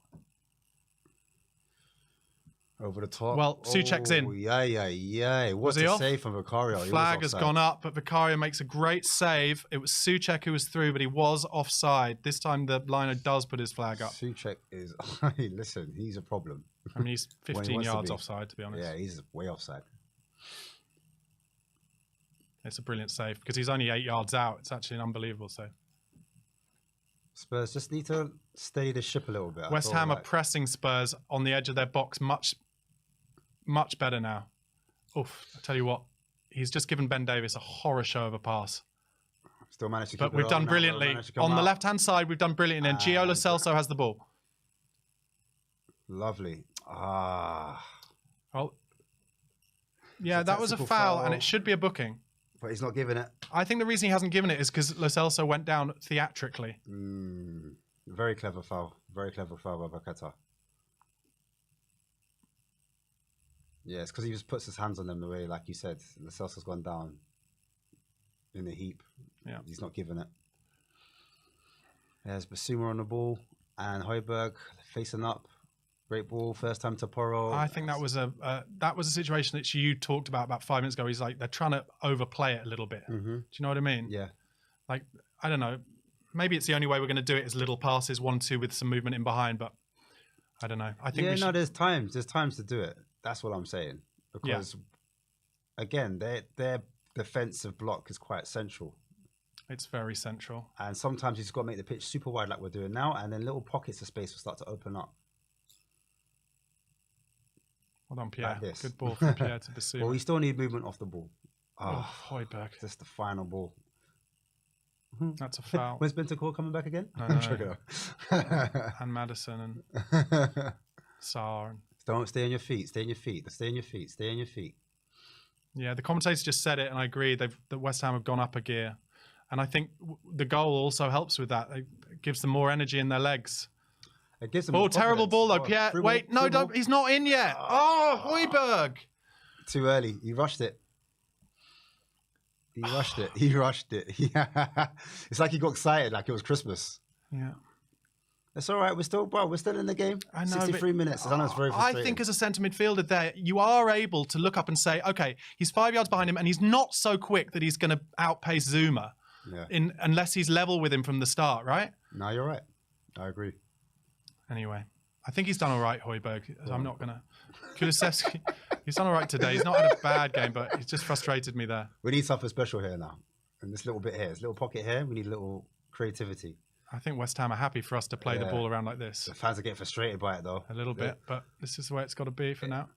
Speaker 2: Over the top.
Speaker 1: Well, Souček's in.
Speaker 2: Yeah. What
Speaker 1: Was he
Speaker 2: a
Speaker 1: off?
Speaker 2: save from Vicario.
Speaker 1: Flag has gone up, but Vicario makes a great save. It was Souček who was through, but he was offside. This time the liner does put his flag up.
Speaker 2: Souček is... Listen, he's a problem.
Speaker 1: I mean, he's 15 yards offside, to be honest.
Speaker 2: Yeah, he's way offside.
Speaker 1: It's a brilliant save because he's only 8 yards out. It's actually an unbelievable save.
Speaker 2: Spurs just need to steady the ship a little bit.
Speaker 1: West Ham are pressing Spurs on the edge of their box much better now. Oof, I tell you what, he's just given Ben Davis a horror show of a pass.
Speaker 2: Still managed to keep
Speaker 1: But we've done brilliantly. On the left-hand side, we've done brilliantly. And Gio Lo Celso has the ball.
Speaker 2: Lovely.
Speaker 1: Oh, yeah, that was a foul, and it should be a booking.
Speaker 2: But he's not giving it.
Speaker 1: I think the reason he hasn't given it is because Lo Celso went down theatrically.
Speaker 2: Very clever foul. Very clever foul by Baketa. Yeah, it's because he just puts his hands on them the way, like you said. Lo Celso's gone down in a heap.
Speaker 1: Yeah.
Speaker 2: He's not giving it. There's Basuma on the ball and Højbjerg facing up. Great ball, first time to Porro.
Speaker 1: I think that was a situation that you talked about 5 minutes ago. He's like, they're trying to overplay it a little bit. Do you know what I mean?
Speaker 2: Yeah.
Speaker 1: Like, I don't know. Maybe it's the only way we're going to do it is little passes, 1-2 with some movement in behind, but I don't know. I think
Speaker 2: there's times to do it. That's what I'm saying. Because again, their defensive block is quite central.
Speaker 1: It's very central.
Speaker 2: And sometimes you just got to make the pitch super wide like we're doing now, and then little pockets of space will start to open up.
Speaker 1: Well done, Pierre.
Speaker 2: Like
Speaker 1: Good ball from Pierre to Basuma.
Speaker 2: Well, we still need movement off the ball.
Speaker 1: Højbjerg.
Speaker 2: Just the final ball.
Speaker 1: That's a foul.
Speaker 2: Where's Bentancur coming back again?
Speaker 1: No. And Madison and Sarr. And...
Speaker 2: Don't stay on your feet. Stay on your feet. Stay on your feet. Stay on your feet.
Speaker 1: Yeah, the commentators just said it, and I agree. The West Ham have gone up a gear, and I think the goal also helps with that. It gives them more energy in their legs.
Speaker 2: It gives them
Speaker 1: terrible ball though, Pierre. Wait, no, don't. He's not in yet. Højbjerg.
Speaker 2: Too early. He rushed it. He rushed it. Yeah. It's like he got excited, like it was Christmas.
Speaker 1: Yeah.
Speaker 2: It's all right. We're still in the game.
Speaker 1: I know,
Speaker 2: 63 minutes. I know it's very frustrating.
Speaker 1: I think as a centre midfielder there, you are able to look up and say, okay, he's 5 yards behind him and he's not so quick that he's going to outpace Zuma unless he's level with him from the start, right?
Speaker 2: No, you're right. I agree.
Speaker 1: Anyway, I think he's done all right, Højbjerg. I'm not going to... Kulusevski, he's done all right today. He's not had a bad game, but he's just frustrated me there.
Speaker 2: We need something special here now. And this little bit here, this little pocket here, we need a little creativity.
Speaker 1: I think West Ham are happy for us to play the ball around like this.
Speaker 2: The fans are getting frustrated by it, though.
Speaker 1: A little bit, but this is the way it's got to be for now.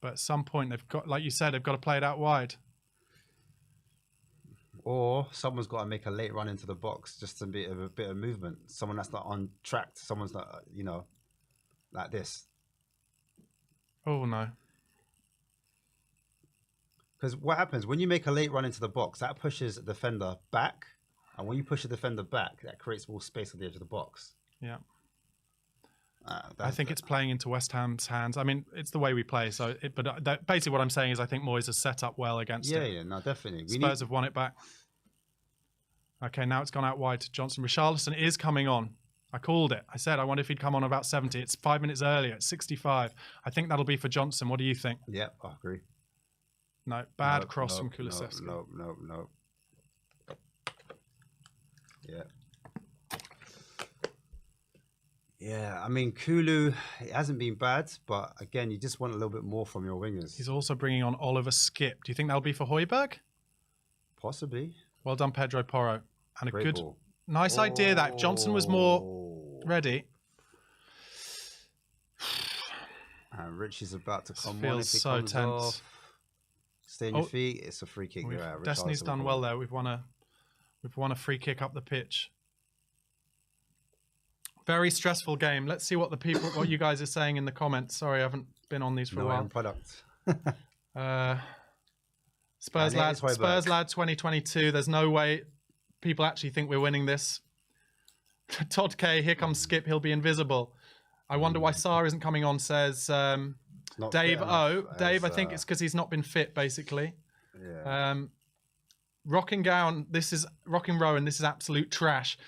Speaker 1: But at some point, they've got, like you said, they've got to play it out wide.
Speaker 2: Or someone's got to make a late run into the box, just a bit of movement. Someone that's not on track. Someone's not, like this.
Speaker 1: Oh, no.
Speaker 2: Because what happens when you make a late run into the box, that pushes the defender back. And when you push the defender back, that creates more space on the edge of the box.
Speaker 1: Yeah. I think it's playing into West Ham's hands. I mean, it's the way we play. But basically what I'm saying is I think Moyes has set up well against it.
Speaker 2: Yeah, no, definitely.
Speaker 1: Spurs have won it back. Okay, now it's gone out wide to Johnson. Richarlison is coming on. I called it. I said, I wonder if he'd come on about 70. It's 5 minutes earlier. It's 65. I think that'll be for Johnson. What do you think?
Speaker 2: Yeah, I agree.
Speaker 1: No, bad cross from Kulusevski.
Speaker 2: No. Yeah. Yeah, I mean, Kulu, it hasn't been bad, but again, you just want a little bit more from your wingers.
Speaker 1: He's also bringing on Oliver Skip. Do you think that'll be for Højbjerg?
Speaker 2: Possibly.
Speaker 1: Well done, Pedro Porro. And a
Speaker 2: Great
Speaker 1: good,
Speaker 2: ball.
Speaker 1: nice idea that Johnson was more ready.
Speaker 2: And Richie's about to come on.
Speaker 1: Feels so tense.
Speaker 2: Off. Stay on your feet. It's a free kick.
Speaker 1: Destiny's done well there. We've won a free kick up the pitch. Very stressful game. Let's see what what you guys are saying in the comments. Sorry, I haven't been on these for a while.
Speaker 2: Product.
Speaker 1: Spurs lad 2022. There's no way people actually think we're winning this. Todd K, here comes Skip. He'll be invisible. I wonder why Sarr isn't coming on, says
Speaker 2: not
Speaker 1: Dave
Speaker 2: fit
Speaker 1: O.
Speaker 2: enough
Speaker 1: Dave,
Speaker 2: as,
Speaker 1: I think it's because he's not been fit, basically.
Speaker 2: Yeah.
Speaker 1: Rocking Rowan, this is absolute trash.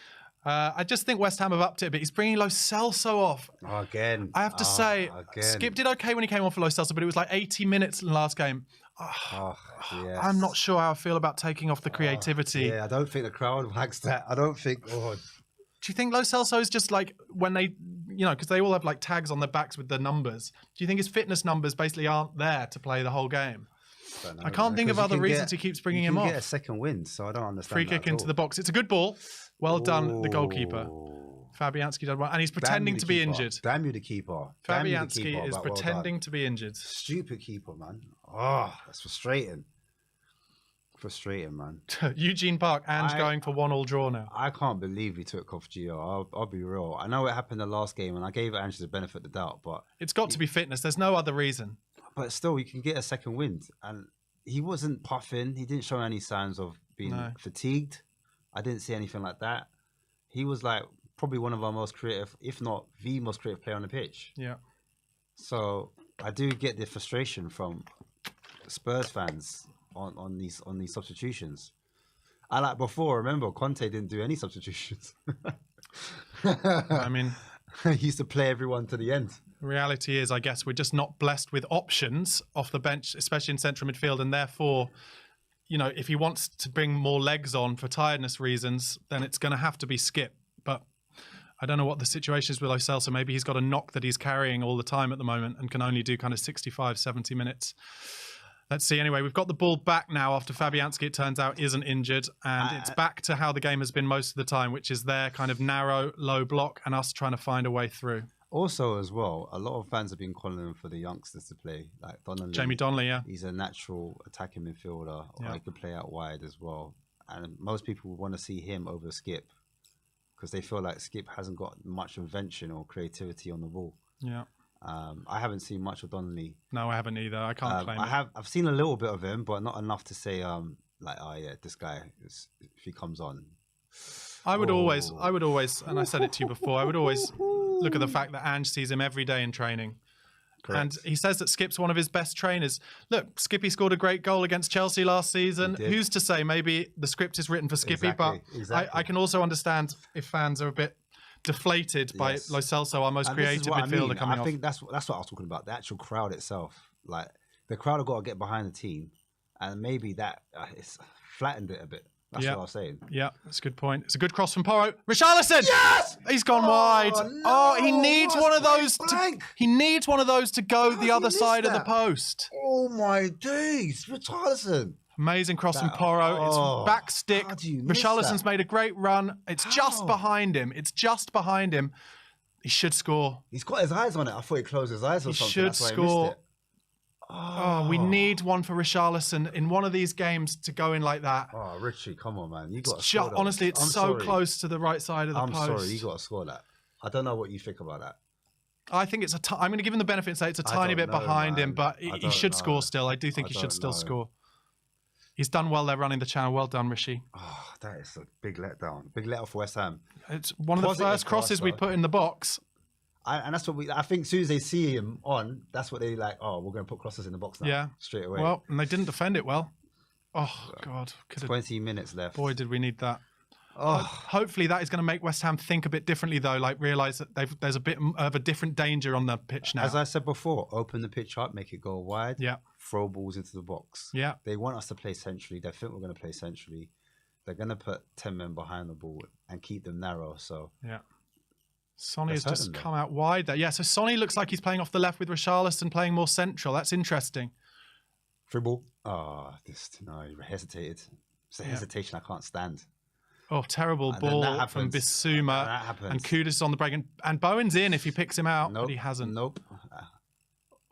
Speaker 1: I just think West Ham have upped it a bit. He's bringing Lo Celso off.
Speaker 2: Oh, again.
Speaker 1: I have to say,
Speaker 2: again.
Speaker 1: Skip did okay when he came on for Lo Celso, but it was like 80 minutes in the last game.
Speaker 2: Yes.
Speaker 1: I'm not sure how I feel about taking off the creativity.
Speaker 2: Yeah, I don't think the crowd likes that. I don't think.
Speaker 1: Do you think Lo Celso is just like when they, because they all have like tags on their backs with their numbers. Do you think his fitness numbers basically aren't there to play the whole game? I can't think of other reasons he keeps bringing him off.
Speaker 2: Get a second win, so I don't understand.
Speaker 1: Free kick into the box. It's a good ball. Well done, the goalkeeper. Fabianski did well, and he's pretending to be injured.
Speaker 2: Damn you, the keeper.
Speaker 1: Fabianski is pretending to be injured.
Speaker 2: Stupid keeper, man. Oh, that's frustrating. Frustrating, man.
Speaker 1: Eugene Park, Ange going for 1-1 draw now.
Speaker 2: I can't believe he took off Gio. I'll be real. I know it happened the last game, and I gave Ange the benefit of the doubt, but
Speaker 1: it's got to be fitness. There's no other reason.
Speaker 2: But still, you can get a second wind, and he wasn't puffing. He didn't show any signs of being fatigued. I didn't see anything like that. He was like probably one of our most creative, if not the most creative player on the pitch.
Speaker 1: Yeah.
Speaker 2: So I do get the frustration from Spurs fans on these substitutions. I like before. Remember, Conte didn't do any substitutions.
Speaker 1: I mean,
Speaker 2: he used to play everyone to the end.
Speaker 1: Reality is, I guess, we're just not blessed with options off the bench, especially in central midfield, and therefore, if he wants to bring more legs on for tiredness reasons, then it's going to have to be Skip. But I don't know what the situation is with Lo Celso. Maybe he's got a knock that he's carrying all the time at the moment and can only do kind of 65, 70 minutes. Let's see. Anyway, we've got the ball back now after Fabianski, it turns out, isn't injured. And it's back to how the game has been most of the time, which is their kind of narrow, low block and us trying to find a way through.
Speaker 2: Also, as well, a lot of fans have been calling for the youngsters to play, like Donnelly.
Speaker 1: Jamie Donnelly, yeah.
Speaker 2: He's a natural attacking midfielder, or he could play out wide as well. And most people want to see him over Skip because they feel like Skip hasn't got much invention or creativity on the ball.
Speaker 1: Yeah.
Speaker 2: I haven't seen much of Donnelly.
Speaker 1: No, I haven't either. I can't claim it.
Speaker 2: I've seen a little bit of him, but not enough to say, this guy, if he comes on.
Speaker 1: I would always, and I said it to you before, I would always look at the fact that Ange sees him every day in training. Correct. And he says that Skip's one of his best trainers. Look, Skippy scored a great goal against Chelsea last season. Who's to say maybe the script is written for Skippy, but I can also understand if fans are a bit deflated by Lo Celso, our most creative midfielder, coming off.
Speaker 2: I think that's what I was talking about, the actual crowd itself. Like, the crowd have got to get behind the team, and maybe that it's flattened it a bit. That's what I was saying. Yeah,
Speaker 1: that's a good point. It's a good cross from Porro. Richarlison!
Speaker 2: Yes!
Speaker 1: He's gone wide. No, he needs one of those. He needs one of those to go the other side of the post.
Speaker 2: Oh my days, Richarlison!
Speaker 1: Amazing cross from Porro. It's back stick. Richarlison's made a great run. It's just behind him. He should score.
Speaker 2: He's got his eyes on it. I thought he closed his eyes or something.
Speaker 1: He should score. Oh, we need one for Richarlison in one of these games to go in like that.
Speaker 2: Oh, Richie, come on, man. You got to score that.
Speaker 1: Honestly, it's so close to the right side of the post.
Speaker 2: I'm sorry, you got to score that. I don't know what you think about that.
Speaker 1: I think it's I'm going to give him the benefit and say it's a tiny bit behind him, but he should score still. I do think he should still score. He's done well there running the channel. Well done, Rishi.
Speaker 2: Oh, that is a big letdown. Big let off for West Ham.
Speaker 1: It's one of the first crosses we put in the box.
Speaker 2: And that's what I think as soon as they see him on, that's what they like, we're going to put crosses in the box now.
Speaker 1: Yeah.
Speaker 2: Straight away.
Speaker 1: Well, and they didn't defend it well. Oh, God.
Speaker 2: 20 minutes left.
Speaker 1: Boy, did we need that. Hopefully that is going to make West Ham think a bit differently, though, like realise that there's a bit of a different danger on the pitch now.
Speaker 2: As I said before, open the pitch up, make it go wide, throw balls into the box.
Speaker 1: Yeah.
Speaker 2: They want us to play centrally. They think we're going to play centrally. They're going to put 10 men behind the ball and keep them narrow. So
Speaker 1: yeah. Sonny has just come out wide there. Yeah, so Sonny looks like he's playing off the left with Richarlison playing more central. That's interesting.
Speaker 2: Free ball. He hesitated. It's a hesitation I can't stand.
Speaker 1: Oh, terrible ball from Bissouma. And Kudus on the break. And Bowen's in if he picks him out, but he hasn't.
Speaker 2: Nope.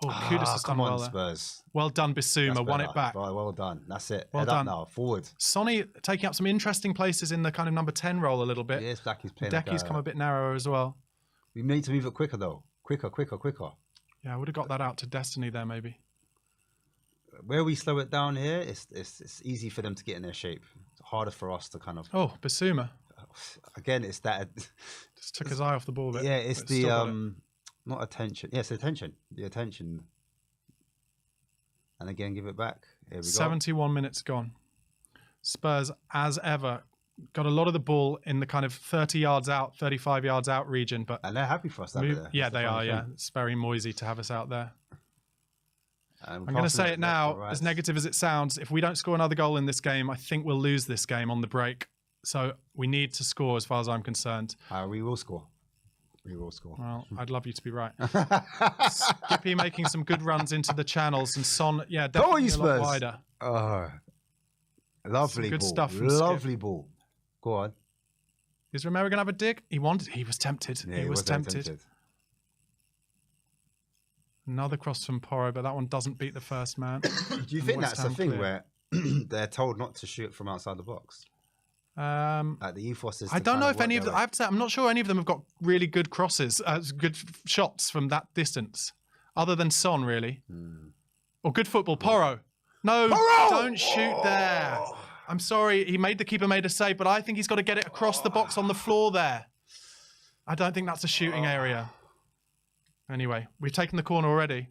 Speaker 1: Kudus has done well there.
Speaker 2: Spurs.
Speaker 1: Well done, Bissouma. Won it back.
Speaker 2: Well done. That's it.
Speaker 1: Well
Speaker 2: Head
Speaker 1: done.
Speaker 2: Up now. Forward.
Speaker 1: Sonny taking up some interesting places in the kind of number 10 role a little bit.
Speaker 2: Yes, Decky's playing.
Speaker 1: Decky's come a bit narrower as well.
Speaker 2: We need to move it quicker, though. Quicker.
Speaker 1: Yeah, I would have got that out to Destiny there, maybe.
Speaker 2: Where we slow it down here, it's easy for them to get in their shape. It's harder for us to kind of...
Speaker 1: Oh, Bissouma.
Speaker 2: Again, it's that...
Speaker 1: Just took his eye off the ball a bit.
Speaker 2: Yeah, it's the... not attention. Yes, attention. The attention. And again, give it back. Here we go.
Speaker 1: 71 minutes gone. Spurs, as ever, got a lot of the ball in the kind of 30 yards out, 35 yards out region. But
Speaker 2: And they're happy for us. There.
Speaker 1: Yeah, they are. Yeah, it's very Moisey to have us out there.
Speaker 2: I'm
Speaker 1: going to say it now, as negative as it sounds. If we don't score another goal in this game, I think we'll lose this game on the break. So we need to score, as far as I'm concerned.
Speaker 2: We will score. We will score.
Speaker 1: Well, I'd love you to be right. Skippy making some good runs into the channels, and Son, yeah, definitely a lot wider.
Speaker 2: Oh, lovely
Speaker 1: good
Speaker 2: ball.
Speaker 1: Stuff from
Speaker 2: Lovely
Speaker 1: Skip.
Speaker 2: Ball. Go on.
Speaker 1: Is Romero going to have a dig? He was tempted.
Speaker 2: Yeah,
Speaker 1: he was tempted. Another cross from Porro, but that one doesn't beat the first man.
Speaker 2: Do you think that's the thing where they're told not to shoot from outside the box? Like the ethos is.
Speaker 1: I don't know if any of them. I have to say, I'm not sure any of them have got really good crosses, good shots from that distance, other than Son, really. Or good football, Porro. No, don't shoot there. I'm sorry, the keeper made a save, but I think he's got to get it across the box on the floor there. I don't think that's a shooting area. Anyway, we've taken the corner already.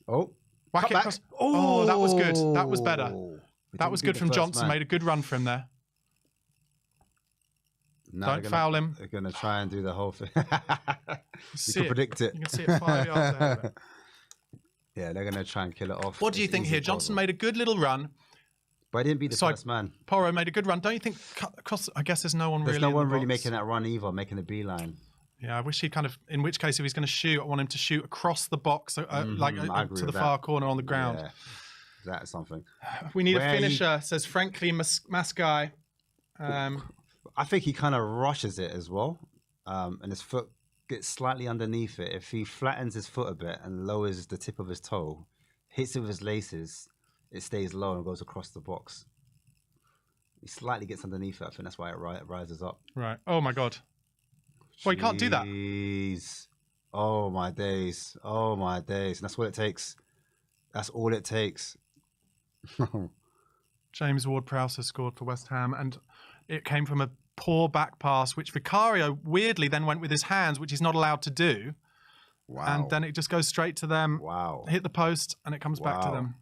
Speaker 2: Oh,
Speaker 1: whack it across. Oh, that was good. That was better. That was good from Johnson. Made a good run for him there. Don't foul him.
Speaker 2: They're going to try and do the whole thing. You can predict it.
Speaker 1: You can see it 5 yards ahead of it.
Speaker 2: Yeah, they're going to try and kill it off.
Speaker 1: What do you think here? Johnson made a good little run.
Speaker 2: But I didn't beat the first man.
Speaker 1: Porro made a good run. Don't you think across? I guess there's no one really.
Speaker 2: There's no one really making that run either, making a beeline.
Speaker 1: Yeah, I wish he kind of. In which case, if he's going to shoot, I want him to shoot across the box, to the far corner on the ground.
Speaker 2: Yeah, that's something.
Speaker 1: We need a finisher, says Frankly Maskai.
Speaker 2: I think he kind of rushes it as well, and his foot gets slightly underneath it. If he flattens his foot a bit and lowers the tip of his toe, hits it with his laces, it stays low and goes across the box. He slightly gets underneath it. I think that's why it rises up.
Speaker 1: Right. Oh my God. Well, you can't do that.
Speaker 2: Oh my days. Oh my days. And that's what it takes. That's all it takes.
Speaker 1: James Ward-Prowse has scored for West Ham, and it came from a poor back pass, which Vicario weirdly then went with his hands, which he's not allowed to do.
Speaker 2: Wow.
Speaker 1: And then it just goes straight to them.
Speaker 2: Wow.
Speaker 1: Hit the post, and it comes back to them.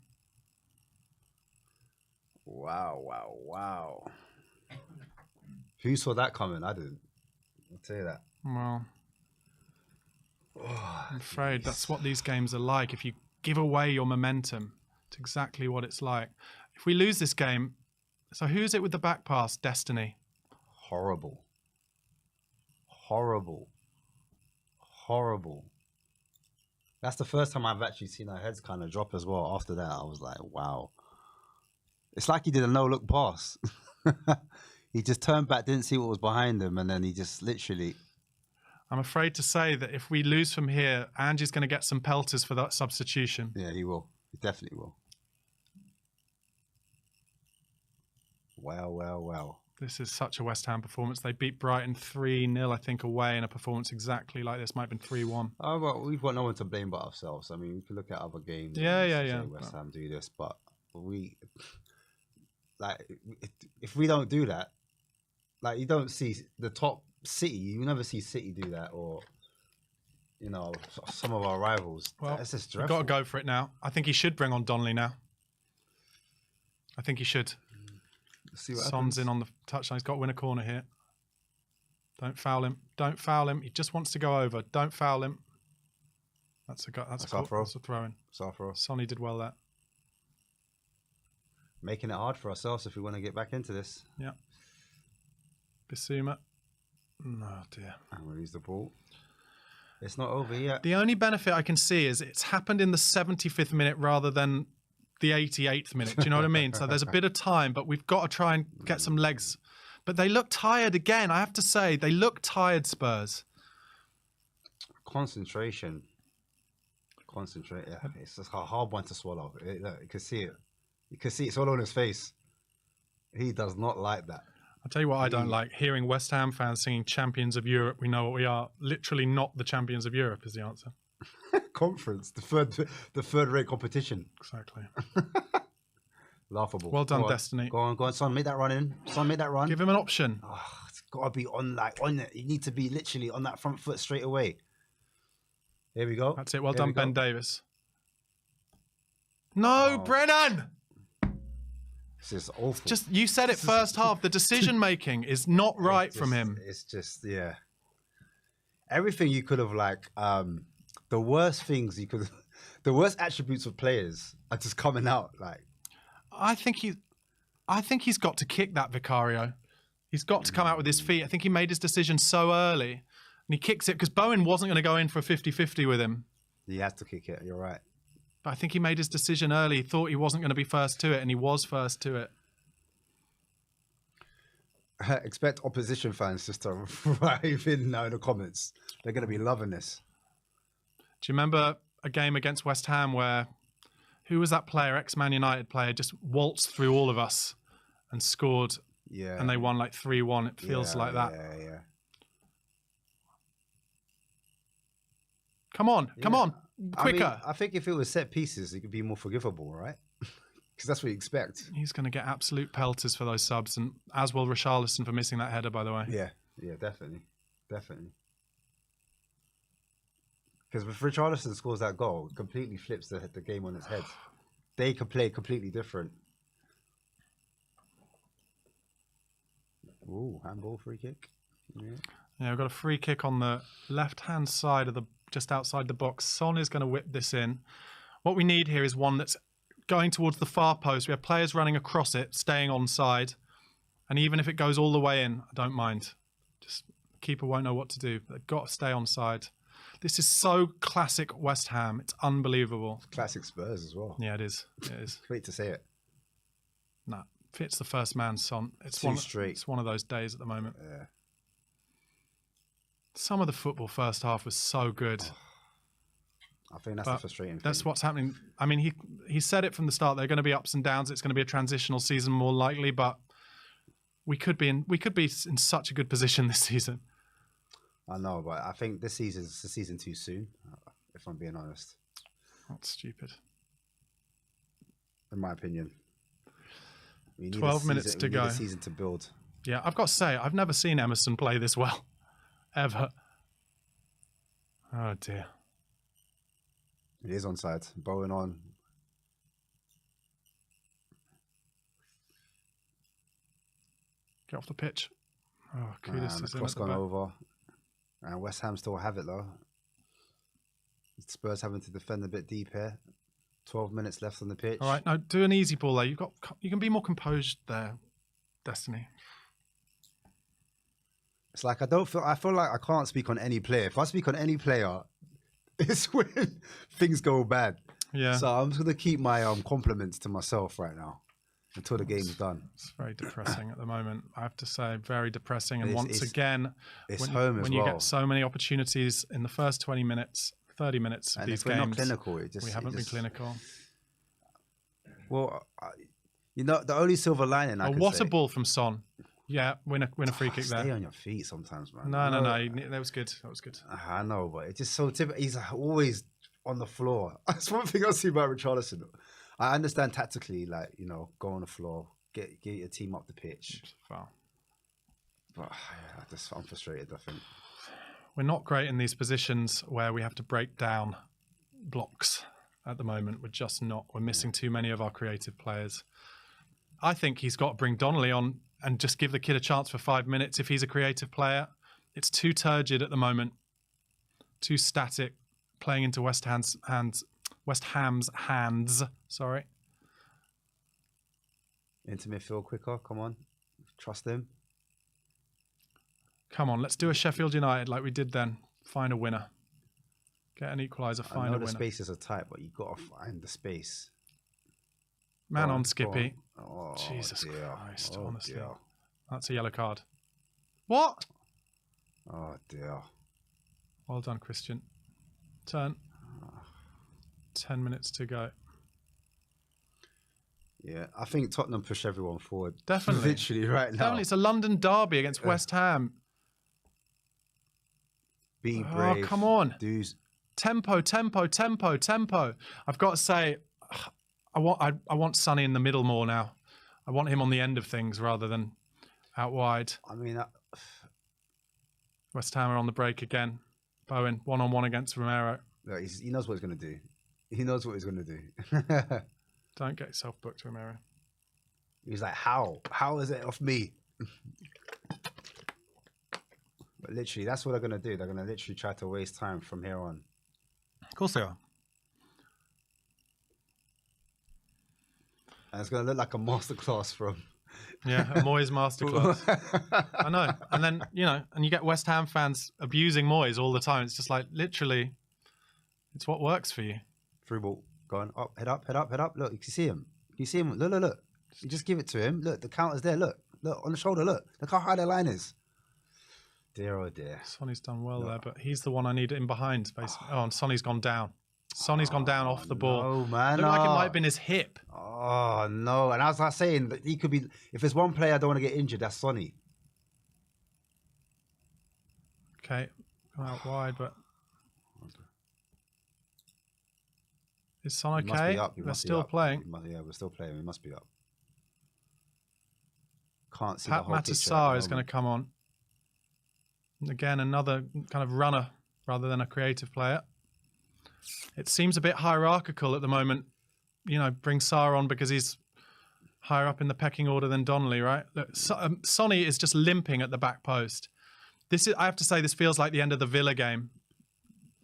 Speaker 2: Wow, wow, wow. Who saw that coming? I didn't. I'll tell you that.
Speaker 1: Well, I'm afraid that's what these games are like. If you give away your momentum, it's exactly what it's like. If we lose this game, so who's it with the back pass? Destiny.
Speaker 2: Horrible. Horrible. Horrible. That's the first time I've actually seen our heads kind of drop as well. After that, I was like, wow. It's like he did a no-look pass. He just turned back, didn't see what was behind him, and then he just literally...
Speaker 1: I'm afraid to say that if we lose from here, Angie's going to get some pelters for that substitution.
Speaker 2: Yeah, he will. He definitely will. Wow, wow, wow.
Speaker 1: This is such a West Ham performance. They beat Brighton 3-0, I think, away in a performance exactly like this. Might have been 3-1.
Speaker 2: Oh, well, we've got no one to blame but ourselves. I mean, we can look at other games.
Speaker 1: Yeah.
Speaker 2: West Ham do this, but we... Like, if we don't do that, like, you don't see the top City, you never see City do that, or, you know, some of our rivals.
Speaker 1: Well,
Speaker 2: that's just
Speaker 1: you've
Speaker 2: dreadful.
Speaker 1: got to go for it now. I think he should bring on Donnelly now. I think he should.
Speaker 2: See what
Speaker 1: Son's
Speaker 2: happens.
Speaker 1: in on the touchline. He's got to win a corner here. Don't foul him. Don't foul him. He just wants to go over. Don't foul him. That's a throw-in. Sonny did well there.
Speaker 2: Making it hard for ourselves if we want to get back into this.
Speaker 1: Yeah. Bissouma. Oh, dear.
Speaker 2: And we'll use the ball. It's not over yet.
Speaker 1: The only benefit I can see is it's happened in the 75th minute rather than the 88th minute. Do you know what I mean? So there's a bit of time, but we've got to try and get some legs. But they look tired again. I have to say, they look tired, Spurs.
Speaker 2: Concentration. Concentrate. Yeah. It's just a hard one to swallow. You can see it. You can see it's all on his face. He does not like that.
Speaker 1: I'll tell you what I don't like. Hearing West Ham fans singing Champions of Europe, we know what we are. Literally not the Champions of Europe is the answer.
Speaker 2: Conference, the third-rate competition.
Speaker 1: Exactly.
Speaker 2: Laughable.
Speaker 1: Well done, Destiny.
Speaker 2: Go on, Son, make that run in. Son, make that run.
Speaker 1: Give him an option.
Speaker 2: Oh, it's got to be on it. You need to be literally on that front foot straight away. Here we go.
Speaker 1: That's it. Well done, Ben Davis. No, Brennan!
Speaker 2: It's just awful.
Speaker 1: Just you said it first half. The decision making is not right from him.
Speaker 2: It's just everything you could have the worst things you could, the worst attributes of players are just coming out. Like
Speaker 1: I think he's got to kick that Vicario. He's got to come out with his feet. I think he made his decision so early, and he kicks it because Bowen wasn't going to go in for a 50-50 with him.
Speaker 2: He has to kick it. You're right.
Speaker 1: But I think he made his decision early. He thought he wasn't going to be first to it, and he was first to it.
Speaker 2: Expect opposition fans just to arrive in now in the comments. They're going to be loving this.
Speaker 1: Do you remember a game against West Ham where, who was that player, ex-Man United player, just waltzed through all of us and scored, and they won like 3-1. It feels like that.
Speaker 2: Yeah.
Speaker 1: Come on, quicker.
Speaker 2: I think if it was set pieces, it could be more forgivable, right? Because that's what you expect.
Speaker 1: He's going to get absolute pelters for those subs, and as will Richarlison for missing that header, by the way.
Speaker 2: Yeah, definitely. Because if Richarlison scores that goal, it completely flips the game on its head. They can play completely different. Ooh, handball, free kick.
Speaker 1: Yeah, we've got a free kick on the left-hand side of just outside the box. Son is going to whip this in. What we need here is one that's going towards the far post. We have players running across it, staying onside. And even if it goes all the way in, I don't mind. Just keeper won't know what to do. They've got to stay onside. This is so classic West Ham. It's unbelievable.
Speaker 2: Classic Spurs as well.
Speaker 1: Yeah, it is. It is.
Speaker 2: Great to say it.
Speaker 1: Nah, fits the first man, Son. It's one of those days at the moment.
Speaker 2: Yeah.
Speaker 1: Some of the football first half was so good.
Speaker 2: I think that's the frustrating thing.
Speaker 1: That's what's happening. I mean, he said it from the start. There are going to be ups and downs. It's going to be a transitional season more likely, but we could be in such a good position this season.
Speaker 2: I know, but I think this season's a season too soon, if I'm being honest.
Speaker 1: That's stupid.
Speaker 2: In my opinion.
Speaker 1: 12 minutes to go.
Speaker 2: We need a season to build.
Speaker 1: Yeah, I've got to say, I've never seen Emerson play this well. Ever. Oh, dear.
Speaker 2: It is onside. Bowen on.
Speaker 1: Get off the pitch. Oh, Kudus is in
Speaker 2: cross
Speaker 1: at the
Speaker 2: gone
Speaker 1: back.
Speaker 2: over. And West Ham still have it though. Spurs having to defend a bit deep here. 12 minutes left on the pitch.
Speaker 1: All right, now do an easy ball there. You can be more composed there, Destiny.
Speaker 2: It's like I feel like I can't speak on any player. If I speak on any player, it's when things go bad.
Speaker 1: Yeah.
Speaker 2: So I'm just gonna keep my compliments to myself right now until the game's done.
Speaker 1: It's very depressing at the moment. I have to say, very depressing. And
Speaker 2: It's
Speaker 1: again, when you get so many opportunities in the first 20 minutes, 30 minutes of these
Speaker 2: if we're
Speaker 1: games,
Speaker 2: not clinical,
Speaker 1: we haven't been clinical.
Speaker 2: Well, the only silver lining I can
Speaker 1: what
Speaker 2: say,
Speaker 1: a ball from Son. Yeah, win a free kick there.
Speaker 2: Stay on your feet sometimes, man.
Speaker 1: No. That was good. That was good.
Speaker 2: I know, but it's just so typical. He's always on the floor. That's one thing I see about Richarlison. I understand tactically, go on the floor, get your team up the pitch.
Speaker 1: Foul.
Speaker 2: But I'm frustrated, I think.
Speaker 1: We're not great in these positions where we have to break down blocks at the moment. We're just not. We're missing too many of our creative players. I think he's got to bring Donnelly on and just give the kid a chance for 5 minutes if he's a creative player. It's too turgid at the moment, too static, playing into West Ham's hands. Sorry.
Speaker 2: Into midfield quicker. Come on, trust him.
Speaker 1: Come on, let's do a Sheffield United like we did then. Find a winner. Get an equaliser, find a winner.
Speaker 2: The spaces are tight, but you've got to find the space.
Speaker 1: Man on Skippy.
Speaker 2: Oh,
Speaker 1: Jesus
Speaker 2: dear.
Speaker 1: Christ,
Speaker 2: Oh,
Speaker 1: honestly.
Speaker 2: dear.
Speaker 1: That's a yellow card. What?
Speaker 2: Oh, dear.
Speaker 1: Well done, Christian. Turn. 10 minutes to go.
Speaker 2: Yeah, I think Tottenham push everyone forward.
Speaker 1: Definitely.
Speaker 2: Literally right now.
Speaker 1: Definitely. It's a London derby against West Ham.
Speaker 2: Be brave.
Speaker 1: Oh, come on.
Speaker 2: Dudes.
Speaker 1: Tempo. I've got to say, I want Sonny in the middle more now. I want him on the end of things rather than out wide.
Speaker 2: I mean,
Speaker 1: West Ham are on the break again. Bowen, one-on-one against Romero.
Speaker 2: look, he knows what he's going to do. He knows what he's going to do.
Speaker 1: Don't get yourself booked, Romero.
Speaker 2: He's like, how? How is it off me? But literally, that's what they're going to do. They're going to literally try to waste time from here on.
Speaker 1: Of course they are.
Speaker 2: And it's going to look like a masterclass from...
Speaker 1: Yeah, a Moyes masterclass. I know. And then, and you get West Ham fans abusing Moyes all the time. It's just like, literally, it's what works for you.
Speaker 2: Through ball. Going up, head up, head up, head up. Look, you can see him. You see him. Look, look, look. You just give it to him. Look, the counter's there. Look, look, on the shoulder. Look how high their line is. Dear, oh dear.
Speaker 1: Sonny's done well there, but he's the one I need in behind, basically. Oh, and Sonny's gone down. Sonny's gone down off the ball.
Speaker 2: Oh, man.
Speaker 1: Looked like it might have been his hip.
Speaker 2: Oh, no. And as I was saying, he could be... If there's one player I don't want to get injured, that's Sonny.
Speaker 1: Okay. Gone out wide, but... Is Son
Speaker 2: He must
Speaker 1: okay?
Speaker 2: be up. He
Speaker 1: They're
Speaker 2: must be
Speaker 1: still
Speaker 2: up.
Speaker 1: playing.
Speaker 2: Yeah, we're still playing. We must be up. Can't see
Speaker 1: Pat
Speaker 2: the whole picture.
Speaker 1: Matasar is going to come on. Again, another kind of runner rather than a creative player. It seems a bit hierarchical at the moment. Bring Sarr on because he's higher up in the pecking order than Donnelly, right? Look, Sonny is just limping at the back post. I have to say, this feels like the end of the Villa game.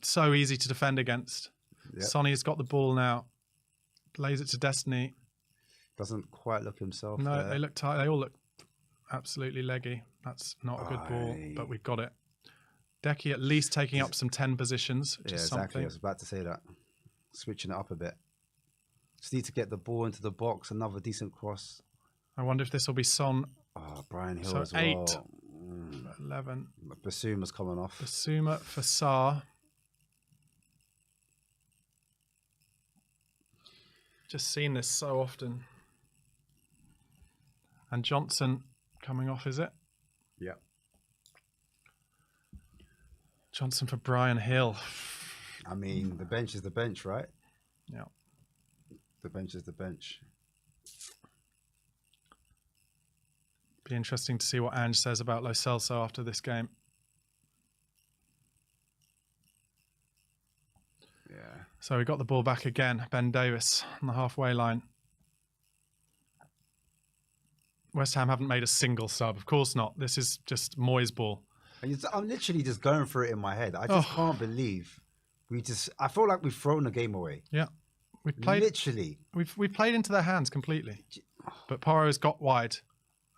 Speaker 1: So easy to defend against. Yep. Sonny's got the ball now. Lays it to Destiny.
Speaker 2: Doesn't quite look himself.
Speaker 1: No,
Speaker 2: there.
Speaker 1: they look tight. They all look absolutely leggy. That's not a good ball, but we've got it. Decky at least taking up some 10 positions, which is
Speaker 2: exactly.
Speaker 1: something.
Speaker 2: I was about to say that. Switching it up a bit. Just need to get the ball into the box. Another decent cross.
Speaker 1: I wonder if this will be Son.
Speaker 2: Oh, Brian Hill
Speaker 1: So
Speaker 2: as
Speaker 1: 8,
Speaker 2: well.
Speaker 1: 11.
Speaker 2: Basuma's coming off.
Speaker 1: Basuma for Sarr. Just seen this so often. And Johnson coming off, is it?
Speaker 2: Yeah.
Speaker 1: Johnson for Brian Hill.
Speaker 2: I mean, the bench is the bench, right?
Speaker 1: Yeah.
Speaker 2: The bench is the bench.
Speaker 1: Be interesting to see what Ange says about Lo Celso after this game.
Speaker 2: Yeah.
Speaker 1: So we got the ball back again. Ben Davis on the halfway line. West Ham haven't made a single sub. Of course not. This is just Moyes' ball.
Speaker 2: I'm literally just going through it in my head. I just can't believe I feel like we've thrown the game away.
Speaker 1: Yeah. We've played
Speaker 2: literally.
Speaker 1: We've played into their hands completely. But Porro's got wide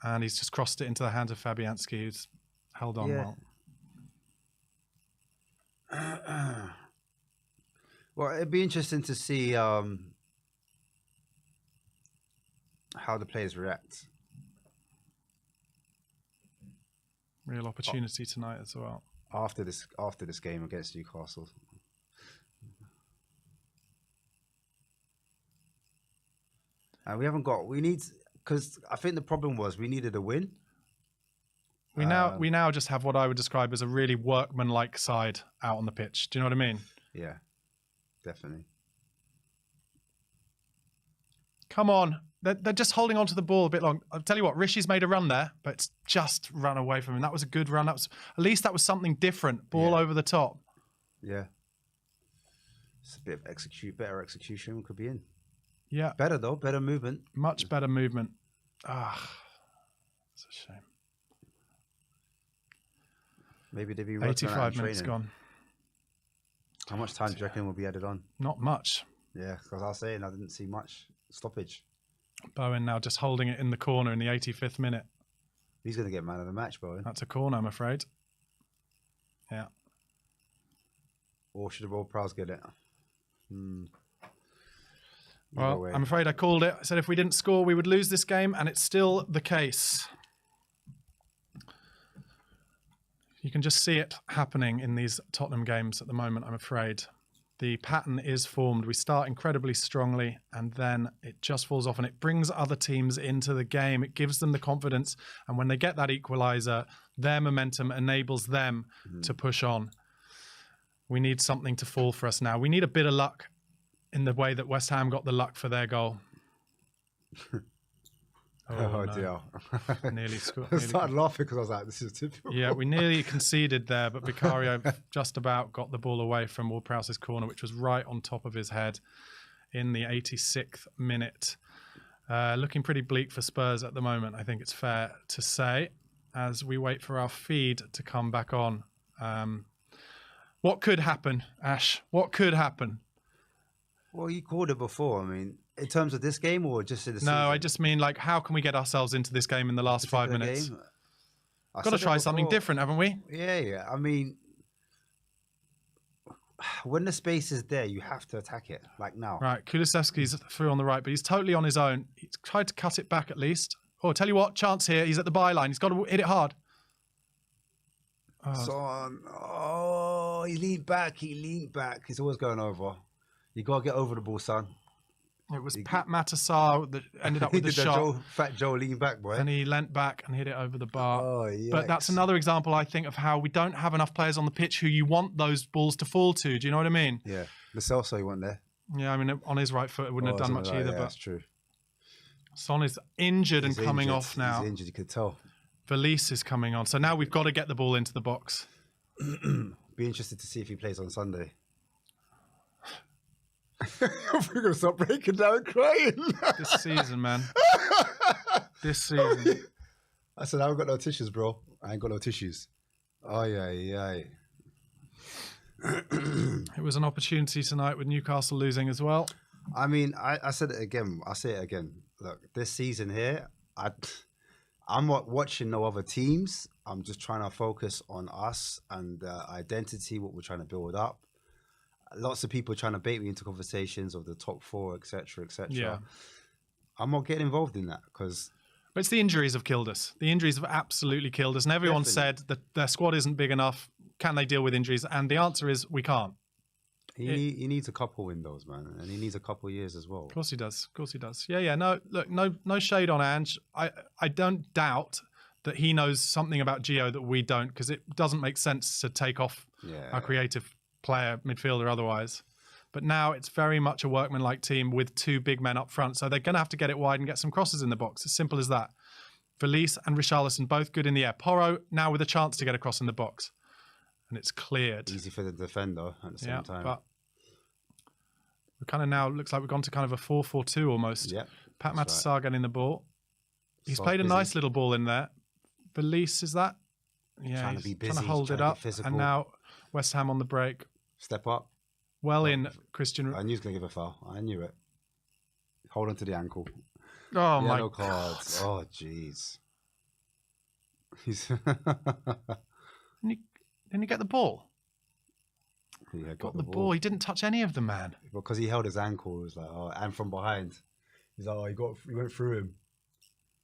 Speaker 1: and he's just crossed it into the hands of Fabianski, who's held on well.
Speaker 2: Well, it'd be interesting to see how the players react.
Speaker 1: Real opportunity tonight as well.
Speaker 2: After this game against Newcastle. And we need, because I think the problem was we needed a win.
Speaker 1: We now just have what I would describe as a really workman-like side out on the pitch. Do you know what I mean?
Speaker 2: Yeah, definitely.
Speaker 1: Come on. They're just holding on to the ball a bit long. I'll tell you what, Rishi's made a run there, but it's just run away from him. That was a good run. At least that was something different. Ball over the top.
Speaker 2: Yeah. It's a bit of better execution. Could be in.
Speaker 1: Yeah.
Speaker 2: Better though, better movement.
Speaker 1: Much better movement. It's a shame.
Speaker 2: Maybe they'd be
Speaker 1: 85 minutes gone.
Speaker 2: How much time do you reckon will be added on?
Speaker 1: Not much.
Speaker 2: Yeah, because I was saying I didn't see much stoppage.
Speaker 1: Bowen now just holding it in the corner in the 85th minute.
Speaker 2: He's going to get man of the match, Bowen.
Speaker 1: That's a corner, I'm afraid. Yeah.
Speaker 2: Or should World Prowse get it?
Speaker 1: Well, I'm afraid I called it. I said if we didn't score, we would lose this game, and it's still the case. You can just see it happening in these Tottenham games at the moment, I'm afraid. The pattern is formed. We start incredibly strongly and then it just falls off and it brings other teams into the game. It gives them the confidence. And when they get that equaliser, their momentum enables them to push on. We need something to fall for us now. We need a bit of luck in the way that West Ham got the luck for their goal.
Speaker 2: Oh dear.
Speaker 1: Nearly scored.
Speaker 2: I started laughing because I was like, this is typical.
Speaker 1: Yeah, we nearly conceded there, but Vicario just about got the ball away from Ward-Prowse's corner, which was right on top of his head. in the 86th minute. Looking pretty bleak for Spurs at the moment, I think it's fair to say, as we wait for our feed to come back on. What could happen, Ash? What could happen?
Speaker 2: Well, you called it before. I mean, in terms of this game or just in the season?
Speaker 1: No, I just mean, like, how can we get ourselves into this game in the last 5 minutes? Got to try something different, haven't we?
Speaker 2: Yeah. I mean, when the space is there, you have to attack it, like now.
Speaker 1: Right, Kulusevski's through on the right, but he's totally on his own. He's tried to cut it back at least. Oh, tell you what, chance here. He's at the byline. He's got to hit it hard.
Speaker 2: Oh, he leaned back. He's always going over. You got to get over the ball, son.
Speaker 1: It was Pat Matassar that ended up with the shot.
Speaker 2: Fat Joe leaned back, boy.
Speaker 1: And he leant back and hit it over the bar.
Speaker 2: Oh, yikes.
Speaker 1: But that's another example, I think, of how we don't have enough players on the pitch who you want those balls to fall to. Do you know what I mean?
Speaker 2: Yeah. Lo Celso, you went there.
Speaker 1: Yeah, I mean, on his right foot, it wouldn't have done much either. But
Speaker 2: that's true.
Speaker 1: Son is injured and coming off now.
Speaker 2: He's injured, you could tell.
Speaker 1: Valise is coming on. So now we've got to get the ball into the box.
Speaker 2: Be interested to see if he plays on Sunday. We're going to start breaking down and crying.
Speaker 1: This season, man. This season.
Speaker 2: I said, I haven't got no tissues, bro. I ain't got no tissues. Oh, yeah.
Speaker 1: It was an opportunity tonight with Newcastle losing as well.
Speaker 2: I mean, I said it again. I'll say it again. Look, this season here, I'm not watching no other teams. I'm just trying to focus on us and identity, what we're trying to build up. Lots of people trying to bait me into conversations of the top four, etc., etc.
Speaker 1: Yeah.
Speaker 2: I'm not getting involved in that because...
Speaker 1: But it's the injuries have killed us. The injuries have absolutely killed us. And everyone said that their squad isn't big enough. Can they deal with injuries? And the answer is we can't.
Speaker 2: He needs a couple windows, man. And he needs a couple years as well.
Speaker 1: Of course he does. Of course he does. Yeah. No, look, no shade on Ange. I don't doubt that he knows something about Gio that we don't, because it doesn't make sense to take off our creative player, midfielder otherwise. But now it's very much a workman-like team with two big men up front. So they're going to have to get it wide and get some crosses in the box. As simple as that. Valise and Richarlison both good in the air. Porro now with a chance to get across in the box. And it's cleared.
Speaker 2: Easy for the defender at the same time.
Speaker 1: But we kind of now, looks like we've gone to kind of a 4-4-2 almost.
Speaker 2: Yep,
Speaker 1: Pat Matassar getting the ball. He's played a nice little ball in there. Valise, is that? Yeah,
Speaker 2: trying to be busy,
Speaker 1: trying to hold it up. And now West Ham on the break.
Speaker 2: Step up.
Speaker 1: Well in, Christian.
Speaker 2: I knew he was going to give a foul. I knew it. Hold on to the ankle.
Speaker 1: Oh, my
Speaker 2: Yellow cards. Oh, jeez.
Speaker 1: Didn't he get the ball?
Speaker 2: Yeah,
Speaker 1: got the ball. He didn't touch any of them, man.
Speaker 2: Because he held his ankle. It was like, oh, and from behind. He's like, oh, he went through him.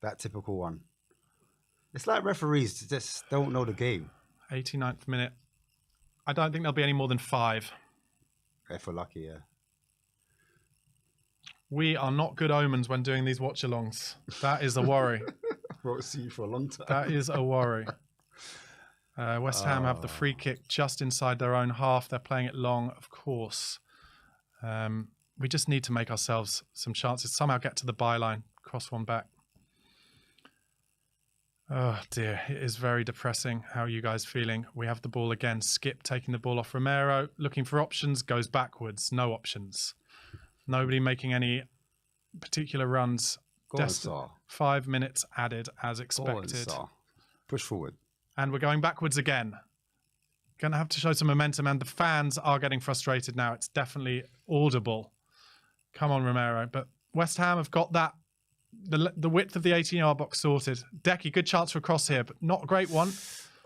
Speaker 2: That typical one. It's like referees just don't know the game.
Speaker 1: 89th minute. I don't think there'll be any more than 5.
Speaker 2: If we're lucky, yeah.
Speaker 1: We are not good omens when doing these watch-alongs. That is a worry.
Speaker 2: I won't see you for a long time.
Speaker 1: That is a worry. West Ham have the free kick just inside their own half. They're playing it long, of course. We just need to make ourselves some chances. Somehow get to the byline. Cross one back. Oh, dear. It is very depressing. How are you guys feeling? We have the ball again. Skip taking the ball off Romero. Looking for options. Goes backwards. No options. Nobody making any particular runs.
Speaker 2: Go on, Sar.
Speaker 1: 5 minutes added as expected.
Speaker 2: Go on, Sar. Push forward.
Speaker 1: And we're going backwards again. Going to have to show some momentum, and the fans are getting frustrated now. It's definitely audible. Come on, Romero. But West Ham have got that, the width of the 18-yard box sorted. Decky, good chance for a cross here, but not a great one.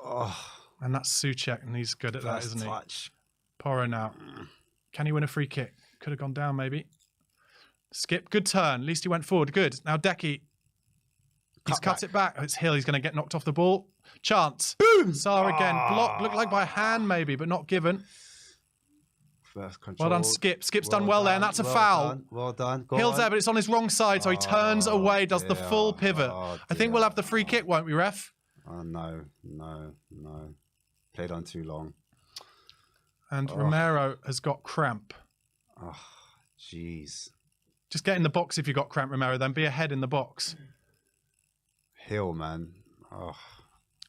Speaker 2: Oh,
Speaker 1: and that's Souček, and he's good at that, isn't he?
Speaker 2: Touch.
Speaker 1: Porro now. Can he win a free kick? Could have gone down, maybe. Skip, good turn. At least he went forward. Good. Now Decky. He's cut it back. It's Hill. He's going to get knocked off the ball. Chance. Boom! Sarr again. Blocked. Looked like by a hand, maybe, but not given.
Speaker 2: First control.
Speaker 1: Well done, Skip. Skip's done well there, and that's a foul.
Speaker 2: Well done.
Speaker 1: Hill's there, but it's on his wrong side, so he turns away, does the full pivot. I think we'll have the free kick, won't we, ref?
Speaker 2: Oh, no. Played on too long.
Speaker 1: And Romero has got cramp.
Speaker 2: Oh, jeez.
Speaker 1: Just get in the box if you've got cramp, Romero, then be ahead in the box.
Speaker 2: Hill, man. Oh.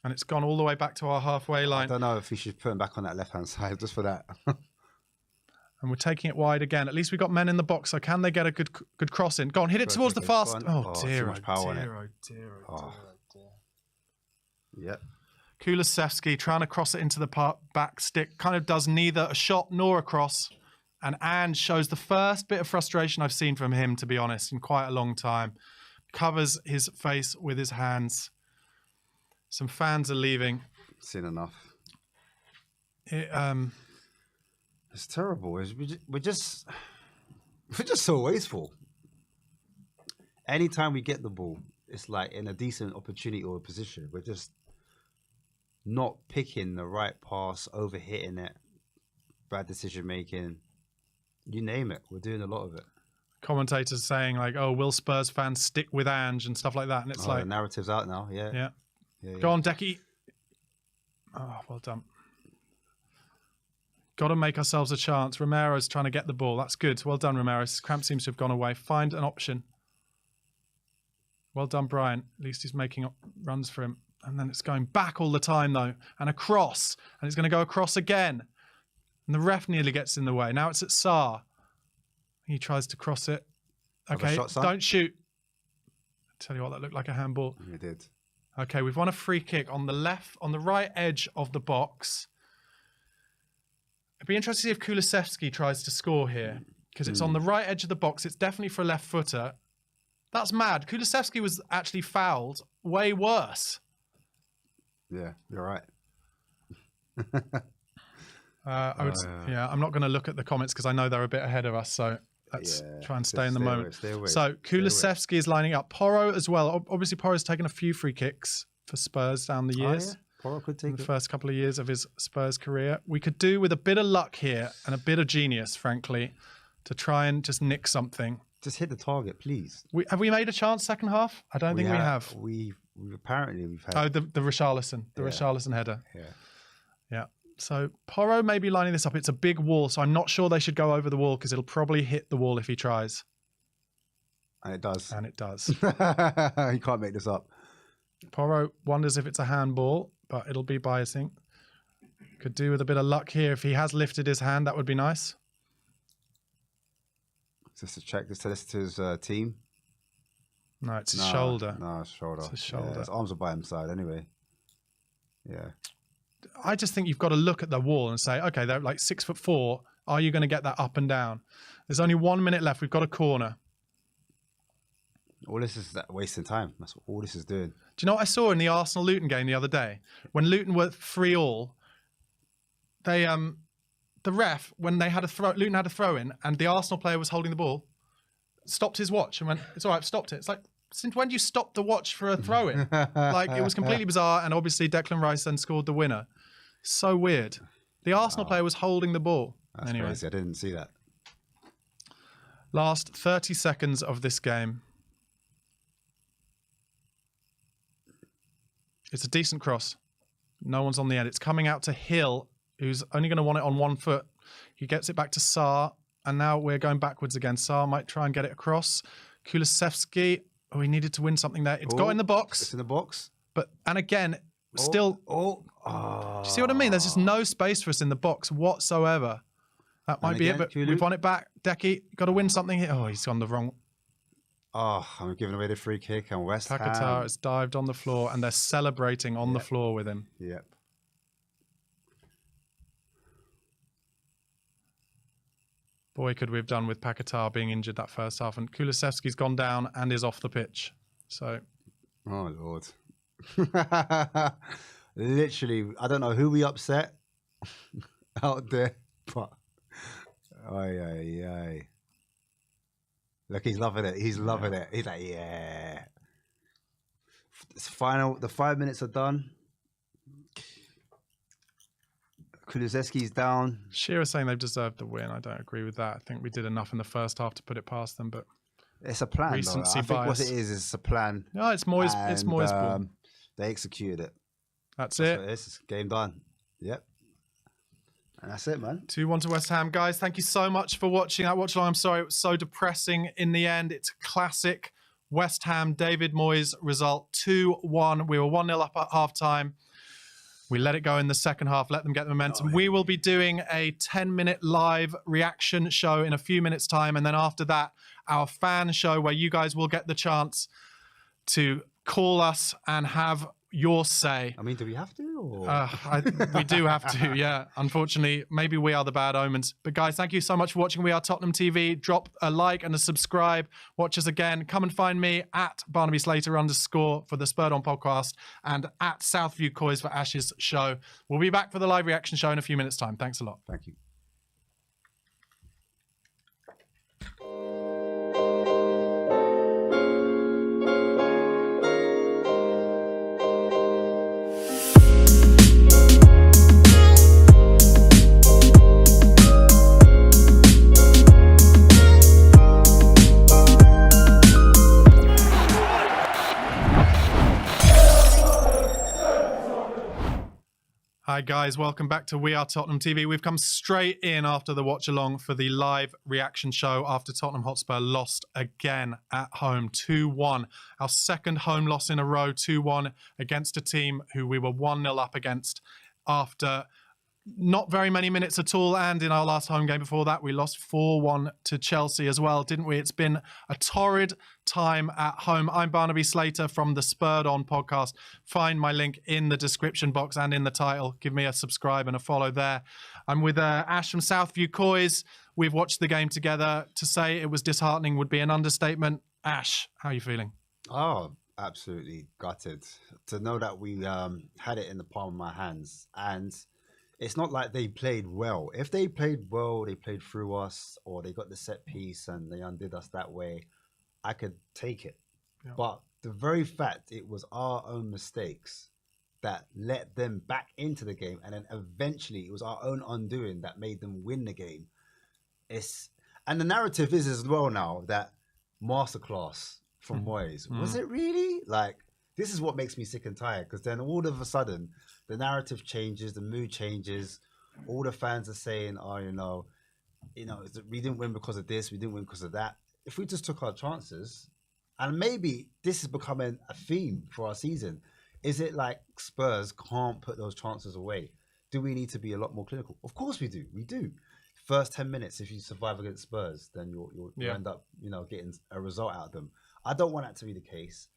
Speaker 1: And it's gone all the way back to our halfway line.
Speaker 2: I don't know if we should put him back on that left-hand side just for that.
Speaker 1: And we're taking it wide again. At least we've got men in the box, so can they get a good cross in? Go on, hit it towards the fast. Oh, dear,
Speaker 2: too much power on it.
Speaker 1: oh, dear, oh, dear.
Speaker 2: Yep.
Speaker 1: Kulusevski trying to cross it into the back stick. Kind of does neither a shot nor a cross. And Ange shows the first bit of frustration I've seen from him, to be honest, in quite a long time. Covers his face with his hands. Some fans are leaving.
Speaker 2: Seen enough. It's terrible. We're just so wasteful. Anytime we get the ball, it's like in a decent opportunity or a position, we're just not picking the right pass, overhitting it, bad decision making. You name it, we're doing a lot of it.
Speaker 1: Commentators saying like, "Oh, will Spurs fans stick with Ange and stuff like that?" And it's like
Speaker 2: the narrative's out now. Yeah.
Speaker 1: Go on, Decky. Oh, well done. Got to make ourselves a chance. Romero's trying to get the ball. That's good. Well done, Romero. His cramp seems to have gone away. Find an option. Well done, Brian. At least he's making runs for him. And then it's going back all the time, though. And across. And it's going to go across again. And the ref nearly gets in the way. Now it's at Sarr. He tries to cross it. Okay, don't shoot. I tell you what, that looked like a handball.
Speaker 2: It did.
Speaker 1: Okay, we've won a free kick on the right edge of the box. It'd be interesting to see if Kulusevski tries to score here, because it's on the right edge of the box. It's definitely for a left footer. That's mad. Kulusevski was actually fouled way worse.
Speaker 2: Yeah, you're right.
Speaker 1: I'm not going to look at the comments because I know they're a bit ahead of us. So let's try and stay in the moment.
Speaker 2: Stay away.
Speaker 1: So Kulusevski is lining up. Porro as well. Obviously, Porro's taken a few free kicks for Spurs down the years.
Speaker 2: Yeah. Porro could take
Speaker 1: the first couple of years of his Spurs career. We could do with a bit of luck here and a bit of genius, frankly, to try and just nick something.
Speaker 2: Just hit the target, please.
Speaker 1: Have we made a chance second half? I don't think we have.
Speaker 2: We've had.
Speaker 1: Oh, the Richarlison. The Richarlison header. Yeah. So Porro may be lining this up. It's a big wall, so I'm not sure they should go over the wall because it'll probably hit the wall if he tries.
Speaker 2: And it does.
Speaker 1: And it does.
Speaker 2: You can't make this up.
Speaker 1: Porro wonders if it's a handball, but it'll be biasing. Could do with a bit of luck here. If he has lifted his hand, that would be nice.
Speaker 2: Just to check this to his team.
Speaker 1: No, it's his shoulder.
Speaker 2: No, it's shoulder.
Speaker 1: It's his shoulder.
Speaker 2: Yeah, his arms are by his side anyway. Yeah.
Speaker 1: I just think you've got to look at the wall and say, okay, they're like 6'4". Are you going to get that up and down? There's only 1 minute left. We've got a corner.
Speaker 2: All this is wasting time. That's what all this is doing.
Speaker 1: Do you know what I saw in the Arsenal-Luton game the other day? When Luton were 3-3, they the ref, when they had Luton had a throw in and the Arsenal player was holding the ball, stopped his watch and went, "It's all right, I've stopped it." It's like, since when do you stop the watch for a throw in? Like, it was completely bizarre, and obviously Declan Rice then scored the winner. So weird. The Arsenal player was holding the ball.
Speaker 2: That's crazy. I didn't see that.
Speaker 1: Last 30 seconds of this game. It's a decent cross. No one's on the end. It's coming out to Hill, who's only going to want it on 1 foot. He gets it back to Sarr, and now we're going backwards again. Sarr might try and get it across. Kulusevski, he needed to win something there. It's got in the box.
Speaker 2: It's in the box.
Speaker 1: And again, still... Do you see what I mean? There's just no space for us in the box whatsoever. That might be it, but we've won it back. Decky, got to win something here. Oh, he's gone the wrong...
Speaker 2: I'm giving away the free kick, and West Ham
Speaker 1: has dived on the floor, and they're celebrating on the floor with him.
Speaker 2: Yep.
Speaker 1: Boy, could we have done with Paquetá being injured that first half. And Kulusevski's gone down and is off the pitch. So...
Speaker 2: Oh, Lord. Literally, I don't know who we upset out there, but... Aye. Look, he's loving it. He's loving it. He's like, yeah. It's final. The 5 minutes are done. Kulusevski's down.
Speaker 1: Shearer's saying they've deserved the win. I don't agree with that. I think we did enough in the first half to put it past them, but
Speaker 2: it's a plan.
Speaker 1: Recency
Speaker 2: I think what it is a plan.
Speaker 1: No, it's Moyes. It's Moyes' ball.
Speaker 2: They executed it.
Speaker 1: That's it.
Speaker 2: What it is. It's game done. Yep. And that's it, man.
Speaker 1: 2-1 to West Ham. Guys, thank you so much for watching that watch along. I'm sorry it was so depressing in the end. It's a classic West Ham, David Moyes result, 2-1. We were 1-0 up at half-time. We let it go in the second half, let them get the momentum. We will be doing a 10-minute live reaction show in a few minutes' time. And then after that, our fan show where you guys will get the chance to call us and have your say.
Speaker 2: I mean, do we have to? Or?
Speaker 1: We do have to, yeah. Unfortunately, maybe we are the bad omens. But guys, thank you so much for watching We Are Tottenham TV. Drop a like and a subscribe. Watch us again. Come and find me at @BarnabySlater_ for the Spurred On podcast and at Southview COYS for Ash's show. We'll be back for the live reaction show in a few minutes' time. Thanks a lot.
Speaker 2: Thank you.
Speaker 1: Hi guys, welcome back to We Are Tottenham TV. We've come straight in after the watch along for the live reaction show after Tottenham Hotspur lost again at home 2-1. Our second home loss in a row, 2-1 against a team who we were 1-0 up against after not very many minutes at all. And in our last home game before that, we lost 4-1 to Chelsea as well, didn't we? It's been a torrid time at home. I'm Barnaby Slater from the Spurred On podcast. Find my link in the description box and in the title. Give me a subscribe and a follow there. I'm with Ash from Southview COYS. We've watched the game together. To say it was disheartening would be an understatement. Ash, how are you feeling?
Speaker 2: Oh, absolutely gutted. To know that we had it in the palm of my hands. And it's not like they played well. If they played well, they played through us, or they got the set piece and they undid us that way, I could take it. Yeah. But the very fact it was our own mistakes that let them back into the game, and then eventually it was our own undoing that made them win the game. And the narrative is as well now that masterclass from COYS. Was it really? Like, this is what makes me sick and tired, because then all of a sudden the narrative changes, the mood changes. All the fans are saying, "Oh, we didn't win because of this, we didn't win because of that." If we just took our chances, and maybe this is becoming a theme for our season, is it like Spurs can't put those chances away? Do we need to be a lot more clinical? Of course we do. We do. First 10 minutes, if you survive against Spurs, then you'll end up, getting a result out of them. I don't want that to be the case.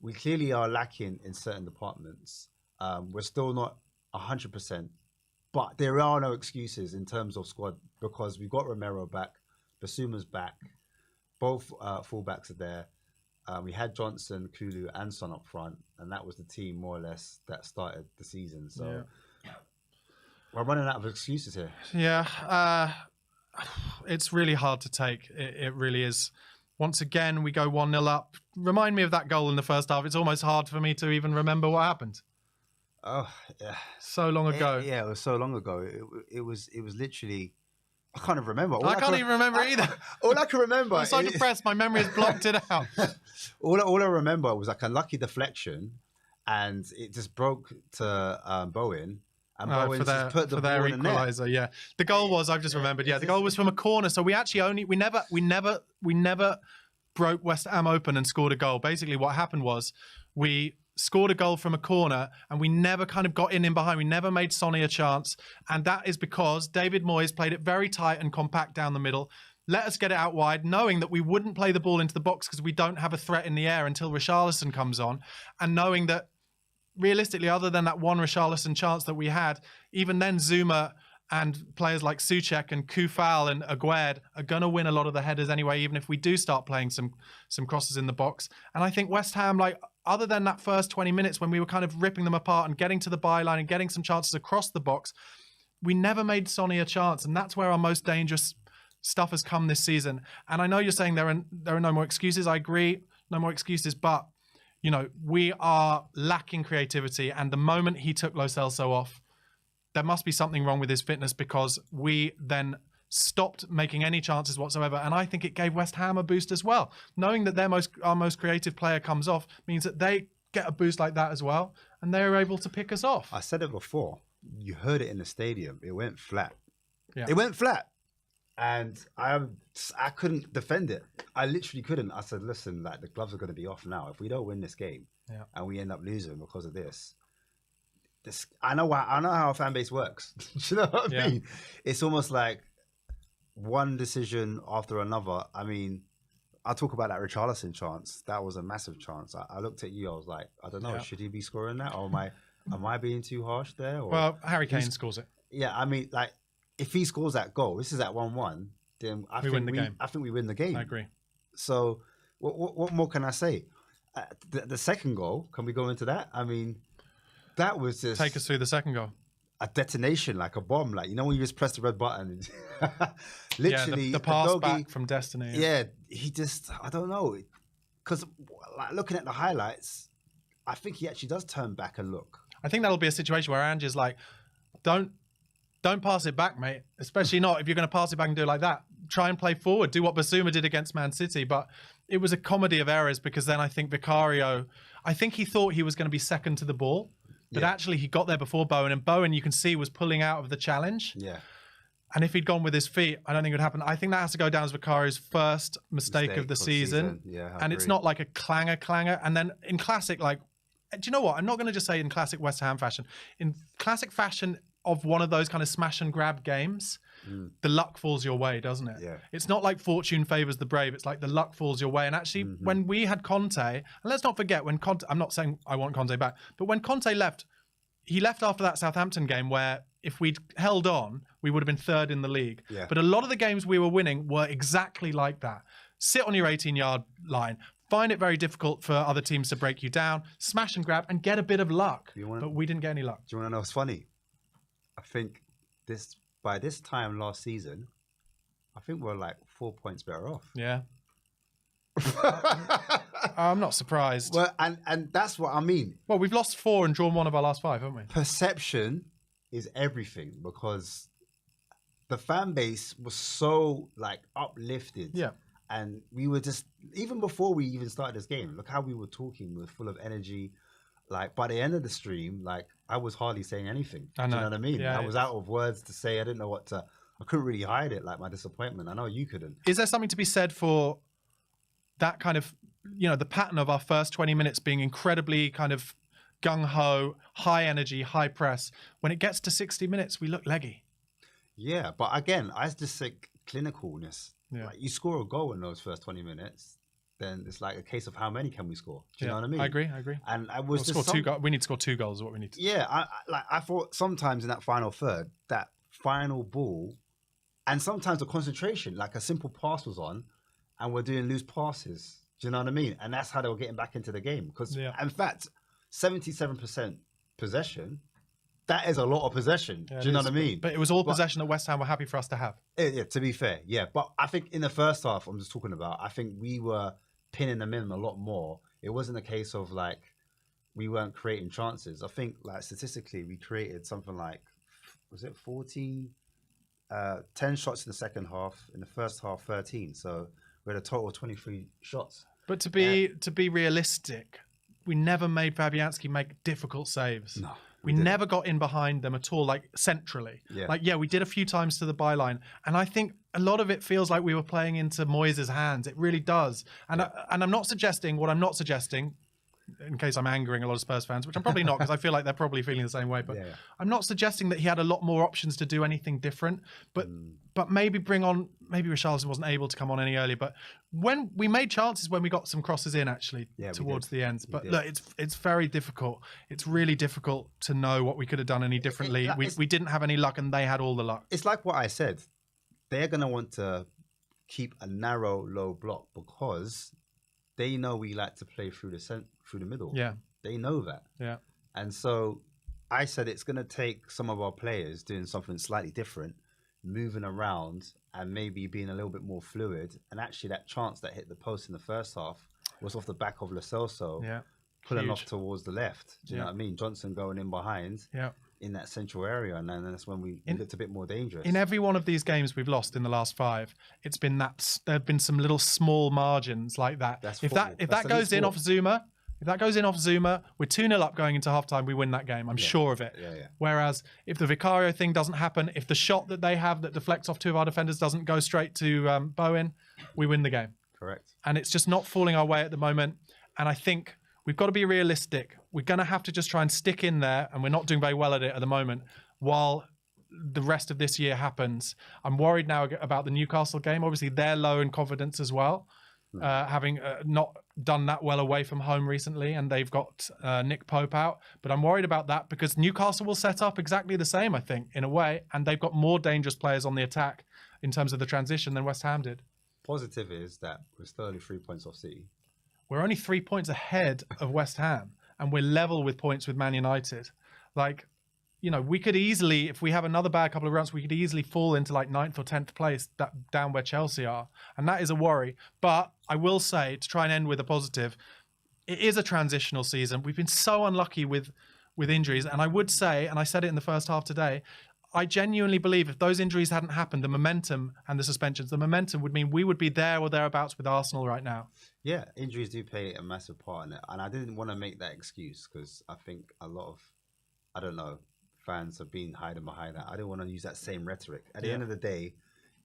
Speaker 2: We clearly are lacking in certain departments. We're still not 100%, but there are no excuses in terms of squad, because we've got Romero back, Basuma's back, both fullbacks are there. We had Johnson, Kulu, and Son up front, and that was the team more or less that started the season. So we're running out of excuses here.
Speaker 1: Yeah, it's really hard to take. It really is. Once again, we go 1-0 up. Remind me of that goal in the first half. It's almost hard for me to even remember what happened.
Speaker 2: Oh, yeah.
Speaker 1: So long ago.
Speaker 2: It was so long ago. It was literally, I can't even remember.
Speaker 1: I can't even remember either.
Speaker 2: All I can remember.
Speaker 1: I'm so depressed. My memory has blocked it out.
Speaker 2: all I remember was like a lucky deflection, and it just broke to Bowen. And Bowen just put the ball in the
Speaker 1: equaliser.
Speaker 2: net.
Speaker 1: Yeah, the goal was, I've just remembered. Yeah, the goal was from a corner. So we actually we never broke West Ham open and scored a goal. Basically, what happened was we scored a goal from a corner and we never kind of got in behind. We never made Sonny a chance. And that is because David Moyes played it very tight and compact down the middle. Let us get it out wide, knowing that we wouldn't play the ball into the box because we don't have a threat in the air until Richarlison comes on. And knowing that realistically, other than that one Richarlison chance that we had, even then Zuma and players like Souček and Koufal and Aguerd are going to win a lot of the headers anyway, even if we do start playing some crosses in the box. And I think West Ham, like, other than that first 20 minutes when we were kind of ripping them apart and getting to the byline and getting some chances across the box, we never made Sonny a chance. And that's where our most dangerous stuff has come this season. And I know you're saying there are no more excuses. I agree, no more excuses. But, we are lacking creativity. And the moment he took Lo Celso off, there must be something wrong with his fitness, because we then stopped making any chances whatsoever. And I think it gave West Ham a boost as well. Knowing that our most creative player comes off means that they get a boost like that as well. And they're able to pick us off.
Speaker 2: I said it before. You heard it in the stadium. It went flat.
Speaker 1: Yeah.
Speaker 2: It went flat. And I couldn't defend it. I literally couldn't. I said, listen, like, the gloves are going to be off now. If we don't win this game and we end up losing because of this, I know how a fan base works. Do you know what I mean? It's almost like one decision after another. I mean, I talk about that Richarlison chance. That was a massive chance. I looked at you. I was like, I don't know. Should he be scoring that, or am I being too harsh there? Or
Speaker 1: well, Harry Kane scores it.
Speaker 2: Yeah, I mean, like if he scores that goal, this is at 1-1. Then I think
Speaker 1: win the game.
Speaker 2: I think we win the game.
Speaker 1: I agree.
Speaker 2: So what more can I say? The second goal. Can we go into that? I mean, that was just
Speaker 1: take us through the second goal.
Speaker 2: A detonation, like a bomb, like when you just press the red button. Literally,
Speaker 1: the pass back from Destiny.
Speaker 2: Yeah, he just, I don't know, because like looking at the highlights, I think he actually does turn back and look.
Speaker 1: I think that'll be a situation where Ange is like, don't pass it back, mate. Especially not if you're going to pass it back and do it like that. Try and play forward. Do what Basuma did against Man City. But it was a comedy of errors because then I think Vicario, I think he thought he was going to be second to the ball. But actually, he got there before Bowen, and Bowen, you can see, was pulling out of the challenge.
Speaker 2: Yeah.
Speaker 1: And if he'd gone with his feet, I don't think it would happen. I think that has to go down as Vicario's first mistake of the season.
Speaker 2: Yeah,
Speaker 1: and it's not like a clanger. And then in classic, like, do you know what? I'm not going to just say in classic West Ham fashion. In classic fashion of one of those kind of smash and grab games, the luck falls your way, doesn't it?
Speaker 2: Yeah.
Speaker 1: It's not like fortune favours the brave. It's like the luck falls your way. And actually, when we had Conte, and let's not forget when Conte, I'm not saying I want Conte back, but when Conte left, he left after that Southampton game where if we'd held on, we would have been third in the league.
Speaker 2: Yeah.
Speaker 1: But a lot of the games we were winning were exactly like that. Sit on your 18-yard line, find it very difficult for other teams to break you down, smash and grab, and get a bit of luck. But we didn't get any luck.
Speaker 2: Do you want to know what's funny? I think by this time last season, I think we're like 4 points better off.
Speaker 1: Yeah. I'm not surprised.
Speaker 2: Well, and that's what I mean.
Speaker 1: Well, we've lost 4 and drawn 1 of our last 5, haven't we?
Speaker 2: Perception is everything because the fan base was so like uplifted.
Speaker 1: Yeah.
Speaker 2: And we were just, even before we even started this game, look how we were talking. We were full of energy. Like by the end of the stream, like I was hardly saying anything.
Speaker 1: I know.
Speaker 2: Do you know what I mean?
Speaker 1: Yeah,
Speaker 2: I was out of words to say. I didn't know what to, I couldn't really hide it, like my disappointment. I know you couldn't.
Speaker 1: Is there something to be said for that kind of, the pattern of our first 20 minutes being incredibly kind of gung-ho, high energy, high press. When it gets to 60 minutes, we look leggy.
Speaker 2: Yeah, but again, I just think clinicalness.
Speaker 1: Yeah.
Speaker 2: Like you score a goal in those first 20 minutes, then it's like a case of how many can we score? Do you know what I mean?
Speaker 1: I agree.
Speaker 2: And I was
Speaker 1: we need to score 2 goals is what we need to do.
Speaker 2: Yeah, I thought sometimes in that final third, that final ball, and sometimes the concentration, like a simple pass was on, and we're doing loose passes. Do you know what I mean? And that's how they were getting back into the game. Because, in fact, 77% possession, that is a lot of possession.
Speaker 1: Yeah,
Speaker 2: do you know what I mean?
Speaker 1: But it was all possession that West Ham were happy for us to have.
Speaker 2: Yeah, to be fair, yeah. But I think in the first half, I'm just talking about, I think we were pinning them in a lot more. It wasn't a case of, like, we weren't creating chances. I think, like, statistically, we created something like, was it 14? 10 shots in the second half. In the first half, 13. So we had a total of 23 shots.
Speaker 1: But to be realistic, we never made Fabianski make difficult saves.
Speaker 2: No.
Speaker 1: We never got in behind them at all, like centrally.
Speaker 2: Yeah.
Speaker 1: Like, we did a few times to the byline. And I think a lot of it feels like we were playing into Moyes' hands. It really does. And I'm not suggesting, in case I'm angering a lot of Spurs fans, which I'm probably not because I feel like they're probably feeling the same way, but I'm not suggesting that he had a lot more options to do anything different, but maybe maybe Richarlison wasn't able to come on any earlier, but when we made chances when we got some crosses in actually towards the end. But look, it's very difficult. It's really difficult to know what we could have done any differently. We didn't have any luck and they had all the luck.
Speaker 2: It's like what I said. They're going to want to keep a narrow, low block because they know we like to play through the middle.
Speaker 1: Yeah.
Speaker 2: They know that.
Speaker 1: Yeah.
Speaker 2: And so I said it's going to take some of our players doing something slightly different, moving around and maybe being a little bit more fluid. And actually that chance that hit the post in the first half was off the back of Lo Celso pulling off towards the left. Do you know what I mean? Johnson going in behind in that central area. And then that's when we looked a bit more dangerous.
Speaker 1: In every one of these games we've lost in the last 5, it's been there have been some little small margins like that. If that goes in off Zuma, we're 2-0 up going into halftime, we win that game. I'm sure of it.
Speaker 2: Yeah.
Speaker 1: Whereas if the Vicario thing doesn't happen, if the shot that they have that deflects off 2 of our defenders doesn't go straight to Bowen, we win the game.
Speaker 2: Correct.
Speaker 1: And it's just not falling our way at the moment. And I think we've got to be realistic. we're going to have to just try and stick in there, and we're not doing very well at it at the moment, while the rest of this year happens. I'm worried now about the Newcastle game. Obviously, they're low in confidence as well, having not done that well away from home recently, and they've got Nick Pope out. But I'm worried about that because Newcastle will set up exactly the same, I think, in a way, and they've got more dangerous players on the attack in terms of the transition than West Ham did.
Speaker 2: Positive is that we're still only 3 points off City.
Speaker 1: We're only 3 points ahead of West Ham, and we're level with points with Man United. Like, you know, we could easily, if we have another bad couple of rounds, we could easily fall into like 9th or 10th place, down where Chelsea are. And that is a worry. But I will say, to try and end with a positive, it is a transitional season. We've been so unlucky with injuries. And I would say, and I said it in the first half today, I genuinely believe if those injuries hadn't happened, the momentum and the suspensions, the momentum would mean we would be there or thereabouts with Arsenal right now.
Speaker 2: Yeah, injuries do play a massive part in it. And I didn't want to make that excuse because I think a lot of, I don't know, fans have been hiding behind that. I didn't want to use that same rhetoric. At the end of the day,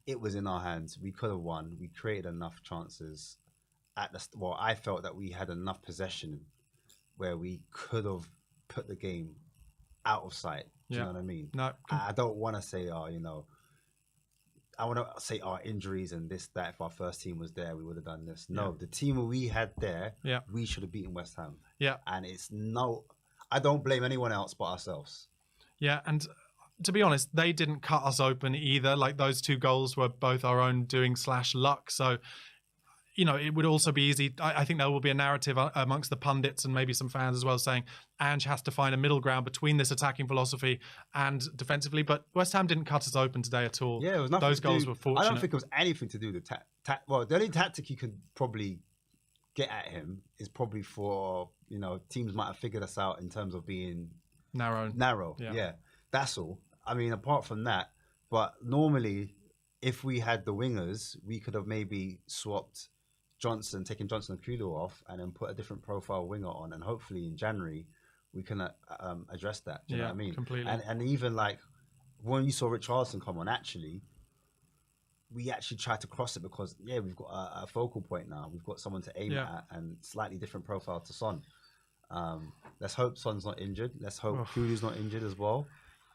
Speaker 2: it was in our hands. We could have won. We created enough chances. Well, I felt that we had enough possession where we could have put the game out of sight. Do you know what I mean?
Speaker 1: No.
Speaker 2: I don't want to say, I want to say our injuries and this, that. If our first team was there, we would have done this. No, the team we had there, we should have beaten West Ham.
Speaker 1: Yeah.
Speaker 2: And I don't blame anyone else but ourselves.
Speaker 1: Yeah, and to be honest, they didn't cut us open either. Like, those 2 goals were both our own doing / luck. So, you know, it would also be easy. I think there will be a narrative amongst the pundits and maybe some fans as well saying Ange has to find a middle ground between this attacking philosophy and defensively. But West Ham didn't cut us open today at all.
Speaker 2: Yeah, it was nothing.
Speaker 1: Those goals were fortunate.
Speaker 2: I don't think it was anything to do with well, the only tactic you could probably get at him is probably for, you know, teams might have figured us out in terms of being narrow. Yeah, that's all. I mean, apart from that, but normally if we had the wingers, we could have maybe swapped taken Johnson and Kulu off and then put a different profile winger on, and hopefully in January we can address that. Do you know what I mean?
Speaker 1: Completely.
Speaker 2: And even like when you saw Richarlison come on, we actually tried to cross it because we've got a focal point now. We've got someone to aim at and slightly different profile to Son. Let's hope Son's not injured. Let's hope Kulu's not injured as well.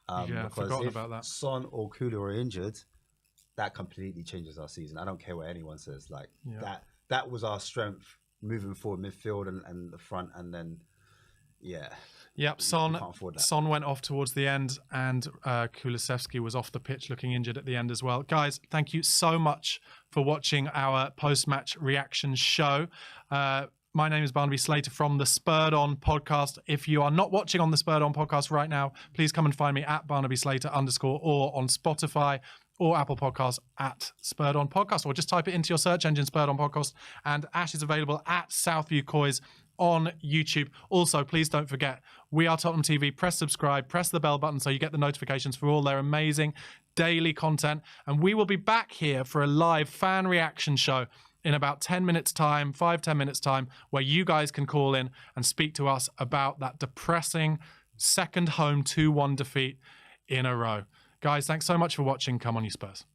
Speaker 2: Because if about that. Son or Kulu are injured, that completely changes our season. I don't care what anyone says. Like that was our strength moving forward, midfield and the front, and then Son
Speaker 1: went off towards the end, and Kulusevski was off the pitch looking injured at the end as well. Guys, thank you so much for watching our post-match reaction show. My name is Barnaby Slater from the Spurred On podcast. If you are not watching on the Spurred On podcast right now, please come and find me at Barnaby Slater _ or on Spotify or Apple Podcasts at Spurred On Podcast, or just type it into your search engine, Spurred On Podcast. And Ash is available at Southview COYS on YouTube. Also, please don't forget, We Are Tottenham TV. Press subscribe, press the bell button so you get the notifications for all their amazing daily content. And we will be back here for a live fan reaction show in about 10 minutes time, 5-10 minutes time, where you guys can call in and speak to us about that depressing second home 2-1 defeat in a row. Guys, thanks so much for watching. Come on, you Spurs.